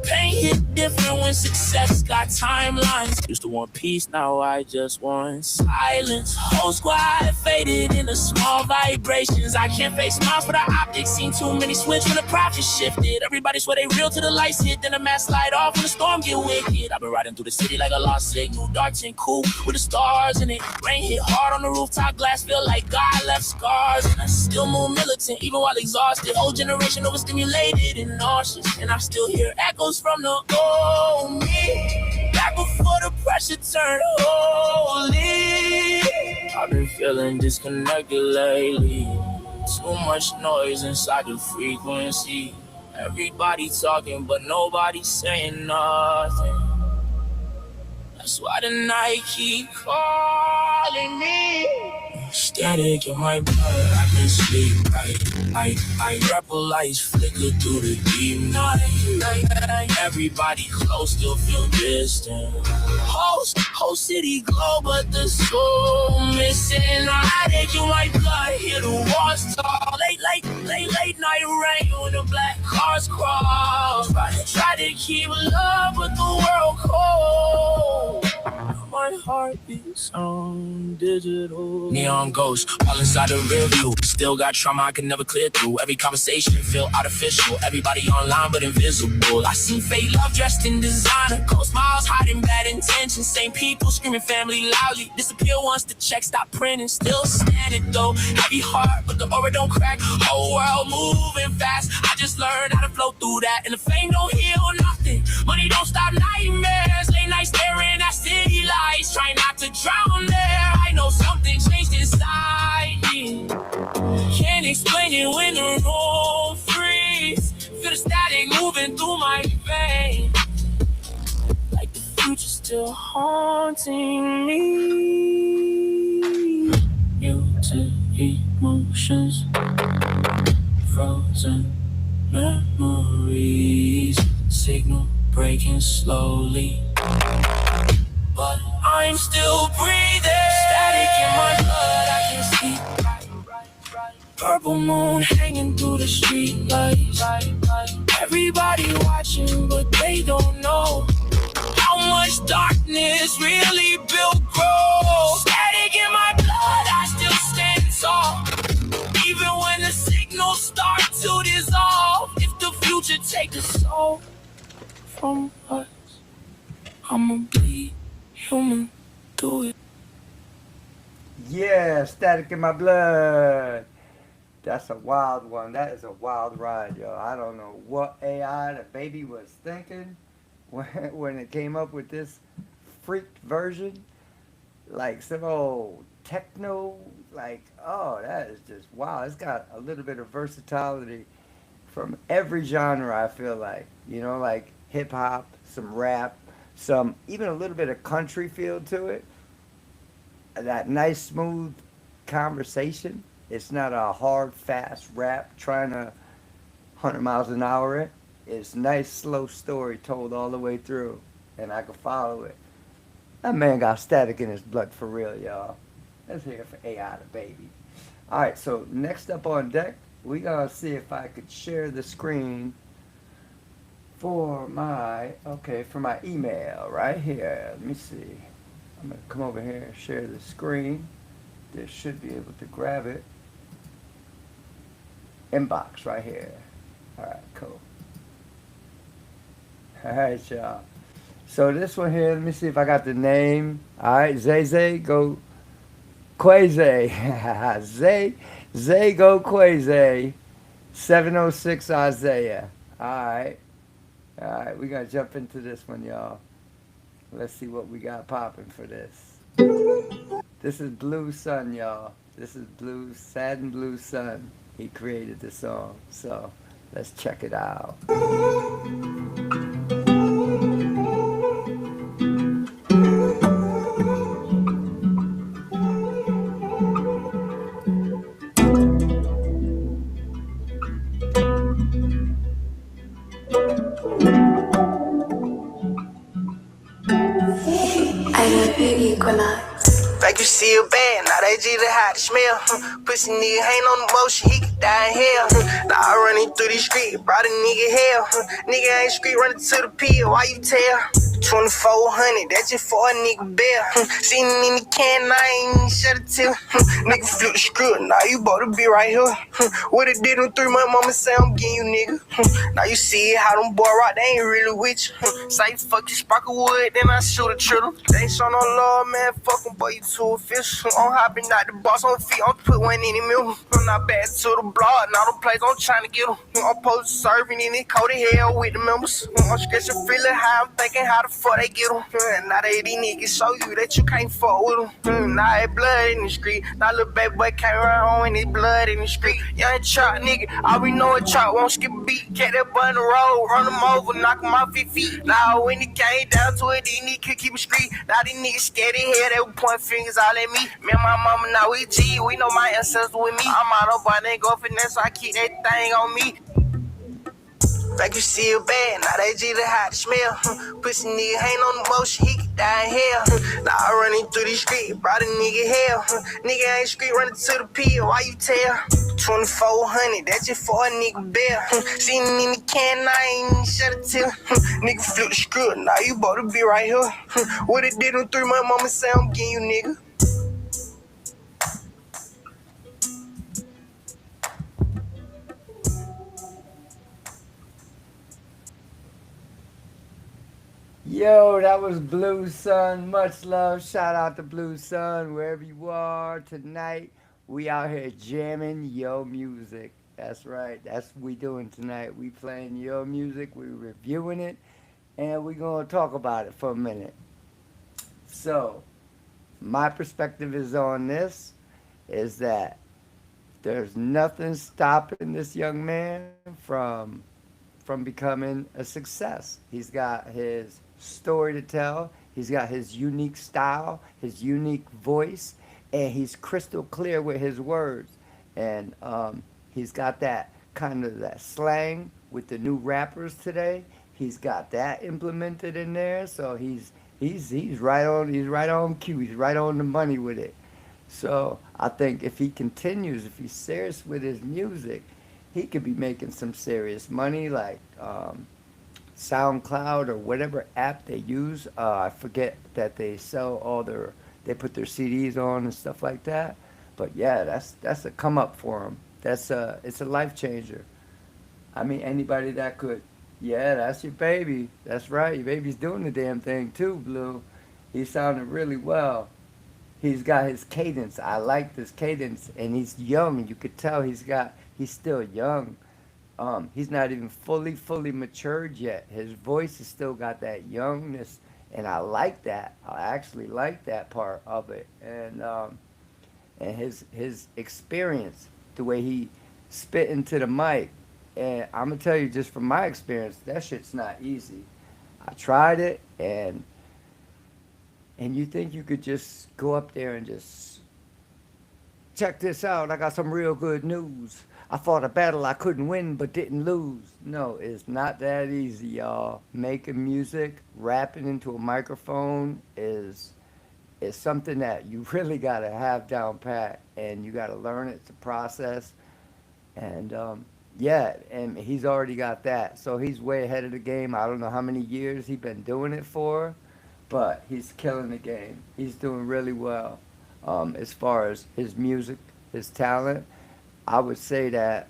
Pain hit different when success got timelines. Used to want peace, now I just want silence. Whole squad faded into small vibrations. I can't face smiles for the optics. Seen too many switch when the profit shifted. Everybody swear they real till the lights hit. Then the mask slide off when the storm get wicked. I've been riding through the city like a lost signal. Dark and cool with the stars in it. Rain hit hard on the rooftop glass. Feel like God left scars. And I still move militant even while exhausted. Whole generation overstimulated and nauseous. And I still hear echoes from the old me. Back before the pressure turned holy. I've been feeling disconnected lately. Too much noise inside the frequency. Everybody talking but nobody saying nothing. That's why the night keep calling me. Static in my blood, I can sleep right. I purple lights flicker through the deep night. Everybody close, still feel distant. Whole city glow, but the soul missing. Static in my blood, hear the walls tall. Late night rain when the black cars cross. Try to keep love, but the world cold. My heartbeat sound digital. Neon ghosts all inside the rear view. Still got trauma I can never clear through. Every conversation feel artificial. Everybody online but invisible. I see fake love dressed in designer. Cold smiles hiding bad intentions. Same people screaming family loudly. Disappear once the check stop printing. Still standing though. Heavy heart but the aura don't crack. Whole world moving fast. I just learned how to flow through that. And the fame don't heal nothing. Money don't stop nightmares. Late night staring at city lights. Try not to drown there. I know something changed inside me. Can't explain it when the room freeze. Feel the static moving through my veins. Like the future's still haunting me. Muted emotions. Frozen memories. Signal breaking slowly. But I'm still breathing. Static Static in my blood, I can see. Purple moon hanging through the street lights. Everybody watching, but they don't know how much darkness really built grow. Static in my blood, I still stand tall. Even when the signals start to dissolve. If the future take the soul from us, I'ma be human, do it. Yeah, Static in My Blood. That's a wild one. That is a wild ride, yo. I don't know what AI the baby was thinking when it came up with this freaked version. Like some old techno, like, oh, that is just wow. It's got a little bit of versatility from every genre, I feel like. You know, like hip hop, some rap, some even a little bit of country feel to it. That nice, smooth conversation. It's not a hard, fast rap trying to 100 miles an hour it. It's nice, slow story told all the way through, and I can follow it. That man got static in his blood for real, y'all. Let's hear it for AI the baby. All right, so next up on deck, we gonna see if I could share the screen for my email right here. Let me see. I'm gonna come over here and share the screen. They should be able to grab it. Inbox right here. All right, cool. All right, y'all. So this one here, let me see if I got the name. All right, Zay go Quaze. Zay go Quaze. 706 Isaiah. All right, we gonna jump into this one, y'all. Let's see what we got popping for this. This is Blue Sun, y'all. This is Blue, Sad and Blue Sun. He created the song, so let's check it out. Like you see a bad, now they G the hot smell. Pussy nigga ain't on the motion, he could die in hell. Now I running through these streets, brought a nigga hell. Nigga ain't street running to the pier, why you tell? 2400, that's just for a nigga bill. Seen it in the can, I ain't even shut it till. Nigga flip the script, now you bout to be right here. What it did in 3 months, mama say I'm getting you, nigga. Now you see how them boy rock, they ain't really with you. Say fuck you, sparkle wood, then I shoot a triddle. They ain't show no love, man, fuck em, boy, you too official. I'm hopping out the box on feet, I'm put one in the middle. I'm not bad to the block, now the place I'm trying to get them. I'm supposed to serving in it, cold hell with the members. I'm stretching, feeling high, I'm thinking how the fuck they get them. Now they these niggas show you that you can't fuck with them. Now it's blood in the street. Now little baby boy came around home and it's blood in the street. Young trap nigga, all we know is trap, won't skip a beat. Catch that boy in the road, run him over, knock him off his feet. Now when it came down to it, these niggas could keep it street. Now these niggas scared in here, they would point fingers all at me. Me and my mama, now we G, we know my ancestors with me. I'm out of boy, they go finesse, so I keep that thing on me. Like you see a bad, now they G the hot smell. Pussy nigga ain't on the motion, he could die in hell. Now I running through these streets, brought a nigga hell. Nigga ain't street running to the pier, why you tell? 2400, that's just for a nigga bill. Seen it in the can, I ain't even shut it till. Nigga flip the script, now you bout to be right here. What it did in 3 months, mama say I'm getting you, nigga. Yo, that was Blue Sun. Much love. Shout out to Blue Sun, wherever you are tonight. We out here jamming your music. That's right. That's what we doing tonight. We playing your music. We reviewing it. And we going to talk about it for a minute. So, my perspective is on this, is that there's nothing stopping this young man from becoming a success. He's got his story to tell. He's got his unique style, his unique voice, and he's crystal clear with his words. And he's got that kind of that slang with the new rappers today. He's got that implemented in there, so he's right on cue. He's right on the money with it. So I think if he continues, if he's serious with his music, he could be making some serious money, like SoundCloud or whatever app they use. I forget that they sell they put their CDs on and stuff like that. But yeah, that's a come up for him. It's a life changer. I mean, anybody that could, yeah, that's your baby. That's right. Your baby's doing the damn thing too, Blue. He's sounding really well. He's got his cadence. I like this cadence, and he's young. You could tell he's still young. He's not even fully matured yet. His voice has still got that youngness, and I like that. I actually like that part of it, and his experience, the way he spit into the mic. And I'm gonna tell you, just from my experience, that shit's not easy. I tried it, and you think you could just go up there and just check this out. I got some real good news. I fought a battle I couldn't win but didn't lose. No, it's not that easy, y'all. Making music, rapping into a microphone is something that you really gotta have down pat, and you gotta learn it to process. And yeah, and he's already got that, so he's way ahead of the game. I don't know how many years he's been doing it for, but he's killing the game. He's doing really well. As far as his music, his talent, I would say that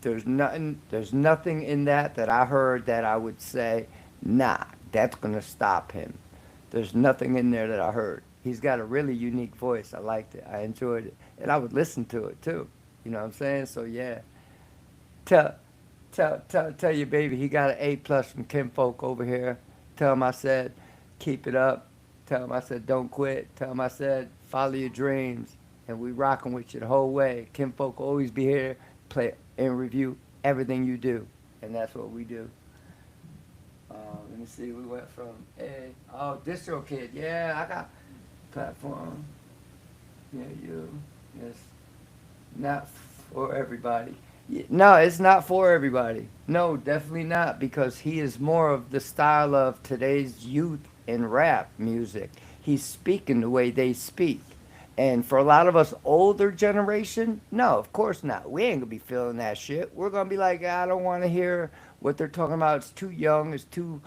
there's nothing in that I heard that I would say, nah, that's gonna stop him. There's nothing in there that I heard. He's got a really unique voice. I liked it. I enjoyed it, and I would listen to it too. You know what I'm saying? So yeah, tell your baby he got an A+ from Kinfolk over here. Tell him I said, keep it up. Tell him I said, don't quit. Tell him I said, follow your dreams. And we rocking with you the whole way. Kinfolk will always be here, play and review everything you do. And that's what we do. Let me see, we went from DistroKid. Yeah, I got platform. Yeah, it's not for everybody. No, it's not for everybody. No, definitely not, because he is more of the style of today's youth in rap music. He's speaking the way they speak. And for a lot of us older generation, no, of course not. We ain't gonna be feeling that shit. We're gonna be like, I don't want to hear what they're talking about. It's too young. It's too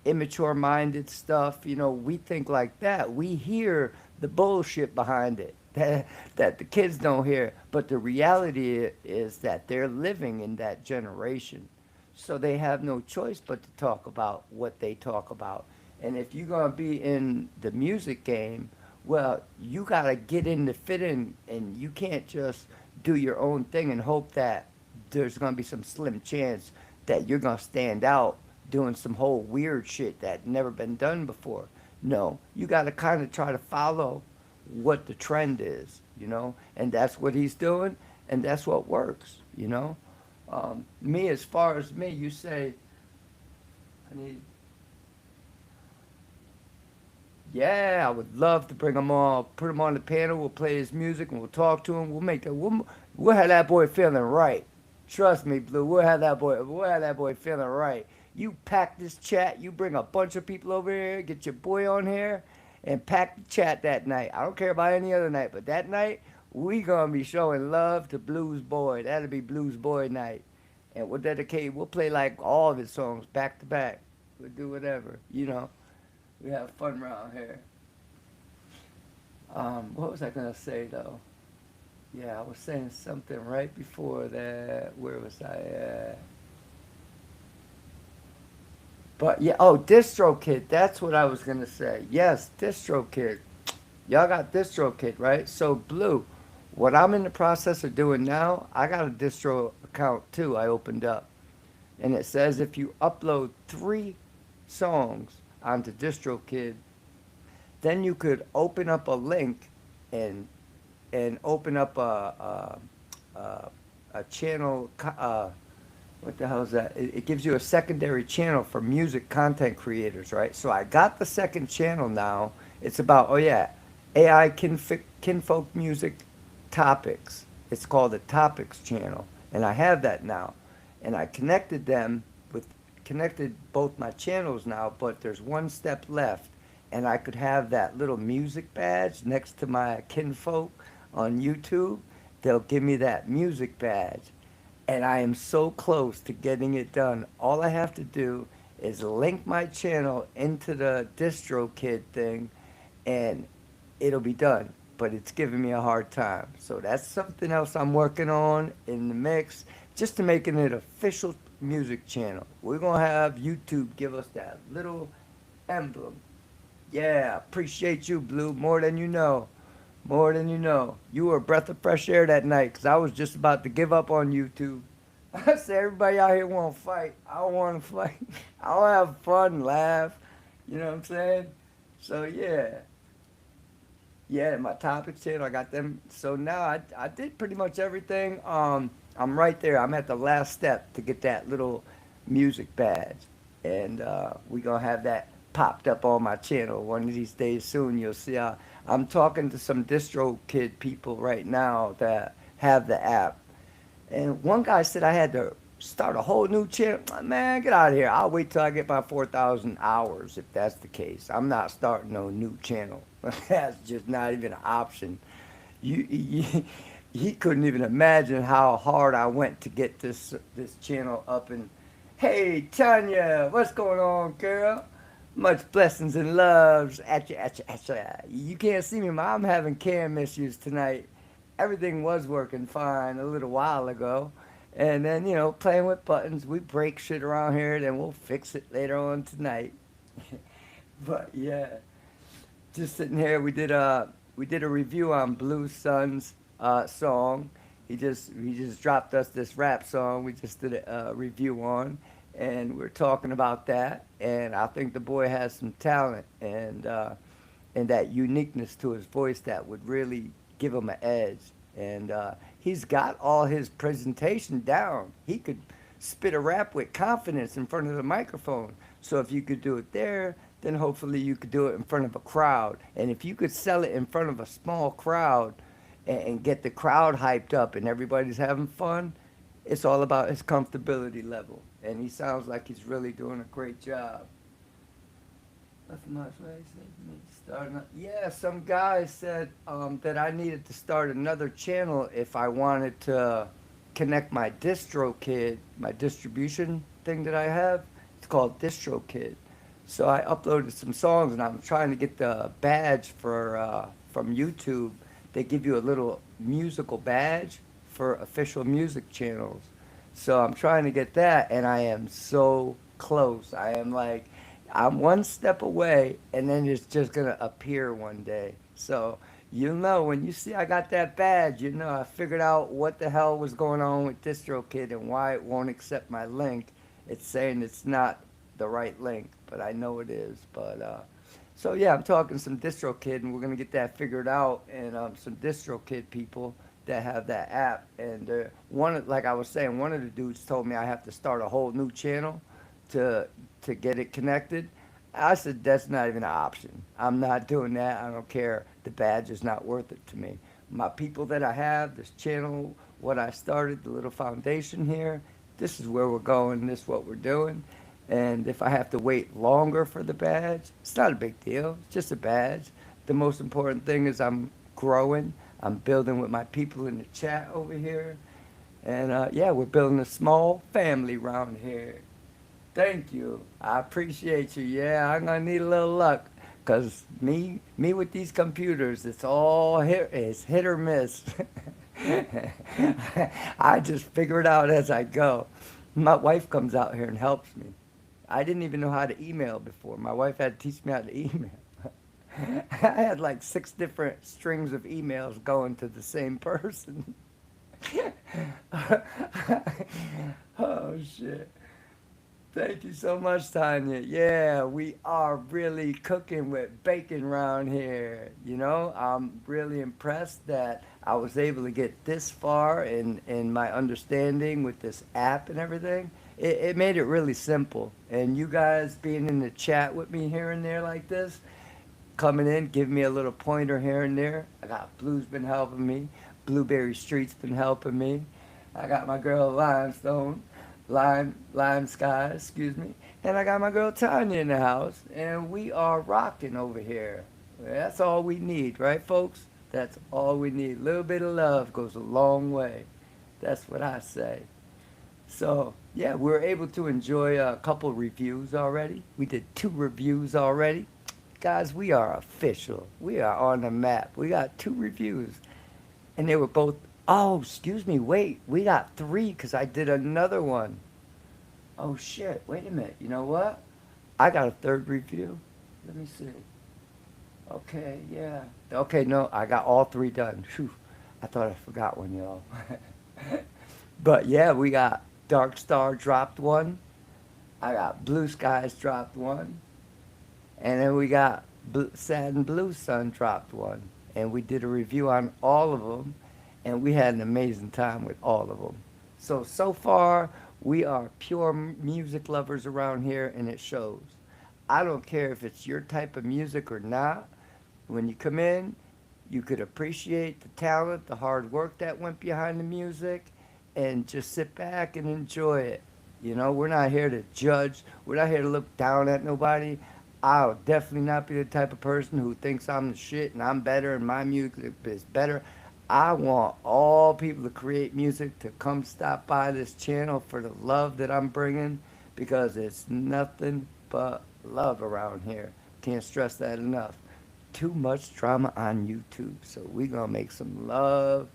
immature-minded stuff. You know, we think like that. We hear the bullshit behind it that the kids don't hear. But the reality is that they're living in that generation. So they have no choice but to talk about what they talk about. And if you're going to be in the music game, well, you got to get in to fit in, and you can't just do your own thing and hope that there's going to be some slim chance that you're going to stand out doing some whole weird shit that never been done before. No, you got to kind of try to follow what the trend is, you know, and that's what he's doing, and that's what works, you know. Me, as far as me, you say, yeah, I would love to bring him on, put him on the panel, we'll play his music, and we'll talk to him, we'll have that boy feeling right. Trust me, Blue, we'll have that boy feeling right. You pack this chat, you bring a bunch of people over here, get your boy on here, and pack the chat that night. I don't care about any other night, but that night, we gonna be showing love to Blues Boy. That'll be Blues Boy night. And we'll play like all of his songs back to back. We'll do whatever, you know. We have fun around here. What was I gonna say though? Yeah, I was saying something right before that. Where was I at? But yeah, DistroKid. That's what I was gonna say. Yes, DistroKid. Y'all got DistroKid, right? So Blue, what I'm in the process of doing now, I got a distro account too. I opened up, and it says if you upload 3 songs onto DistroKid, then you could open up a link and open up a channel. What the hell is that? It gives you a secondary channel for music content creators, right? So I got the second channel now. It's about, AI Kinfolk Music Topics. It's called the Topics channel. And I have that now. And I connected both my channels now, but there's one step left. and I could have that little music badge next to my kinfolk on YouTube, they'll give me that music badge. And I am so close to getting it done. All I have to do is link my channel into the DistroKid thing, and it'll be done. But it's giving me a hard time. So that's something else I'm working on in the mix, just to making it official music channel. We're gonna have YouTube give us that little emblem. Yeah, appreciate you, Blue, more than you know. More than you know. You were a breath of fresh air that night, because I was just about to give up on YouTube. I said, everybody out here want to fight. I don't want to fight. I want to have fun, laugh. You know what I'm saying? So, yeah. Yeah, my topics channel, I got them. So now I did pretty much everything. I'm right there. I'm at the last step to get that little music badge. And we're going to have that popped up on my channel one of these days soon. You'll see. I'm talking to some DistroKid people right now that have the app. And one guy said I had to start a whole new channel. Man, get out of here. I'll wait till I get my 4,000 hours if that's the case. I'm not starting no new channel. That's just not even an option. He couldn't even imagine how hard I went to get this channel up. And hey, Tanya, what's going on, girl? Much blessings and loves at you. You can't see me, but I'm having cam issues tonight. Everything was working fine a little while ago. And then, you know, playing with buttons. We break shit around here, then we'll fix it later on tonight. But yeah, just sitting here, we did a review on Blue Sun's song. He just dropped us this rap song we just did a review on. And we're talking about that, and I think the boy has some talent and that uniqueness to his voice that would really give him an edge. And he's got all his presentation down. He could spit a rap with confidence in front of the microphone. So if you could do it there, then hopefully you could do it in front of a crowd. And if you could sell it in front of a small crowd and get the crowd hyped up and everybody's having fun, it's all about his comfortability level. And he sounds like he's really doing a great job. Yeah, some guy said that I needed to start another channel if I wanted to connect my DistroKid, my distribution thing that I have. It's called DistroKid. So I uploaded some songs, and I'm trying to get the badge for from YouTube. They give you a little musical badge for official music channels. So I'm trying to get that, and I am so close. I'm one step away, and then it's just going to appear one day. So you'll know when you see I got that badge, you know I figured out what the hell was going on with DistroKid and why it won't accept my link. It's saying it's not the right link, but I know it is. But so yeah, I'm talking some DistroKid, and we're going to get that figured out, and some DistroKid people that have that app. And like I was saying, one of the dudes told me I have to start a whole new channel to get it connected. I said that's not even an option. I'm not doing that. I don't care. The badge is not worth it to me. My people that I have, this channel, what I started, the little foundation here, this is where we're going, this is what we're doing. And if I have to wait longer for the badge, it's not a big deal. It's just a badge. The most important thing is I'm growing. I'm building with my people in the chat over here. And yeah, we're building a small family around here. Thank you. I appreciate you. Yeah, I'm going to need a little luck. Because me with these computers, it's all it's hit or miss. I just figure it out as I go. My wife comes out here and helps me. I didn't even know how to email before. My wife had to teach me how to email. I had like 6 different strings of emails going to the same person. Oh, shit. Thank you so much, Tanya. Yeah, we are really cooking with bacon around here. You know, I'm really impressed that I was able to get this far in my understanding with this app and everything. It made it really simple. And you guys being in the chat with me here and there like this, coming in, giving me a little pointer here and there. I got Blue's been helping me. Blueberry Street's been helping me. I got my girl Lime Sky, excuse me. And I got my girl Tanya in the house, and we are rocking over here. That's all we need, right, folks? That's all we need. A little bit of love goes a long way. That's what I say. So, yeah, we were able to enjoy a couple reviews already. We did 2 reviews already. Guys, we are official. We are on the map. We got 2 reviews. And they were both, oh, excuse me, wait. We got 3 because I did another one. Oh, shit. Wait a minute. You know what? I got a 3rd review. Let me see. Okay, yeah. Okay, no, I got all 3 done. Phew. I thought I forgot one, y'all. But yeah, we got Dark Star dropped 1. I got Blue Skies dropped 1. And then we got Sad and Blue Sun dropped 1. And we did a review on all of them. And we had an amazing time with all of them. So far, we are pure music lovers around here, and it shows. I don't care if it's your type of music or not. When you come in, you could appreciate the talent, the hard work that went behind the music, and just sit back and enjoy it. You know, we're not here to judge. We're not here to look down at nobody. I'll definitely not be the type of person who thinks I'm the shit and I'm better and my music is better. I want all people to create music to come stop by this channel for the love that I'm bringing, because it's nothing but love around here. Can't stress that enough. Too much drama on YouTube, so we gonna make some love.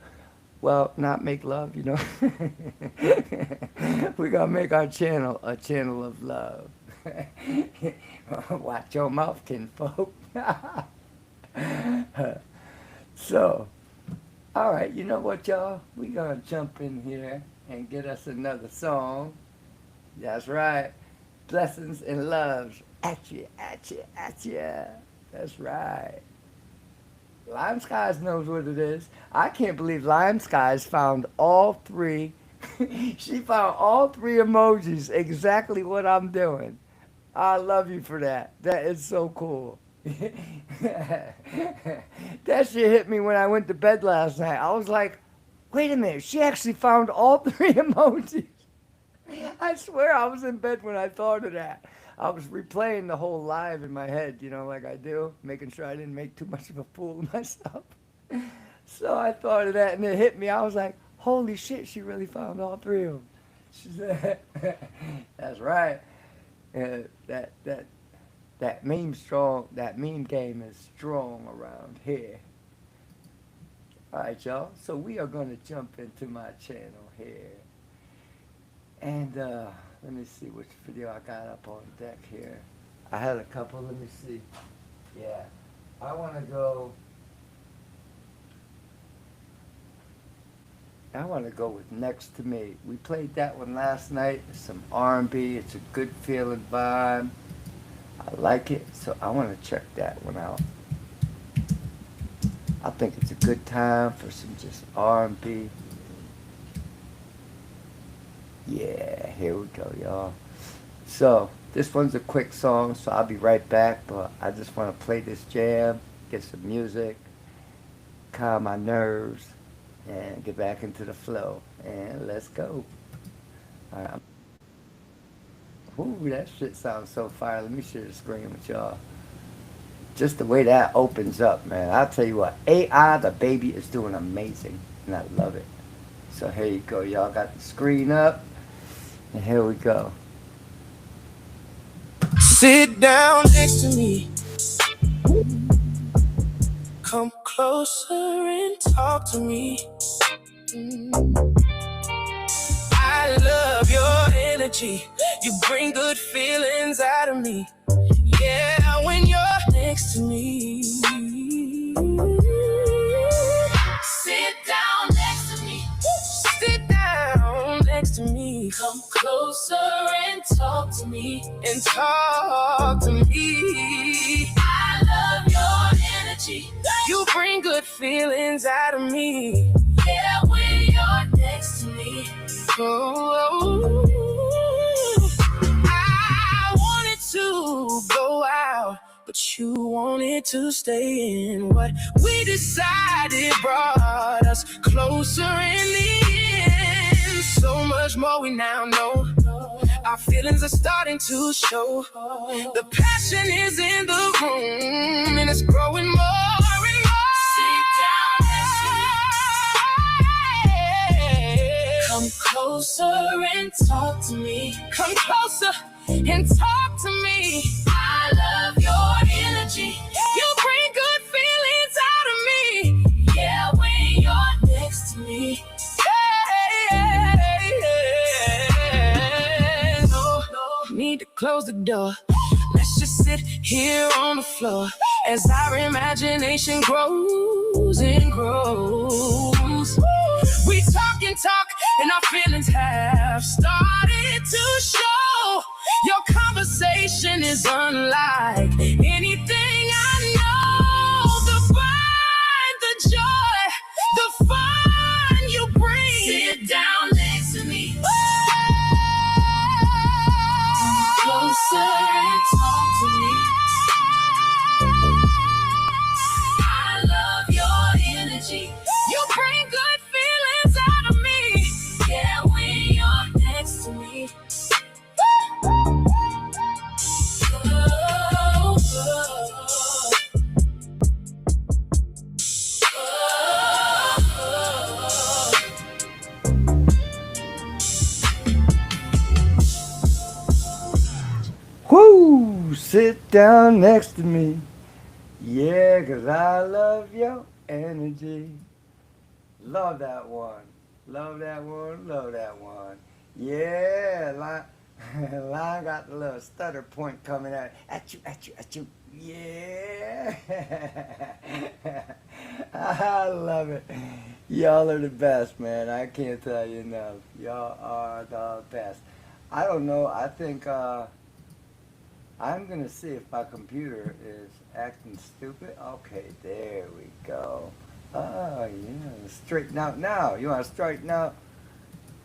Well, not make love, you know. We're gonna make our channel a channel of love. Watch your mouth, kinfolk. So, all right, you know what, y'all? We're gonna jump in here and get us another song. That's right. Blessings and loves. At you, at you, at you. That's right. Lime Skies knows what it is. I can't believe Lime Skies found all 3. She found all 3 emojis, exactly what I'm doing. I love you for that. That is so cool. That shit hit me when I went to bed last night. I was like, wait a minute, she actually found all 3 emojis. I swear I was in bed when I thought of that. I was replaying the whole live in my head, you know, like I do, making sure I didn't make too much of a fool of myself. So I thought of that, and it hit me. I was like, holy shit, she really found all 3 of them. She said, that's right. That meme game is strong around here. All right, y'all. So we are going to jump into my channel here. And let me see which video I got up on deck here. I had a couple. Let me see. Yeah. I want to go with Next to Me. We played that one last night. It's some R&B. It's a good feeling vibe. I like it, so I want to check that one out. I think it's a good time for some just R&B. Yeah, here we go, y'all. So, this one's a quick song, so I'll be right back, but I just want to play this jam, get some music, calm my nerves, and get back into the flow. And let's go. All right. Ooh, that shit sounds so fire. Let me share the screen with y'all. Just the way that opens up, man. I'll tell you what, AI, the baby, is doing amazing, and I love it. So here you go, y'all. Got the screen up, and here we go. Sit down next to me. Come closer and talk to me. I love your energy. You bring good feelings out of me. Yeah, when you're next to me. Sit down next to me. Sit down next to me. Come closer and talk to me. And talk to me. I love your energy. You bring good feelings out of me. Yeah, when you're next to me. Oh, I wanted to go out, but you wanted to stay in. What we decided brought us closer in the end. So much more we now know. Our feelings are starting to show. The passion is in the room, and it's growing more and more. Sit down, come closer and talk to me. Come closer and talk to me. I love your energy. You bring good feelings out of me. Yeah, when you're next to me. No, need to close the door. Let's just sit here on the floor as our imagination grows and grows. We talk and talk, and our feelings have started to show. Your conversation is unlike anything I know. The vibe, the joy, the fun you bring. Sit down next to me. Come closer and talk to me. I love your energy. You bring good feelings out of me. Yeah, when you're next to me. Whoo! Sit down next to me. Yeah, 'cause I love your energy. Love that one. Love that one. Love that one. Yeah, Line got the little stutter point coming out. At you, at you, at you. Yeah. I love it. Y'all are the best, man. I can't tell you enough. Y'all are the best. I don't know. I think I'm going to see if my computer is acting stupid. Okay, there we go. Oh, yeah. Straighten out now. You want to straighten out?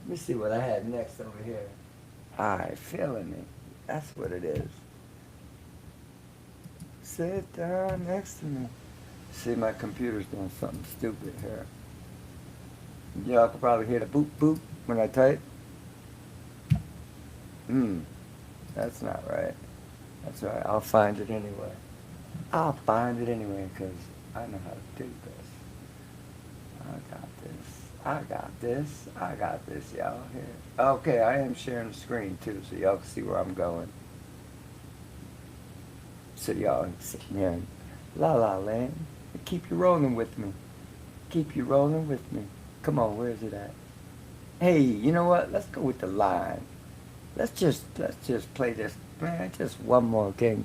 Let me see what I had next over here. Alright, feeling it. That's what it is. Sit down next to me. See, my computer's doing something stupid here. Y'all can probably hear the boop boop when I type. That's not right. That's right. I'll find it anyway. I'll find it anyway because I know how to do this. I got this. I got this. I got this, y'all. Here. Okay, I am sharing the screen too, so y'all can see where I'm going. So y'all can sit here and la la land. Keep you rolling with me. Keep you rolling with me. Come on, where's it at? Hey, you know what? Let's go with the line. Let's just play this, man. Just one more game.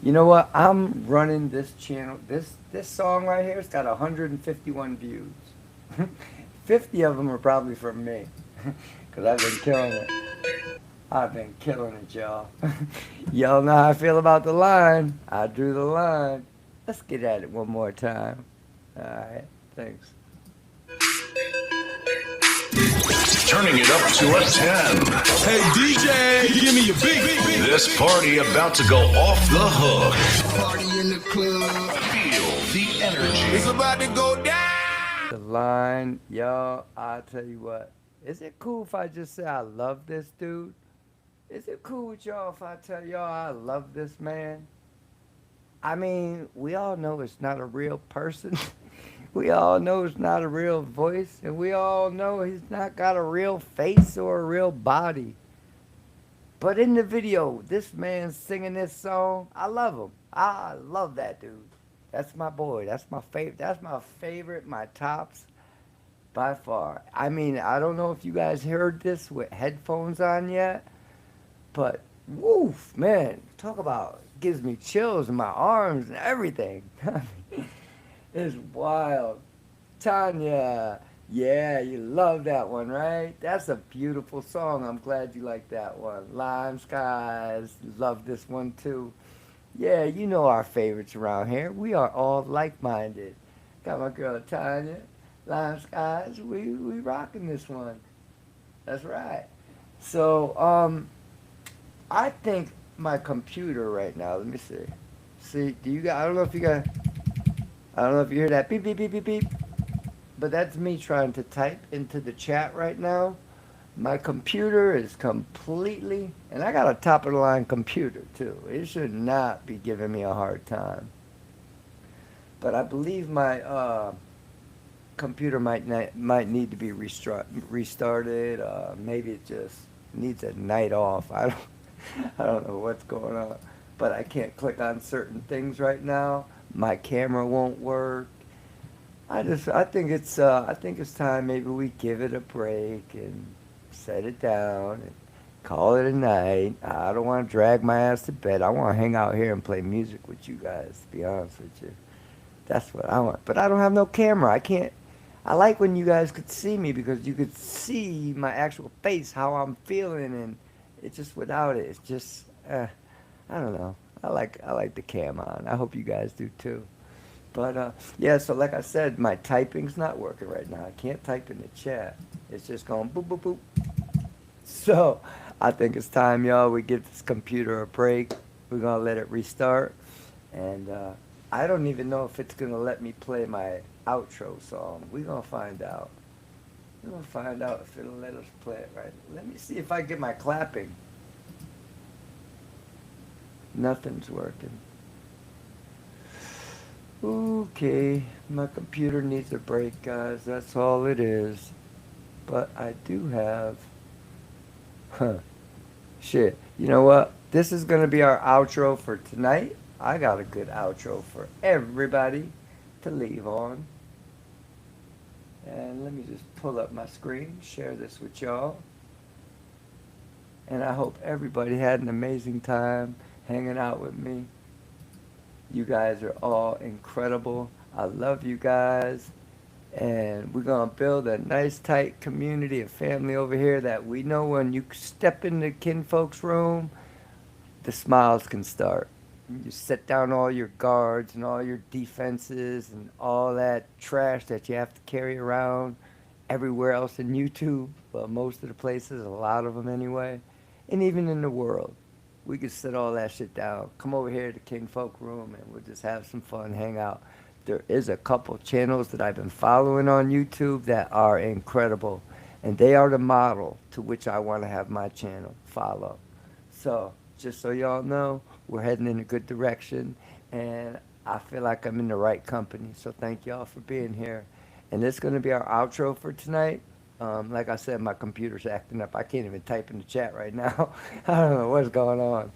You know what? I'm running this channel. This song right here, it's got 151 views. 50 of them are probably from me, because I've been killing it. I've been killing it, y'all. Y'all know how I feel about the line. I drew the line. Let's get at it one more time. All right, thanks. Turning it up to a 10. Hey DJ, give me a beat. This party about to go off the hook. Party in the club. Feel the energy. It's about to go down. The line, y'all, I'll tell you what. Is it cool if I just say I love this dude? Is it cool with y'all if I tell y'all I love this man? I mean, we all know it's not a real person. We all know it's not a real voice. And we all know he's not got a real face or a real body. But in the video, this man singing this song, I love him. I love that dude. That's my boy. That's my favorite. That's my favorite, my tops by far. I mean, I don't know if you guys heard this with headphones on yet, but woof, man, talk about gives me chills in my arms and everything. It's wild. Tanya, yeah, you love that one, right? That's a beautiful song. I'm glad you like that one. Lime Skies, love this one too. Yeah, you know our favorites around here. We are all like-minded. Got my girl Tanya, Lime Skies. We rocking this one. That's right. So, I think my computer right now. Let me see. See, do you got? I don't know if you hear that beep beep beep beep beep. But that's me trying to type into the chat right now. My computer is completely, and I got a top of the line computer too. It should not be giving me a hard time. But I believe my computer might need to be restarted. Maybe it just needs a night off. I don't know what's going on. But I can't click on certain things right now. My camera won't work. I think it's time maybe we give it a break and set it down and call it a night. I don't want to drag my ass to bed. I want to hang out here and play music with you guys, to be honest with you. That's what I want. But I don't have no camera. I like when you guys could see me because you could see my actual face, how I'm feeling, and it's just without it. It's just, I don't know. I like the cam on. I hope you guys do too. But, yeah, so like I said, my typing's not working right now. I can't type in the chat. It's just going boop, boop, boop. So I think it's time, y'all, we give this computer a break. We're going to let it restart. And I don't even know if it's going to let me play my outro song. We're going to find out. We're going to find out if it'll let us play it right. Let me see if I get my clapping. Nothing's working. Okay, my computer needs a break, guys. That's all it is. But I do have... Shit. You know what? This is going to be our outro for tonight. I got a good outro for everybody to leave on. And let me just pull up my screen, share this with y'all. And I hope everybody had an amazing time hanging out with me. You guys are all incredible. I love you guys. And we're going to build a nice, tight community of family over here that we know when you step in the kinfolk's room, the smiles can start. You set down all your guards and all your defenses and all that trash that you have to carry around everywhere else in YouTube. Well, most of the places, a lot of them anyway. And even in the world. We could set all that shit down. Come over here to Kinfolk Room and we'll just have some fun, hang out. There is a couple channels that I've been following on YouTube that are incredible. And they are the model to which I want to have my channel follow. So, just so y'all know, we're heading in a good direction. And I feel like I'm in the right company. So thank y'all for being here. And this is going to be our outro for tonight. Like I said, my computer's acting up. I can't even type in the chat right now. I don't know what's going on.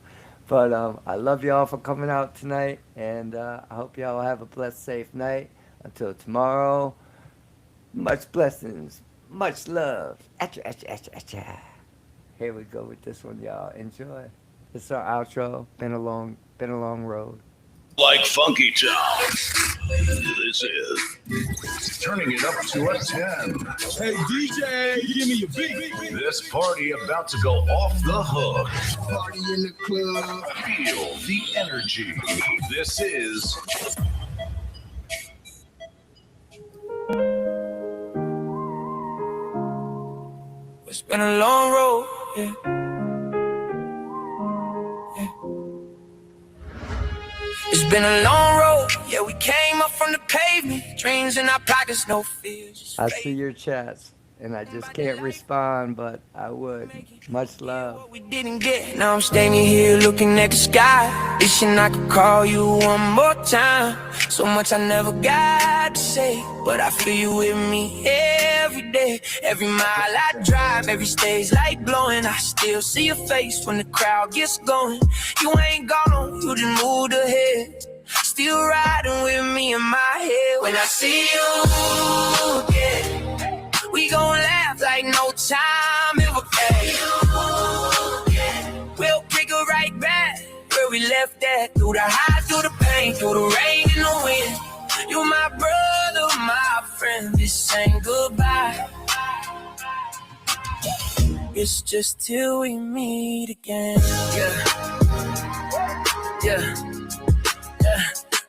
But I love y'all for coming out tonight. And I hope y'all have a blessed, safe night. Until tomorrow, much blessings, much love. Atcha, atcha, atcha, atcha. Here we go with this one, y'all. Enjoy. This is our outro. Been a long road. Like Funky Town. This is turning it up to a 10. Hey DJ, give me a beat. This party about to go off the hook. Party in the club. Feel the energy. This is It's been a long road, yeah. It's been a long road, yeah, we came up from the pavement. Dreams in our pockets, no fears. I see your chats, and I just can't respond, but I would. Much love. We didn't get. Now I'm standing here looking at the sky, wishing I could call you one more time. So much I never got to say, but I feel you with me every day. Every mile I drive, every stage light blowing, I still see your face when the crowd gets going. You ain't gone, you just moved ahead. Still riding with me in my head. When I see you again, we gon' laugh like no time ever came. We'll pick it right back where we left at. Through the highs, through the pain, through the rain and the wind. You my brother, my friend, this ain't goodbye. It's just till we meet again. Yeah.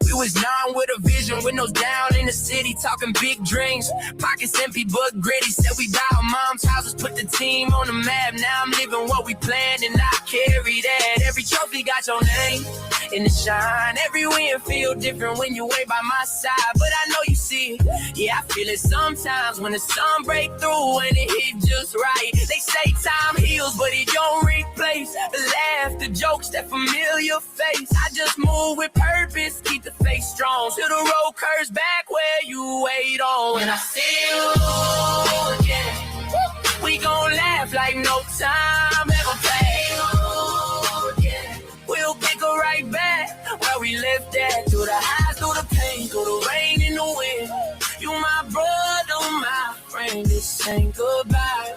We was young with a vision, windows down in the city, talking big dreams. Pockets empty but gritty, said we buy our mom's houses, put the team on the map. Now I'm living what we planned and I carry that. Every trophy got your name in the shine. Every win feel different when you ain't by my side, but I know you see it. Yeah, I feel it sometimes when the sun break through and it hit just right. They say say time heals, but it don't replace the laugh, the jokes, that familiar face. I just move with purpose, keep the faith strong. Till the road curves back where you wait on. When I see you again, we gon' laugh like no time ever played. We'll pick her right back where we left at. Through the highs, through the pain, through the rain and the wind. You my brother, my friend. This ain't goodbye.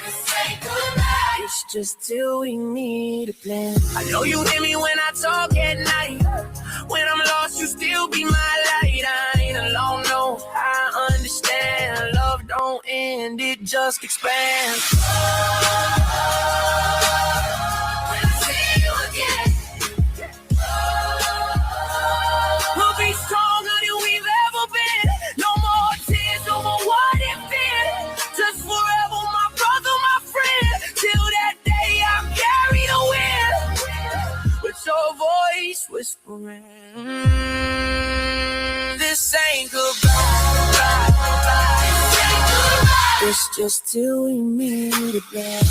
This ain't goodbye. It's just till we meet again. I know you hear me when I talk at night. When I'm lost, you still be my light. I ain't alone, no, I understand. Love don't end, it just expands. We'll be stronger than we've ever been. No more tears, no more what if then. Just forever, my brother, my friend. Till that day I carry the wind. With your voice whispering, this ain't goodbye. It's just till we meet again.